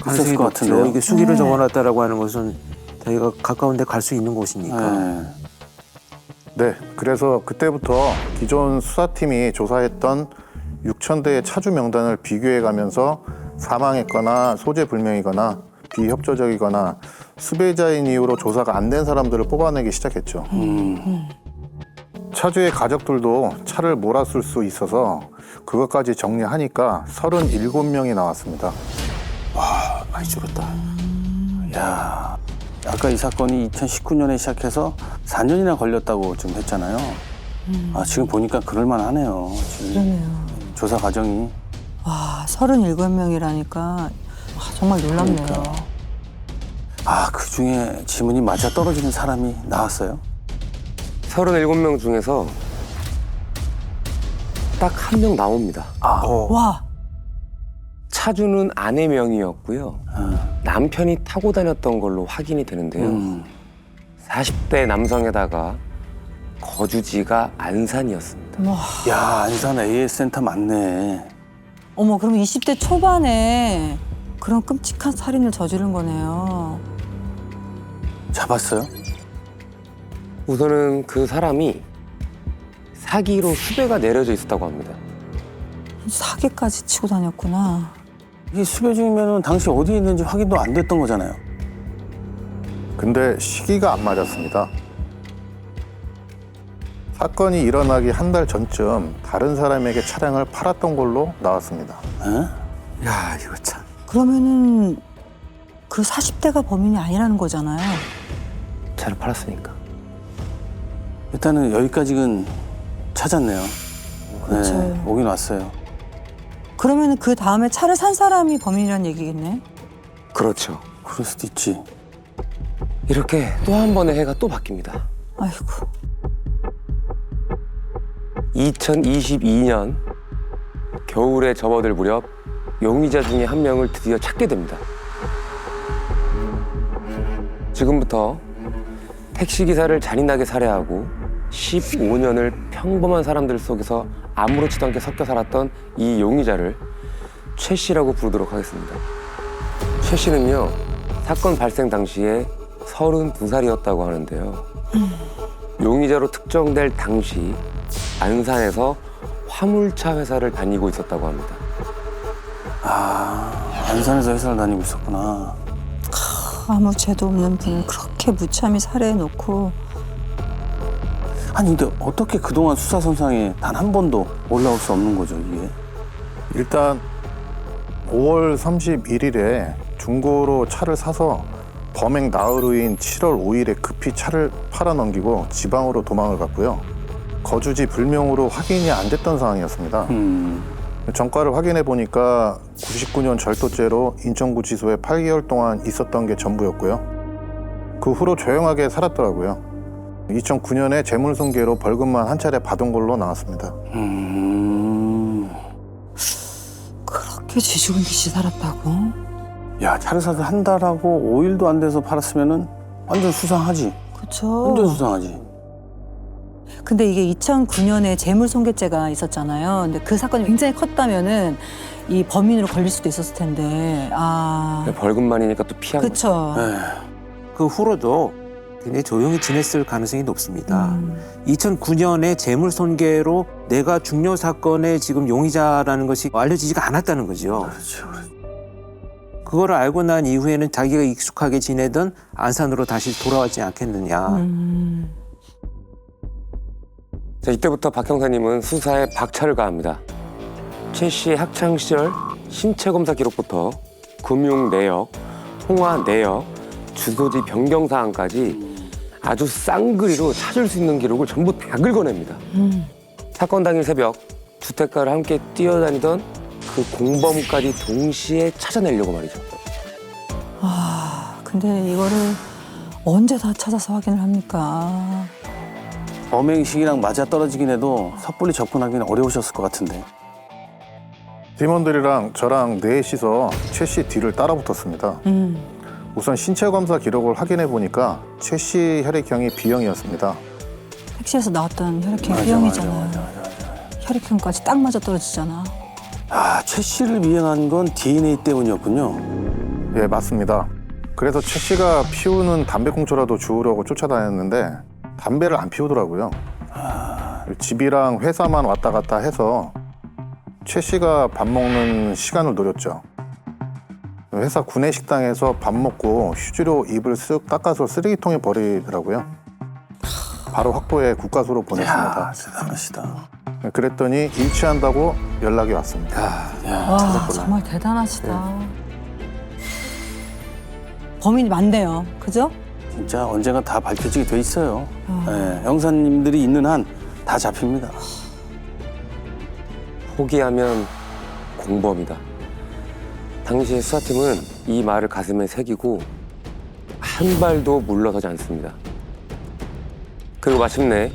있었을 것 같은데요. 이게 수기를 적어놨다라고 하는 것은 저희가 가까운 데 갈 수 있는 곳이니까. 네, 그래서 그때부터 기존 수사팀이 조사했던 6,000대의 차주 명단을 비교해가면서 사망했거나 소재 불명이거나 비협조적이거나 수배자인 이유로 조사가 안 된 사람들을 뽑아내기 시작했죠. 차주의 가족들도 차를 몰았을 수 있어서 그것까지 정리하니까 37명이 나왔습니다. 와, 많이 줄었다. 야, 아까 이 사건이 2019년에 시작해서 4년이나 걸렸다고 지금 했잖아요. 지금 보니까 그럴만하네요. 그러네요. 조사 과정이. 와, 37명이라니까 정말 놀랍네요. 그 중에 지문이 맞아 떨어지는 사람이 나왔어요? 37명 중에서 딱 한 명 나옵니다. 와. 차주는 아내 명의였고요. 남편이 타고 다녔던 걸로 확인이 되는데요. 40대 남성에다가 거주지가 안산이었습니다. 야, 안산 AS 센터 맞네. 어머, 그럼 20대 초반에 그런 끔찍한 살인을 저지른 거네요. 잡았어요? 우선은 그 사람이 사기로 수배가 내려져 있었다고 합니다. 사기까지 치고 다녔구나. 이게 수배 중이면 당시 어디에 있는지 확인도 안 됐던 거잖아요. 근데 시기가 안 맞았습니다. 사건이 일어나기 한 달 전쯤 다른 사람에게 차량을 팔았던 걸로 나왔습니다. 야, 이거 참. 그러면은 그 40대가 범인이 아니라는 거잖아요. 차를 팔았으니까. 일단은 여기까지는 찾았네요. 그렇죠. 네, 오긴 왔어요. 그러면은 그 다음에 차를 산 사람이 범인이란 얘기겠네. 그렇죠. 그럴 수도 있지. 이렇게 또 한 번의 해가 또 바뀝니다. 아이고. 2022년 겨울에 접어들 무렵 용의자 중에 한 명을 드디어 찾게 됩니다. 지금부터 택시기사를 잔인하게 살해하고 15년을 평범한 사람들 속에서 아무렇지도 않게 섞여 살았던 이 용의자를 최 씨라고 부르도록 하겠습니다. 최 씨는요, 사건 발생 당시에 32살이었다고 하는데요. 용의자로 특정될 당시 안산에서 화물차 회사를 다니고 있었다고 합니다. 안산에서 회사를 다니고 있었구나. 아무 죄도 없는 분을 그렇게 무참히 살해해놓고. 아니, 근데 어떻게 그동안 수사선상에 단 한 번도 올라올 수 없는 거죠, 이게? 일단 5월 31일에 중고로 차를 사서 범행 나흘 후인 7월 5일에 급히 차를 팔아넘기고 지방으로 도망을 갔고요. 거주지 불명으로 확인이 안 됐던 상황이었습니다. 전과를 확인해 보니까 99년 절도죄로 인천구치소에 8개월 동안 있었던 게 전부였고요. 그 후로 조용하게 살았더라고요. 2009년에 재물손괴로 벌금만 한 차례 받은 걸로 나왔습니다. 그렇게 쥐죽은 듯이 살았다고? 야, 차를 사서 한 달하고 5일도 안 돼서 팔았으면은 완전 수상하지. 그쵸. 완전 수상하지. 근데 이게 2009년에 재물손괴죄가 있었잖아요. 근데 그 사건이 굉장히 컸다면은 이 범인으로 걸릴 수도 있었을 텐데. 벌금만이니까 또 피한 그쵸. 그 후로도 굉장히 조용히 지냈을 가능성이 높습니다. 2009년에 재물손괴로 내가 중요 사건의 지금 용의자라는 것이 알려지지가 않았다는 거죠. 그렇죠. 그거를 알고 난 이후에는 자기가 익숙하게 지내던 안산으로 다시 돌아왔지 않겠느냐. 자, 이때부터 박 형사님은 수사에 박차를 가합니다. 최 씨의 학창 시절 신체 검사 기록부터 금융 내역, 통화 내역, 주소지 변경 사항까지 아주 쌍그리로 찾을 수 있는 기록을 전부 다 긁어냅니다. 사건 당일 새벽 주택가를 함께 뛰어다니던 그 공범까지 동시에 찾아내려고 말이죠. 아, 근데 이거를 언제 다 찾아서 확인을 합니까? 범행 시기랑 맞아 떨어지긴 해도 섣불리 접근하기는 어려우셨을 것 같은데. 팀원들이랑 저랑 넷이서 최 씨 뒤를 따라붙었습니다. 우선 신체 검사 기록을 확인해 보니까 최 씨 혈액형이 B형이었습니다. 택시에서 나왔던 혈액형 B형이잖아요. 혈액형까지 딱 맞아 떨어지잖아. 아, 최 씨를 미행한 건 DNA 때문이었군요. 예, 맞습니다. 그래서 최 씨가 피우는 담배꽁초라도 주우려고 쫓아다녔는데 담배를 안 피우더라고요. 집이랑 회사만 왔다 갔다 해서 최 씨가 밥 먹는 시간을 노렸죠. 회사 구내식당에서 밥 먹고 휴지로 입을 쓱 닦아서 쓰레기통에 버리더라고요. 바로 확보해 국가수로 보냈습니다. 대단하시다. 그랬더니 일치한다고 연락이 왔습니다. 와, 정말 대단하시다. 범인이 많대요. 그죠? 진짜 언젠가 다 밝혀지게 돼 있어요. 네, 형사님들이 있는 한 다 잡힙니다. 포기하면 공범이다. 당시 수사팀은 이 말을 가슴에 새기고 한 발도 물러서지 않습니다. 그리고 마침내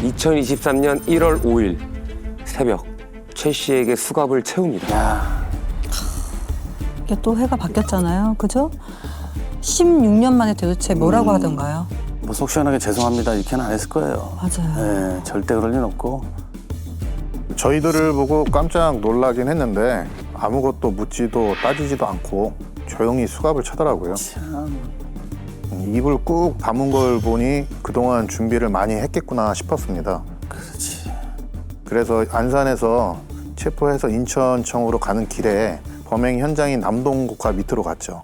2023년 1월 5일 새벽 최 씨에게 수갑을 채웁니다. 이게 또 해가 바뀌었잖아요. 그죠? 16년 만에 도대체 뭐라고 하던가요? 뭐 속 시원하게 죄송합니다 이렇게는 안 했을 거예요. 맞아요. 네, 절대 그럴 리는 없고. 저희들을 보고 깜짝 놀라긴 했는데 아무것도 묻지도 따지지도 않고 조용히 수갑을 차더라고요. 입을 꾹 다문 걸 보니 그동안 준비를 많이 했겠구나 싶었습니다. 그렇지. 그래서 안산에서 체포해서 인천청으로 가는 길에 범행 현장인 남동국화 밑으로 갔죠.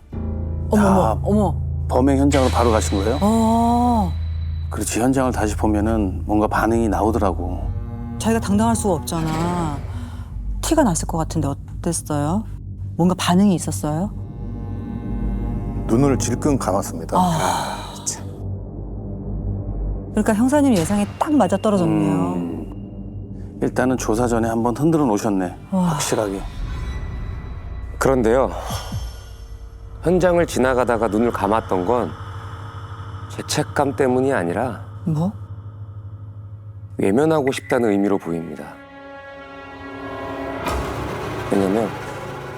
어머. 범행 현장으로 바로 가신 거예요? 어. 그렇지. 현장을 다시 보면은 뭔가 반응이 나오더라고. 자기가 당당할 수가 없잖아. 티가 났을 것 같은데 어땠어요? 뭔가 반응이 있었어요? 눈을 질끈 감았습니다. 그러니까 형사님 예상에 딱 맞아 떨어졌네요. 일단은 조사 전에 한번 흔들어 놓으셨네. 확실하게. 그런데요. 현장을 지나가다가 눈을 감았던 건 죄책감 때문이 아니라 뭐? 외면하고 싶다는 의미로 보입니다. 왜냐면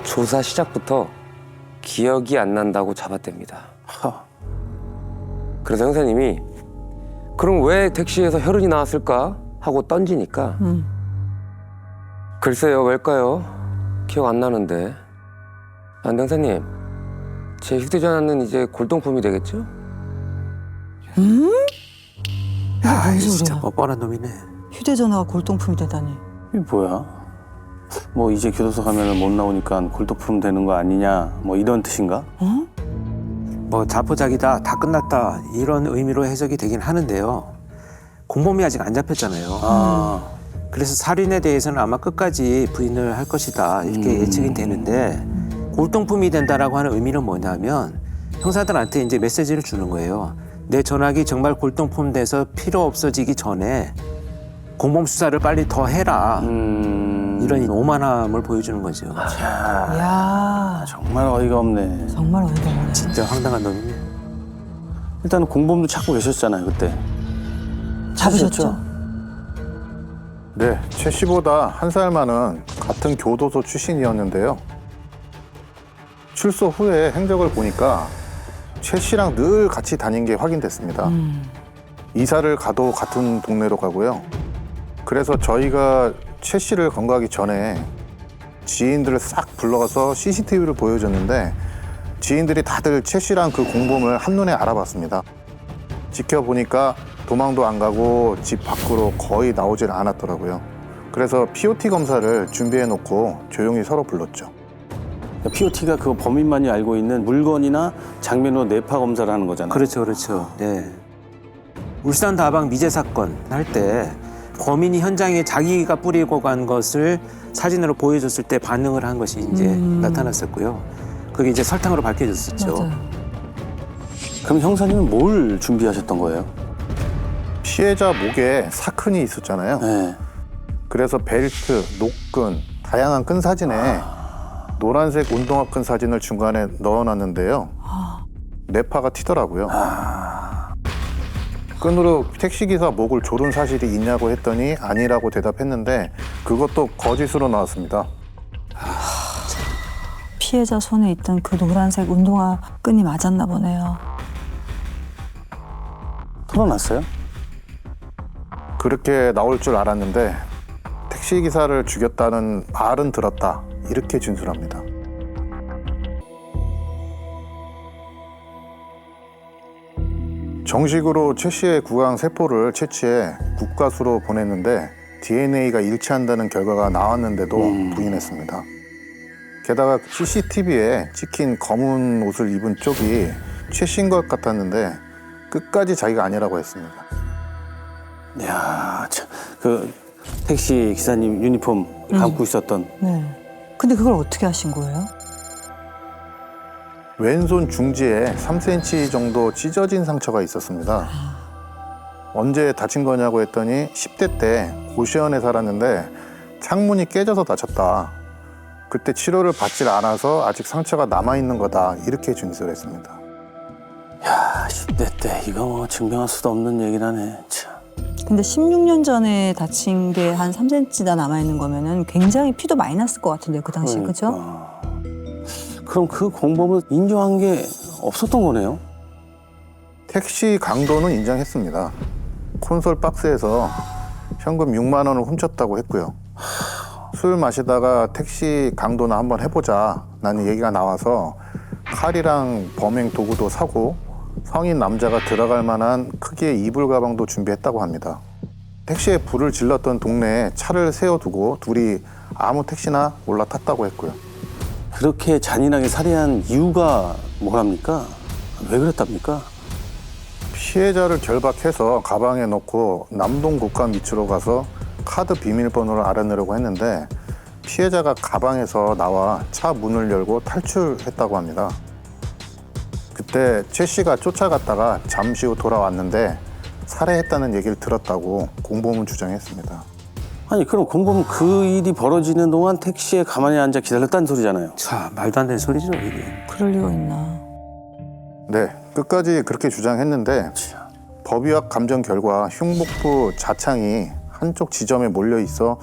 조사 시작부터 기억이 안 난다고 잡아댑니다. 그래서 형사님이 그럼 왜 택시에서 혈흔이 나왔을까 하고 던지니까 글쎄요, 왜일까요? 기억 안 나는데. 근데 형사님, 제 휴대전화는 이제 골동품이 되겠죠? 야, 진짜 뻔뻔한 놈이네. 휴대전화가 골동품이 되다니. 이게 뭐야? 뭐 이제 교도소 가면은 못 나오니까 골동품 되는 거 아니냐? 뭐 이런 뜻인가? 뭐 자포자기다, 다 끝났다 이런 의미로 해석이 되긴 하는데요. 공범이 아직 안 잡혔잖아요. 그래서 살인에 대해서는 아마 끝까지 부인을 할 것이다 이렇게 예측이 되는데 골동품이 된다라고 하는 의미는 뭐냐면 형사들한테 이제 메시지를 주는 거예요. 내 전화기 정말 골동품 돼서 필요 없어지기 전에 공범 수사를 빨리 더 해라. 이런 오만함을 보여주는 거죠. 야, 정말 어이가 없네. 정말 어이가 없네. 진짜 황당한 놈이네. 일단 공범도 찾고 계셨잖아요 그때. 잡으셨죠? 네, 최 씨보다 한 살 많은 같은 교도소 출신이었는데요. 출소 후에 행적을 보니까 최 씨랑 늘 같이 다닌 게 확인됐습니다. 이사를 가도 같은 동네로 가고요. 그래서 저희가 최 씨를 검거하기 전에 지인들을 싹 불러가서 CCTV를 보여줬는데 지인들이 다들 최 씨랑 그 공범을 한눈에 알아봤습니다. 지켜보니까 도망도 안 가고 집 밖으로 거의 나오질 않았더라고요. 그래서 POT 검사를 준비해놓고 조용히 서로 불렀죠. POT가 그 범인만이 알고 있는 물건이나 장면으로 뇌파 검사를 하는 거잖아요. 그렇죠, 그렇죠. 네. 울산 다방 미제 사건 할 때 범인이 현장에 자기가 뿌리고 간 것을 사진으로 보여줬을 때 반응을 한 것이 이제 나타났었고요. 그게 이제 설탕으로 밝혀졌었죠. 맞아요. 그럼 형사님은 뭘 준비하셨던 거예요? 피해자 목에 사큰이 있었잖아요. 네. 그래서 벨트, 노끈, 다양한 끈 사진에 노란색 운동화 끈 사진을 중간에 넣어놨는데요. 뇌파가 튀더라고요. 끈으로 택시기사 목을 조른 사실이 있냐고 했더니 아니라고 대답했는데 그것도 거짓으로 나왔습니다. 피해자 손에 있던 그 노란색 운동화 끈이 맞았나 보네요. 털어놨어요? 그렇게 나올 줄 알았는데 택시기사를 죽였다는 말은 들었다. 이렇게 진술합니다. 정식으로 최 씨의 구강 세포를 채취해 국가수로 보냈는데 DNA가 일치한다는 결과가 나왔는데도 부인했습니다. 게다가 CCTV에 찍힌 검은 옷을 입은 쪽이 최 씨인 것 같았는데 끝까지 자기가 아니라고 했습니다. 야, 그 택시 기사님 유니폼 감고 있었던. 네. 근데 그걸 어떻게 하신 거예요? 왼손 중지에 3cm 정도 찢어진 상처가 있었습니다. 언제 다친 거냐고 했더니 10대 때 고시원에 살았는데 창문이 깨져서 다쳤다. 그때 치료를 받질 않아서 아직 상처가 남아있는 거다. 이렇게 진술했습니다. 야, 10대 때 이거 뭐 증명할 수도 없는 얘기를 하네. 참. 근데 16년 전에 다친 게 한 3cm나 남아있는 거면은 굉장히 피도 많이 났을 것 같은데요, 그 당시에. 그죠? 그럼 그 공범을 인정한 게 없었던 거네요? 택시 강도는 인정했습니다. 콘솔 박스에서 현금 6만 원을 훔쳤다고 했고요. 술 마시다가 택시 강도나 한번 해보자 라는 얘기가 나와서 칼이랑 범행 도구도 사고 성인 남자가 들어갈 만한 크기의 이불 가방도 준비했다고 합니다. 택시에 불을 질렀던 동네에 차를 세워두고 둘이 아무 택시나 올라탔다고 했고요. 그렇게 잔인하게 살해한 이유가 뭐랍니까? 왜 그랬답니까? 피해자를 결박해서 가방에 넣고 남동 국감 밑으로 가서 카드 비밀번호를 알아내려고 했는데 피해자가 가방에서 나와 차 문을 열고 탈출했다고 합니다. 그때 최 씨가 쫓아갔다가 잠시 후 돌아왔는데 살해했다는 얘기를 들었다고 공범은 주장했습니다. 아니 그럼 공범은 그 일이 벌어지는 동안 택시에 가만히 앉아 기다렸다는 소리잖아요. 자, 말도 안 되는 소리죠, 이게. 그럴 리가 있나. 네, 끝까지 그렇게 주장했는데 법의학 감정 결과 흉복부 자창이 한쪽 지점에 몰려 있어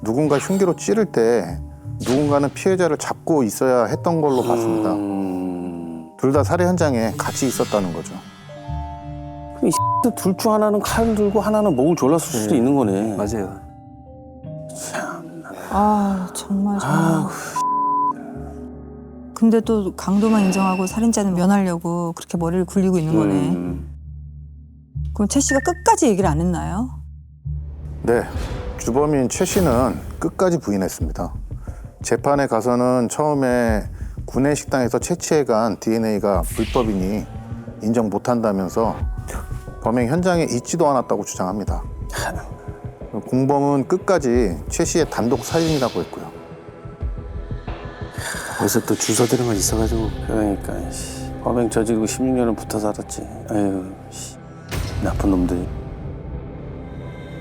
누군가 흉기로 찌를 때 누군가는 피해자를 잡고 있어야 했던 걸로 봤습니다. 둘 다 살해 현장에 같이 있었다는 거죠. 그럼 이 둘 중 하나는 칼을 들고 하나는 목을 졸랐을 수도 있는 거네. 맞아요. 아, 정말. 근데 또 강도만 인정하고 살인자는 면하려고 그렇게 머리를 굴리고 있는 거네. 그럼 최 씨가 끝까지 얘기를 안 했나요? 네, 주범인 최 씨는 끝까지 부인했습니다. 재판에 가서는 처음에 구내 식당에서 채취해간 DNA가 불법이니 인정 못한다면서 범행 현장에 있지도 않았다고 주장합니다. 공범은 끝까지 최 씨의 단독 살인이라고 했고요. 벌써 또 주소들만 있어가지고. 그러니까 범행 저지르고 16년을 붙어 살았지. 아유, 나쁜 놈들.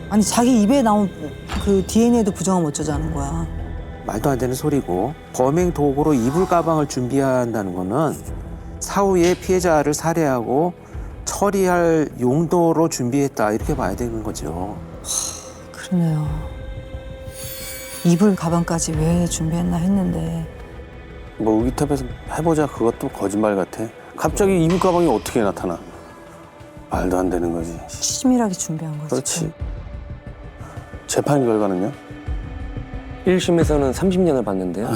아니 자기 입에 나온 그 DNA도 부정하면 어쩌자는 거야. 말도 안 되는 소리고, 범행 도구로 이불 가방을 준비한다는 거는 사후에 피해자를 살해하고 처리할 용도로 준비했다, 이렇게 봐야 되는 거죠. 그러네요. 이불 가방까지 왜 준비했나 했는데. 뭐 의기탑에서 해보자 그것도 거짓말 같아. 갑자기 이불 가방이 어떻게 나타나? 말도 안 되는 거지. 치밀하게 준비한 거지. 그렇지. 재판 결과는요? 1심에서는 30년을 받는데요.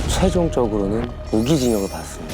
최종적으로는 무기징역을 받습니다.